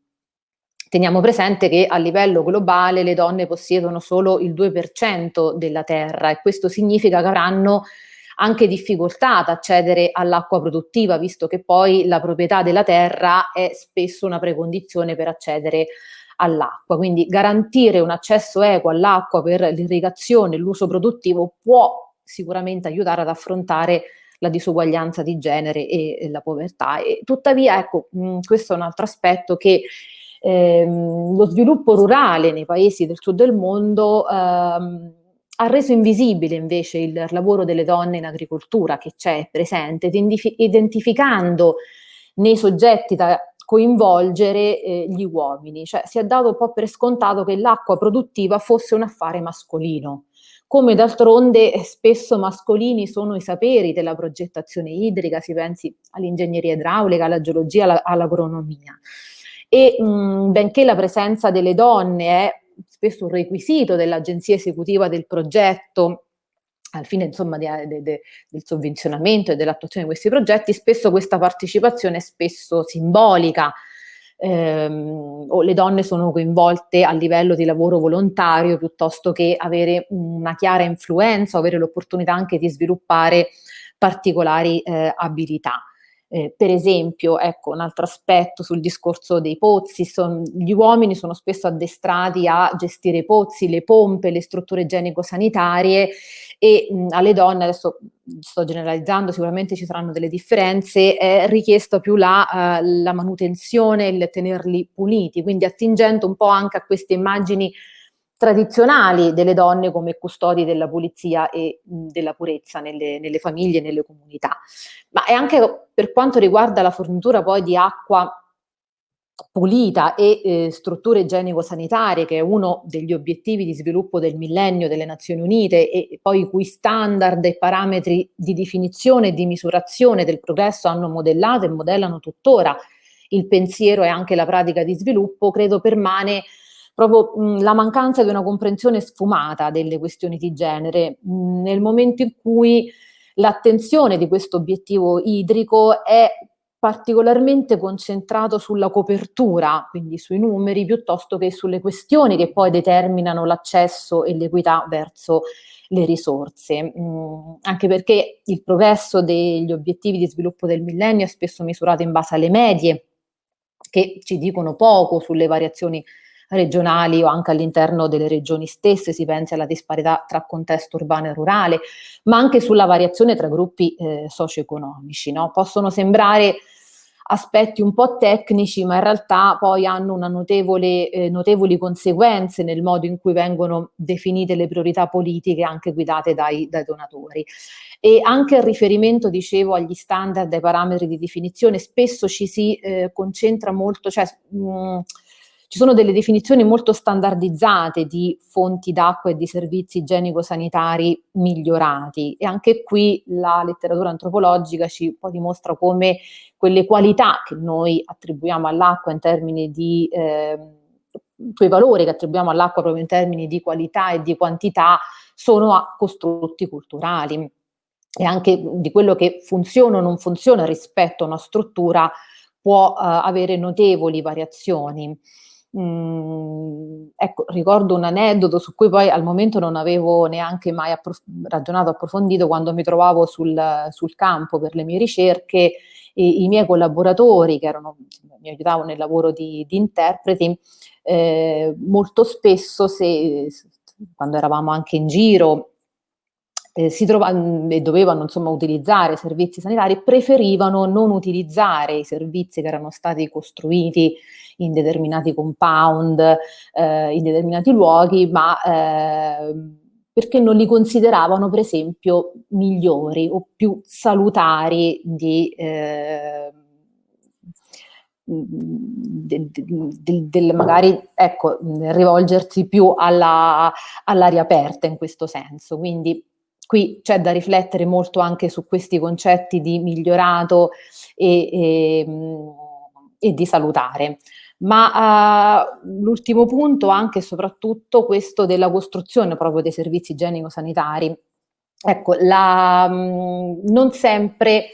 Teniamo presente che a livello globale le donne possiedono solo il 2% della terra e questo significa che avranno anche difficoltà ad accedere all'acqua produttiva, visto che poi la proprietà della terra è spesso una precondizione per accedere all'acqua. Quindi garantire un accesso equo all'acqua per l'irrigazione e l'uso produttivo può sicuramente aiutare ad affrontare la disuguaglianza di genere e la povertà. E tuttavia, ecco, questo è un altro aspetto che lo sviluppo rurale nei paesi del sud del mondo ha reso invisibile invece il lavoro delle donne in agricoltura, che c'è presente, identificando nei soggetti da coinvolgere gli uomini. Cioè si è dato un po' per scontato che l'acqua produttiva fosse un affare mascolino, come d'altronde spesso mascolini sono i saperi della progettazione idrica, si pensi all'ingegneria idraulica, alla geologia, all'agronomia. E benché la presenza delle donne è spesso un requisito dell'agenzia esecutiva del progetto, al fine insomma del sovvenzionamento e dell'attuazione di questi progetti, spesso questa partecipazione è spesso simbolica, o le donne sono coinvolte a livello di lavoro volontario piuttosto che avere una chiara influenza o avere l'opportunità anche di sviluppare particolari abilità. Per esempio, ecco, un altro aspetto sul discorso dei pozzi, gli uomini sono spesso addestrati a gestire i pozzi, le pompe, le strutture igienico-sanitarie, e alle donne, adesso sto generalizzando, sicuramente ci saranno delle differenze, è richiesta più la manutenzione, il tenerli puliti, quindi attingendo un po' anche a queste immagini tradizionali delle donne come custodi della pulizia e della purezza nelle famiglie e nelle comunità. Ma è anche per quanto riguarda la fornitura poi di acqua pulita e strutture igienico-sanitarie, che è uno degli obiettivi di sviluppo del millennio delle Nazioni Unite, e poi i cui standard e parametri di definizione e di misurazione del progresso hanno modellato e modellano tuttora il pensiero e anche la pratica di sviluppo, credo permane proprio la mancanza di una comprensione sfumata delle questioni di genere, nel momento in cui l'attenzione di questo obiettivo idrico è particolarmente concentrato sulla copertura, quindi sui numeri, piuttosto che sulle questioni che poi determinano l'accesso e l'equità verso le risorse. Anche perché il progresso degli obiettivi di sviluppo del millennio è spesso misurato in base alle medie, che ci dicono poco sulle variazioni regionali o anche all'interno delle regioni stesse, si pensi alla disparità tra contesto urbano e rurale, ma anche sulla variazione tra gruppi socio-economici, no? Possono sembrare aspetti un po' tecnici, ma in realtà poi hanno una notevoli conseguenze nel modo in cui vengono definite le priorità politiche, anche guidate dai donatori. E anche il riferimento, dicevo, agli standard, ai parametri di definizione, spesso ci si concentra molto, cioè ci sono delle definizioni molto standardizzate di fonti d'acqua e di servizi igienico-sanitari migliorati, e anche qui la letteratura antropologica ci poi dimostra come quelle qualità che noi attribuiamo all'acqua in termini di quei valori che attribuiamo all'acqua proprio in termini di qualità e di quantità sono a costrutti culturali, e anche di quello che funziona o non funziona rispetto a una struttura può avere notevoli variazioni. Ecco, ricordo un aneddoto su cui poi al momento non avevo neanche mai ragionato approfondito quando mi trovavo sul campo per le mie ricerche, e i miei collaboratori che mi aiutavano nel lavoro di interpreti, molto spesso quando eravamo anche in giro si trovavano e dovevano insomma utilizzare servizi sanitari, preferivano non utilizzare i servizi che erano stati costruiti in determinati compound, in determinati luoghi, ma perché non li consideravano per esempio migliori o più salutari del magari, ecco, rivolgersi più all'aria aperta in questo senso. Quindi qui c'è da riflettere molto anche su questi concetti di migliorato e di salutare. Ma l'ultimo punto, anche e soprattutto questo della costruzione proprio dei servizi igienico-sanitari. Ecco, non sempre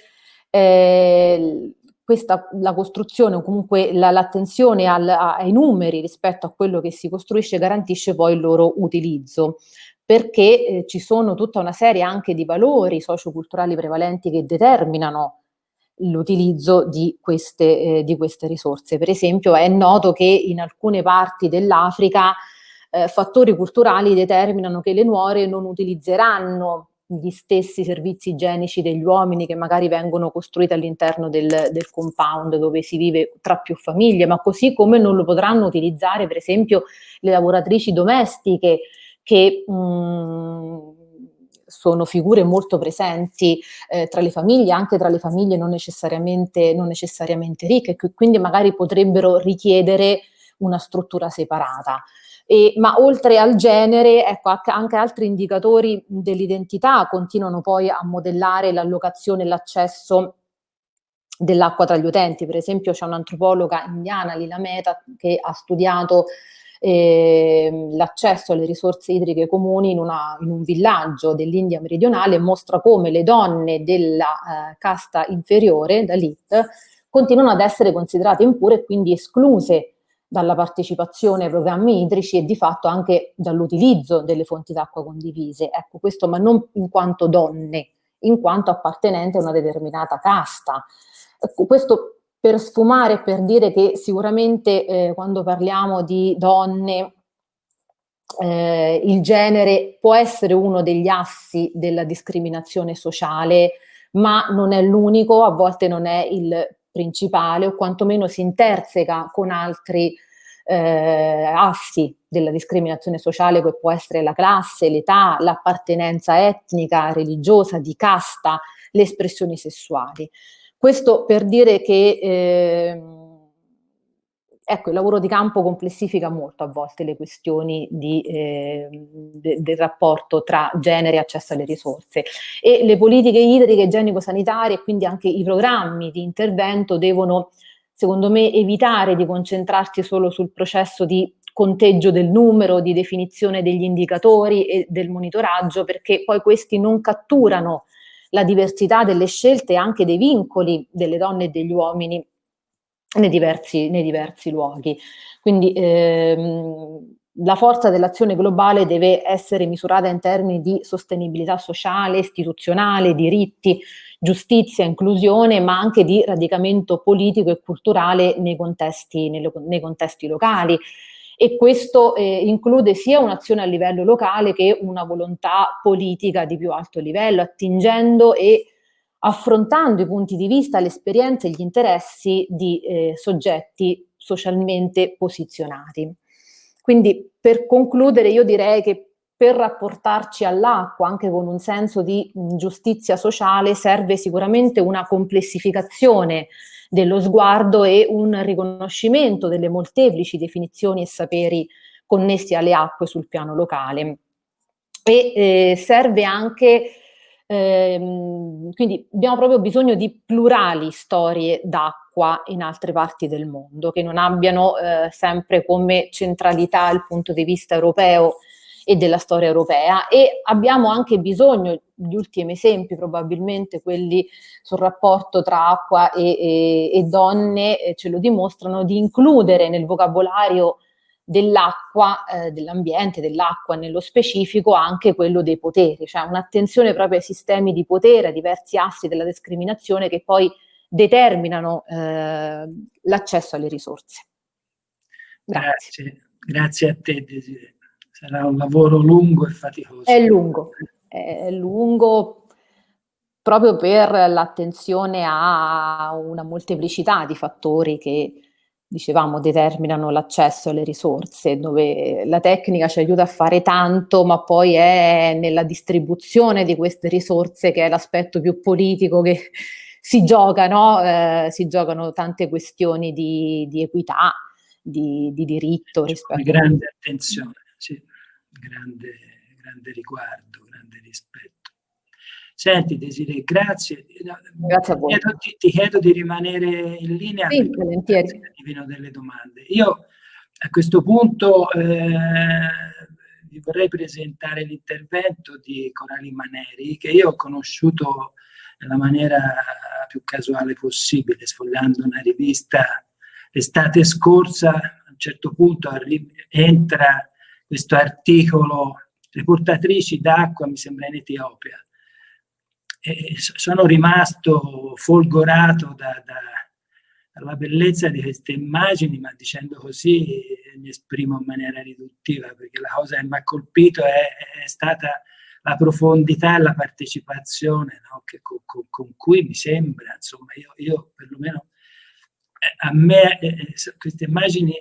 la costruzione o comunque l'attenzione ai numeri rispetto a quello che si costruisce garantisce poi il loro utilizzo, perché ci sono tutta una serie anche di valori socioculturali prevalenti che determinano l'utilizzo di queste risorse. Per esempio è noto che in alcune parti dell'Africa fattori culturali determinano che le nuore non utilizzeranno gli stessi servizi igienici degli uomini che magari vengono costruiti all'interno del compound dove si vive tra più famiglie, ma così come non lo potranno utilizzare per esempio le lavoratrici domestiche, che sono figure molto presenti tra le famiglie, anche tra le famiglie non necessariamente ricche, quindi magari potrebbero richiedere una struttura separata. Ma oltre al genere, ecco, anche altri indicatori dell'identità continuano poi a modellare l'allocazione e l'accesso dell'acqua tra gli utenti. Per esempio c'è un'antropologa indiana, Lila Mehta, che ha studiato l'accesso alle risorse idriche comuni in un villaggio dell'India meridionale, e mostra come le donne della casta inferiore, Dalit, continuano ad essere considerate impure e quindi escluse dalla partecipazione ai programmi idrici e di fatto anche dall'utilizzo delle fonti d'acqua condivise. Ecco, questo ma non in quanto donne, in quanto appartenente a una determinata casta. Questo per sfumare, per dire che sicuramente quando parliamo di donne, il genere può essere uno degli assi della discriminazione sociale, ma non è l'unico, a volte non è il principale, o quantomeno si interseca con altri assi della discriminazione sociale, che può essere la classe, l'età, l'appartenenza etnica, religiosa, di casta, le espressioni sessuali. Questo per dire che ecco, il lavoro di campo complessifica molto a volte le questioni del rapporto tra genere e accesso alle risorse, e le politiche idriche, igienico-sanitarie e quindi anche i programmi di intervento devono, secondo me, evitare di concentrarsi solo sul processo di conteggio del numero, di definizione degli indicatori e del monitoraggio, perché poi questi non catturano la diversità delle scelte e anche dei vincoli delle donne e degli uomini nei diversi luoghi. Quindi la forza dell'azione globale deve essere misurata in termini di sostenibilità sociale, istituzionale, diritti, giustizia, inclusione, ma anche di radicamento politico e culturale nei contesti locali. E questo include sia un'azione a livello locale che una volontà politica di più alto livello, attingendo e affrontando i punti di vista, le esperienze e gli interessi di soggetti socialmente posizionati. Quindi, per concludere, io direi che per rapportarci all'acqua anche con un senso di giustizia sociale serve sicuramente una complessificazione dello sguardo e un riconoscimento delle molteplici definizioni e saperi connessi alle acque sul piano locale. E serve anche, quindi abbiamo proprio bisogno di plurali storie d'acqua in altre parti del mondo, che non abbiano sempre come centralità il punto di vista europeo e della storia europea, e abbiamo anche bisogno, gli ultimi esempi probabilmente quelli sul rapporto tra acqua e donne ce lo dimostrano, di includere nel vocabolario dell'acqua, dell'ambiente, dell'acqua nello specifico, anche quello dei poteri, cioè un'attenzione proprio ai sistemi di potere, a diversi assi della discriminazione che poi determinano l'accesso alle risorse. Grazie a te, Desiree. Sarà un lavoro lungo e faticoso. È lungo proprio per l'attenzione a una molteplicità di fattori che, dicevamo, determinano l'accesso alle risorse, dove la tecnica ci aiuta a fare tanto, ma poi è nella distribuzione di queste risorse che è l'aspetto più politico che si gioca, no? Si giocano tante questioni di equità, di diritto. Rispetto grande attenzione, sì, grande riguardo, grande rispetto. Senti Desiree, grazie. Grazie a voi. Ti chiedo di rimanere in linea, sì, volentieri. Arrivino delle domande. Io a questo punto vi vorrei presentare l'intervento di Coralie Maneri, che io ho conosciuto nella maniera più casuale possibile, sfogliando una rivista l'estate scorsa. A un certo punto entra questo articolo, le portatrici d'acqua, mi sembra in Etiopia. E sono rimasto folgorato dalla bellezza di queste immagini, ma dicendo così mi esprimo in maniera riduttiva, perché la cosa che mi ha colpito è stata la profondità e la partecipazione, no? con cui mi sembra, insomma, io perlomeno a me queste immagini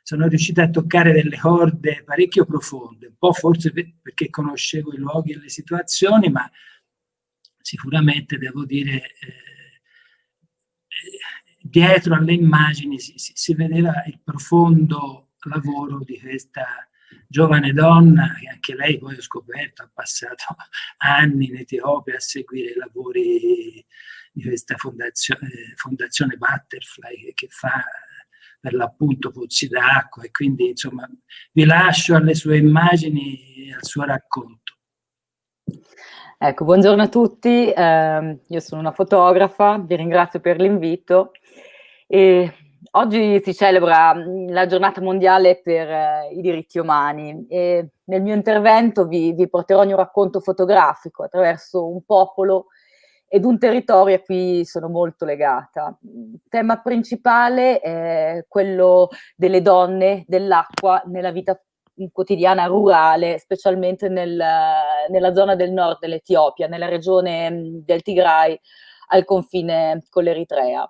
sono riuscito a toccare delle corde parecchio profonde, un po' forse perché conoscevo i luoghi e le situazioni, ma sicuramente devo dire dietro alle immagini si vedeva il profondo lavoro di questa giovane donna, che anche lei poi ho scoperto ha passato anni in Etiopia a seguire i lavori di questa fondazione Butterfly, che fa per l'appunto pozzi d'acqua, e quindi insomma vi lascio alle sue immagini e al suo racconto. Ecco, buongiorno a tutti, io sono una fotografa, vi ringrazio per l'invito. Oggi si celebra la giornata mondiale per i diritti umani e nel mio intervento vi porterò il mio racconto fotografico attraverso un popolo ed un territorio a cui sono molto legata. Il tema principale è quello delle donne, dell'acqua nella vita quotidiana rurale, specialmente nella zona del nord dell'Etiopia, nella regione del Tigray, al confine con l'Eritrea.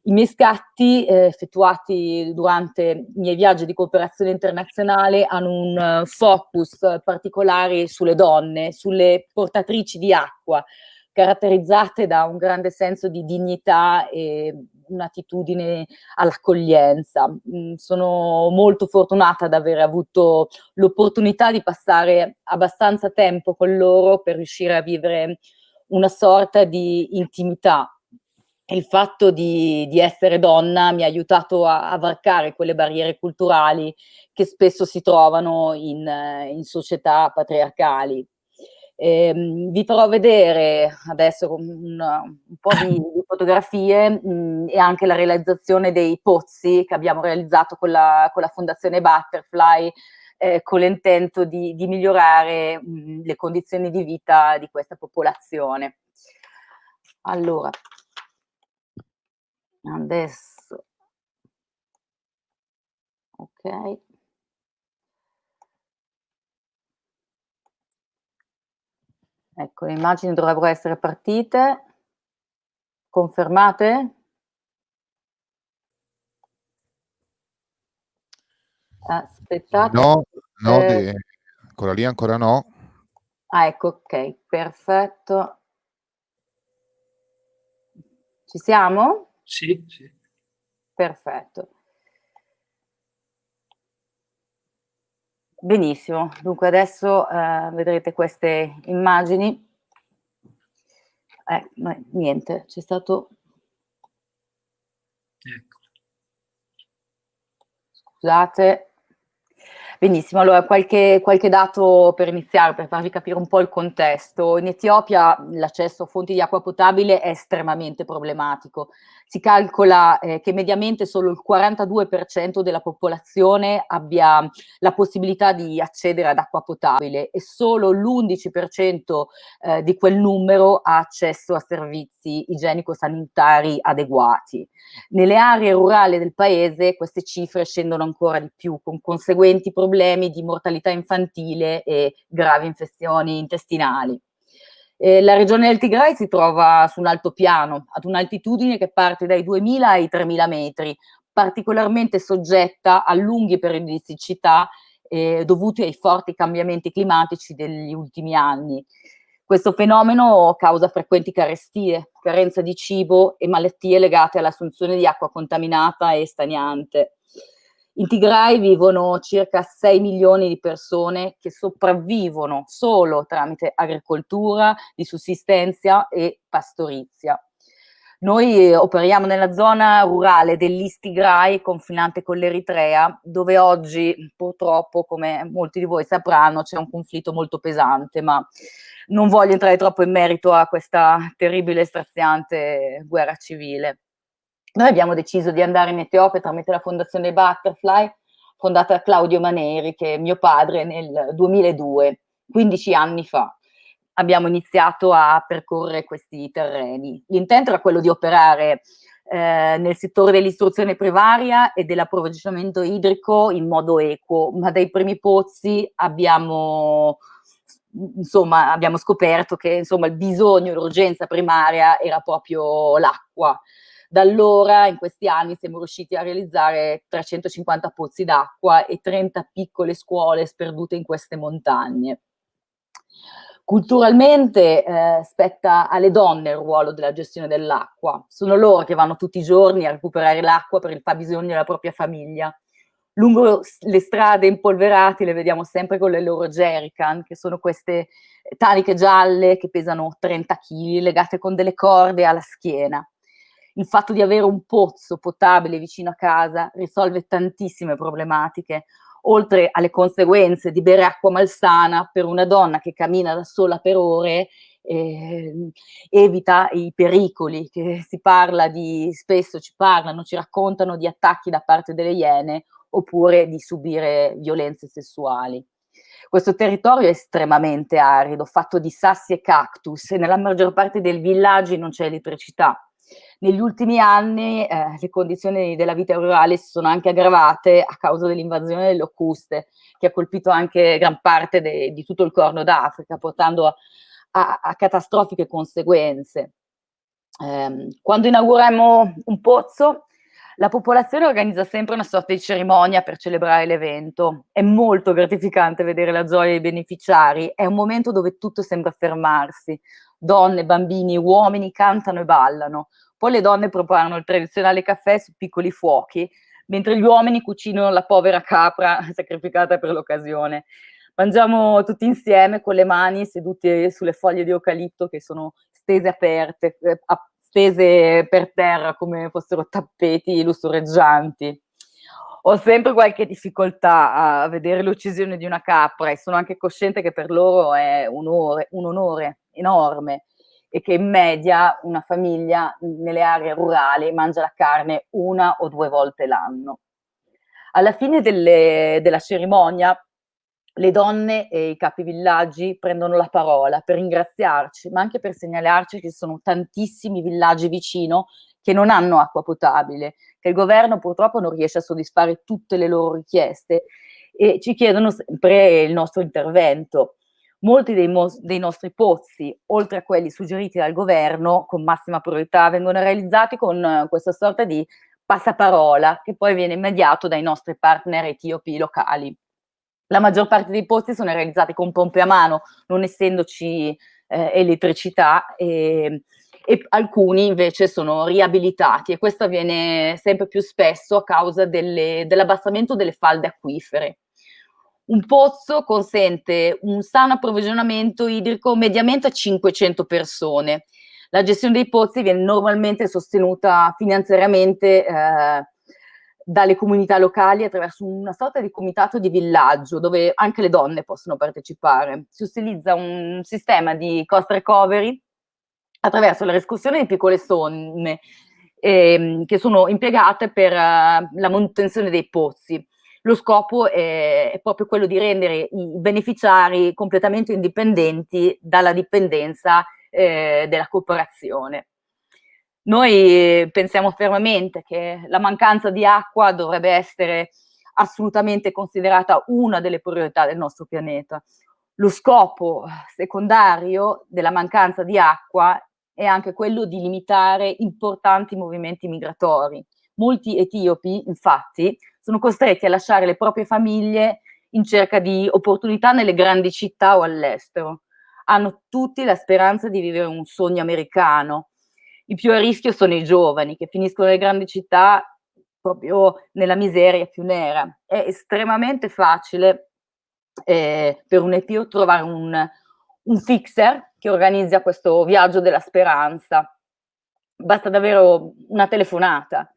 I miei scatti effettuati durante i miei viaggi di cooperazione internazionale hanno un focus particolare sulle donne, sulle portatrici di acqua, caratterizzate da un grande senso di dignità e un'attitudine all'accoglienza. Sono molto fortunata ad aver avuto l'opportunità di passare abbastanza tempo con loro per riuscire a vivere una sorta di intimità. Il fatto di essere donna mi ha aiutato a varcare quelle barriere culturali che spesso si trovano in società patriarcali. Vi farò vedere adesso un po' di fotografie e anche la realizzazione dei pozzi che abbiamo realizzato con la Fondazione Butterfly, con l'intento di migliorare le condizioni di vita di questa popolazione. Allora, adesso, ok. Ecco, le immagini dovrebbero essere partite. Confermate? Aspettate. No, ancora lì, ancora no. Ah, ecco, ok, perfetto. Ci siamo? Sì, sì. Perfetto. Benissimo, dunque adesso vedrete queste immagini. Niente, c'è stato... Ecco. Scusate. Benissimo, allora qualche dato per iniziare, per farvi capire un po' il contesto. In Etiopia l'accesso a fonti di acqua potabile è estremamente problematico. Si calcola che mediamente solo il 42% della popolazione abbia la possibilità di accedere ad acqua potabile e solo l'11% di quel numero ha accesso a servizi igienico-sanitari adeguati. Nelle aree rurali del paese queste cifre scendono ancora di più, con conseguenti problemi di mortalità infantile e gravi infezioni intestinali. La regione del Tigray si trova su un altopiano, ad un'altitudine che parte dai 2000 ai 3000 metri, particolarmente soggetta a lunghi periodi di siccità dovuti ai forti cambiamenti climatici degli ultimi anni. Questo fenomeno causa frequenti carestie, carenza di cibo e malattie legate all'assunzione di acqua contaminata e stagnante. In Tigray vivono circa 6 milioni di persone che sopravvivono solo tramite agricoltura di sussistenza e pastorizia. Noi operiamo nella zona rurale dell'East Tigray, confinante con l'Eritrea, dove oggi purtroppo, come molti di voi sapranno, c'è un conflitto molto pesante, ma non voglio entrare troppo in merito a questa terribile e straziante guerra civile. Noi abbiamo deciso di andare in Etiopia tramite la Fondazione Butterfly, fondata da Claudio Maneri, che è mio padre, nel 2002, 15 anni fa. Abbiamo iniziato a percorrere questi terreni. L'intento era quello di operare nel settore dell'istruzione primaria e dell'approvvigionamento idrico in modo equo, ma dai primi pozzi abbiamo scoperto che il bisogno, l'urgenza primaria era proprio l'acqua. Da allora, in questi anni, siamo riusciti a realizzare 350 pozzi d'acqua e 30 piccole scuole sperdute in queste montagne. Culturalmente spetta alle donne il ruolo della gestione dell'acqua. Sono loro che vanno tutti i giorni a recuperare l'acqua per il fabbisogno della propria famiglia. Lungo le strade impolverate le vediamo sempre con le loro jerrycan, che sono queste taniche gialle che pesano 30 kg, legate con delle corde alla schiena. Il fatto di avere un pozzo potabile vicino a casa risolve tantissime problematiche, oltre alle conseguenze di bere acqua malsana. Per una donna che cammina da sola per ore, evita i pericoli che spesso ci raccontano di attacchi da parte delle iene oppure di subire violenze sessuali. Questo territorio è estremamente arido, fatto di sassi e cactus, e nella maggior parte dei villaggi non c'è elettricità. Negli ultimi anni le condizioni della vita rurale si sono anche aggravate a causa dell'invasione delle locuste, che ha colpito anche gran parte di tutto il Corno d'Africa, portando a catastrofiche conseguenze. Quando inauguriamo un pozzo, la popolazione organizza sempre una sorta di cerimonia per celebrare l'evento. È molto gratificante vedere la gioia dei beneficiari, è un momento dove tutto sembra fermarsi. Donne, bambini, uomini cantano e ballano. Poi le donne preparano il tradizionale caffè su piccoli fuochi, mentre gli uomini cucinano la povera capra sacrificata per l'occasione. Mangiamo tutti insieme con le mani seduti sulle foglie di eucalipto che sono stese aperte, stese per terra come fossero tappeti lussureggianti. Ho sempre qualche difficoltà a vedere l'uccisione di una capra e sono anche cosciente che per loro è un onore enorme e che in media una famiglia nelle aree rurali mangia la carne 1 o 2 volte l'anno. Alla fine della cerimonia le donne e i capivillaggi prendono la parola per ringraziarci, ma anche per segnalarci che ci sono tantissimi villaggi vicino che non hanno acqua potabile, che il governo purtroppo non riesce a soddisfare tutte le loro richieste e ci chiedono sempre il nostro intervento. Molti dei nostri pozzi, oltre a quelli suggeriti dal governo con massima priorità, vengono realizzati con questa sorta di passaparola che poi viene mediato dai nostri partner etiopi locali. La maggior parte dei pozzi sono realizzati con pompe a mano, non essendoci elettricità, e alcuni invece sono riabilitati, e questo avviene sempre più spesso a causa dell'abbassamento delle falde acquifere. Un pozzo consente un sano approvvigionamento idrico mediamente a 500 persone. La gestione dei pozzi viene normalmente sostenuta finanziariamente dalle comunità locali attraverso una sorta di comitato di villaggio dove anche le donne possono partecipare. Si utilizza un sistema di cost recovery attraverso la riscossione di piccole somme che sono impiegate per la manutenzione dei pozzi. Lo scopo è proprio quello di rendere i beneficiari completamente indipendenti dalla dipendenza della cooperazione. Noi pensiamo fermamente che la mancanza di acqua dovrebbe essere assolutamente considerata una delle priorità del nostro pianeta. Lo scopo secondario della mancanza di acqua è anche quello di limitare importanti movimenti migratori. Molti etiopi, infatti, sono costretti a lasciare le proprie famiglie in cerca di opportunità nelle grandi città o all'estero. Hanno tutti la speranza di vivere un sogno americano. I più a rischio sono i giovani che finiscono nelle grandi città proprio nella miseria più nera. È estremamente facile per un etio trovare un fixer che organizza questo viaggio della speranza. Basta davvero una telefonata.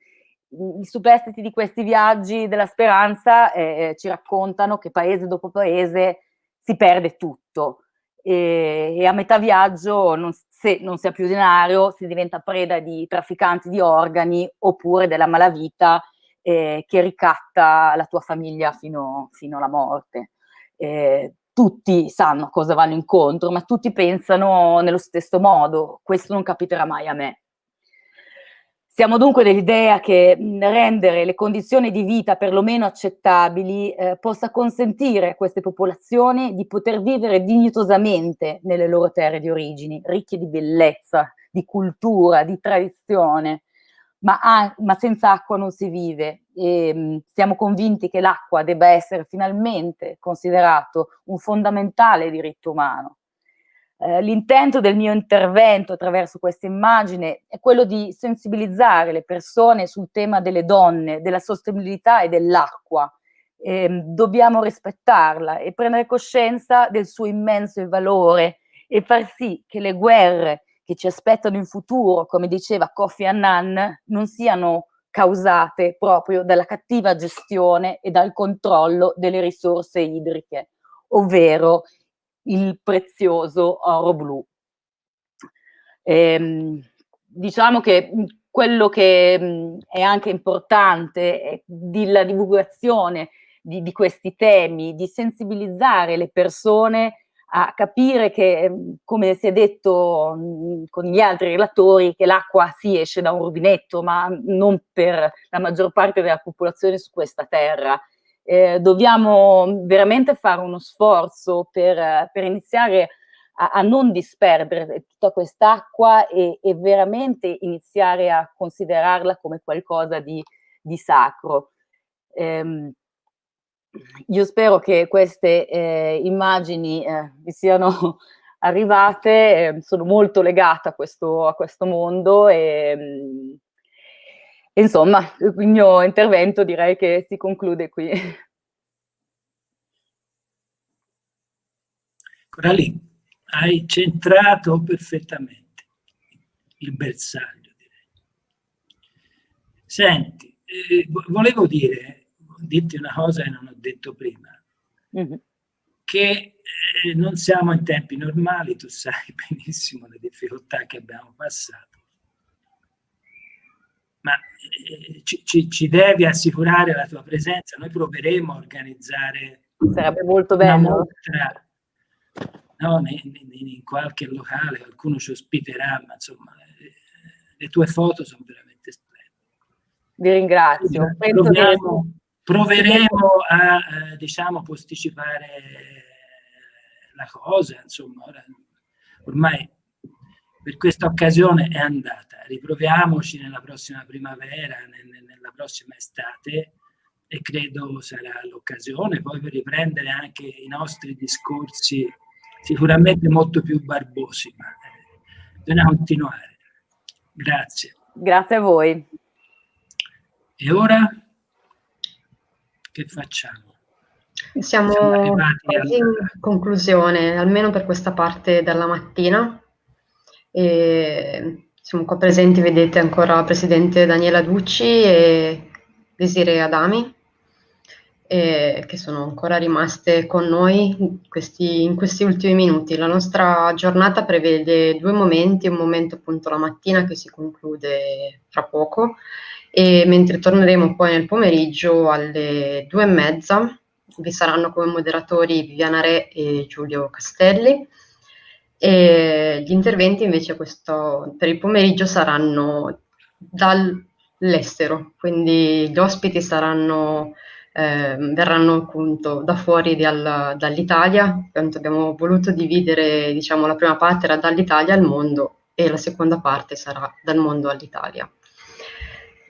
I superstiti di questi viaggi della speranza ci raccontano che paese dopo paese si perde tutto e a metà viaggio, se non si ha più denaro, si diventa preda di trafficanti di organi oppure della malavita che ricatta la tua famiglia fino alla morte. Tutti sanno cosa vanno incontro, ma tutti pensano nello stesso modo. Questo non capiterà mai a me. Siamo dunque dell'idea che rendere le condizioni di vita perlomeno accettabili possa consentire a queste popolazioni di poter vivere dignitosamente nelle loro terre di origini, ricche di bellezza, di cultura, di tradizione, ma senza acqua non si vive e siamo convinti che l'acqua debba essere finalmente considerato un fondamentale diritto umano. L'intento del mio intervento attraverso questa immagine è quello di sensibilizzare le persone sul tema delle donne, della sostenibilità e dell'acqua. Dobbiamo rispettarla e prendere coscienza del suo immenso valore e far sì che le guerre che ci aspettano in futuro, come diceva Kofi Annan, non siano causate proprio dalla cattiva gestione e dal controllo delle risorse idriche, ovvero il prezioso oro blu. Diciamo che quello che è anche importante è la divulgazione di questi temi, di sensibilizzare le persone a capire che, come si è detto con gli altri relatori, che l'acqua si esce da un rubinetto, ma non per la maggior parte della popolazione su questa terra. Dobbiamo veramente fare uno sforzo per iniziare a non disperdere tutta quest'acqua e veramente iniziare a considerarla come qualcosa di sacro. Io spero che queste immagini vi siano arrivate, sono molto legata a questo mondo e insomma il mio intervento direi che si conclude qui. Coralie, hai centrato perfettamente il bersaglio, direi. Senti, volevo dirti una cosa che non ho detto prima, che non siamo in tempi normali, tu sai benissimo le difficoltà che abbiamo passato, ma ci devi assicurare la tua presenza. Noi proveremo a organizzare Sarebbe molto una bello. mostra, no, in qualche locale, qualcuno ci ospiterà, ma insomma le tue foto sono veramente splendide. Vi ringrazio. Proveremo a diciamo posticipare la cosa, insomma, ormai per questa occasione è andata. Riproviamoci nella prossima primavera, nella prossima estate, e credo sarà l'occasione poi per riprendere anche i nostri discorsi, sicuramente molto più barbosi, ma bisogna continuare. Grazie. Grazie a voi. E ora che facciamo? Siamo quasi in conclusione, almeno per questa parte della mattina. E siamo qua presenti, vedete ancora la Presidente Daniela Ducci e Desiree Adami, che sono ancora rimaste con noi in questi ultimi minuti. La nostra giornata prevede due momenti, un momento appunto la mattina che si conclude fra poco, e mentre torneremo poi nel pomeriggio alle 2:30 vi saranno come moderatori Viviana Re e Giulio Castelli. E gli interventi invece per il pomeriggio saranno dall'estero, quindi gli ospiti verranno appunto da fuori dall'Italia. Abbiamo voluto dividere, diciamo, la prima parte era dall'Italia al mondo e la seconda parte sarà dal mondo all'Italia.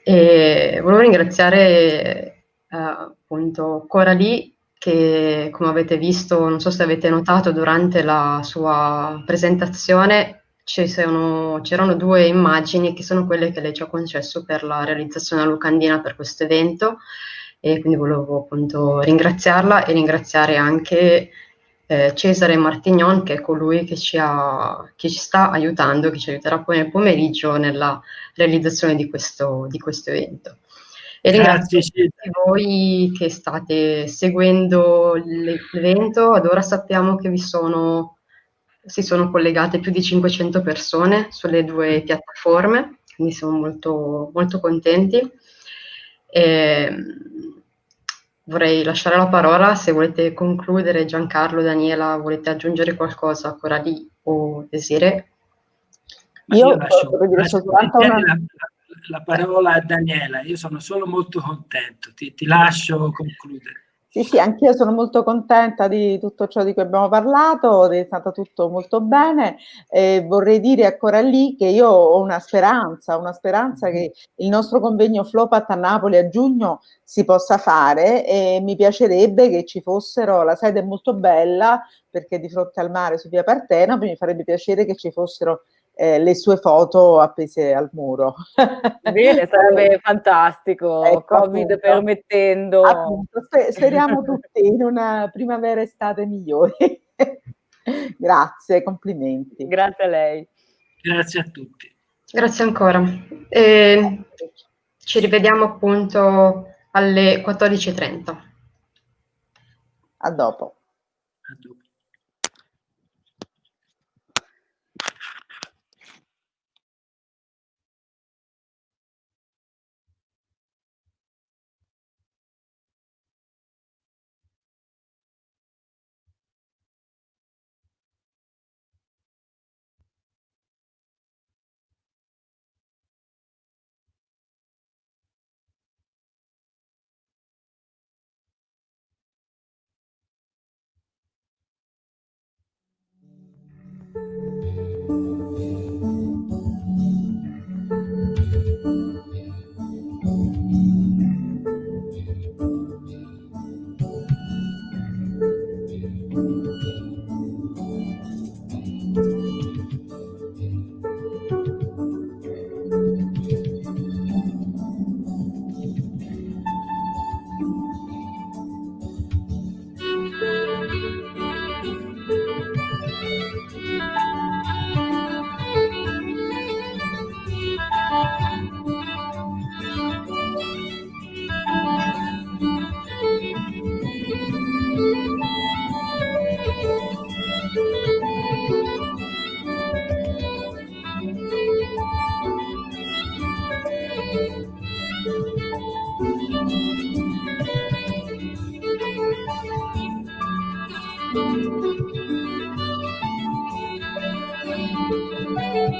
E volevo ringraziare appunto Coralie, che come avete visto, non so se avete notato durante la sua presentazione, c'erano due immagini che sono quelle che lei ci ha concesso per la realizzazione della locandina per questo evento, e quindi volevo appunto ringraziarla e ringraziare anche Cesare Martignon, che è colui che ci sta aiutando, che ci aiuterà poi nel pomeriggio nella realizzazione di questo evento. E ringrazio tutti voi che state seguendo l'evento. Ad ora sappiamo che si sono collegate più di 500 persone sulle due piattaforme, quindi siamo molto, molto contenti. Vorrei lasciare la parola, se volete concludere, Giancarlo, Daniela, volete aggiungere qualcosa, Coralie o Desiree? Io lascio la parola a Daniela, io sono solo molto contento, ti lascio concludere. Sì, anch'io sono molto contenta di tutto ciò di cui abbiamo parlato, è stato tutto molto bene. Vorrei dire a Coralie che io ho una speranza che il nostro convegno Flopat a Napoli a giugno si possa fare, e mi piacerebbe che ci fossero, la sede è molto bella perché è di fronte al mare su via Partenope, mi farebbe piacere che ci fossero le sue foto appese al muro. Bene, sarebbe fantastico, Ecco, Covid appunto, permettendo. Appunto, speriamo tutti in una primavera-estate migliore. Grazie, complimenti. Grazie a lei. Grazie a tutti. Grazie ancora. Ci rivediamo appunto alle 14:30. A dopo. A dopo.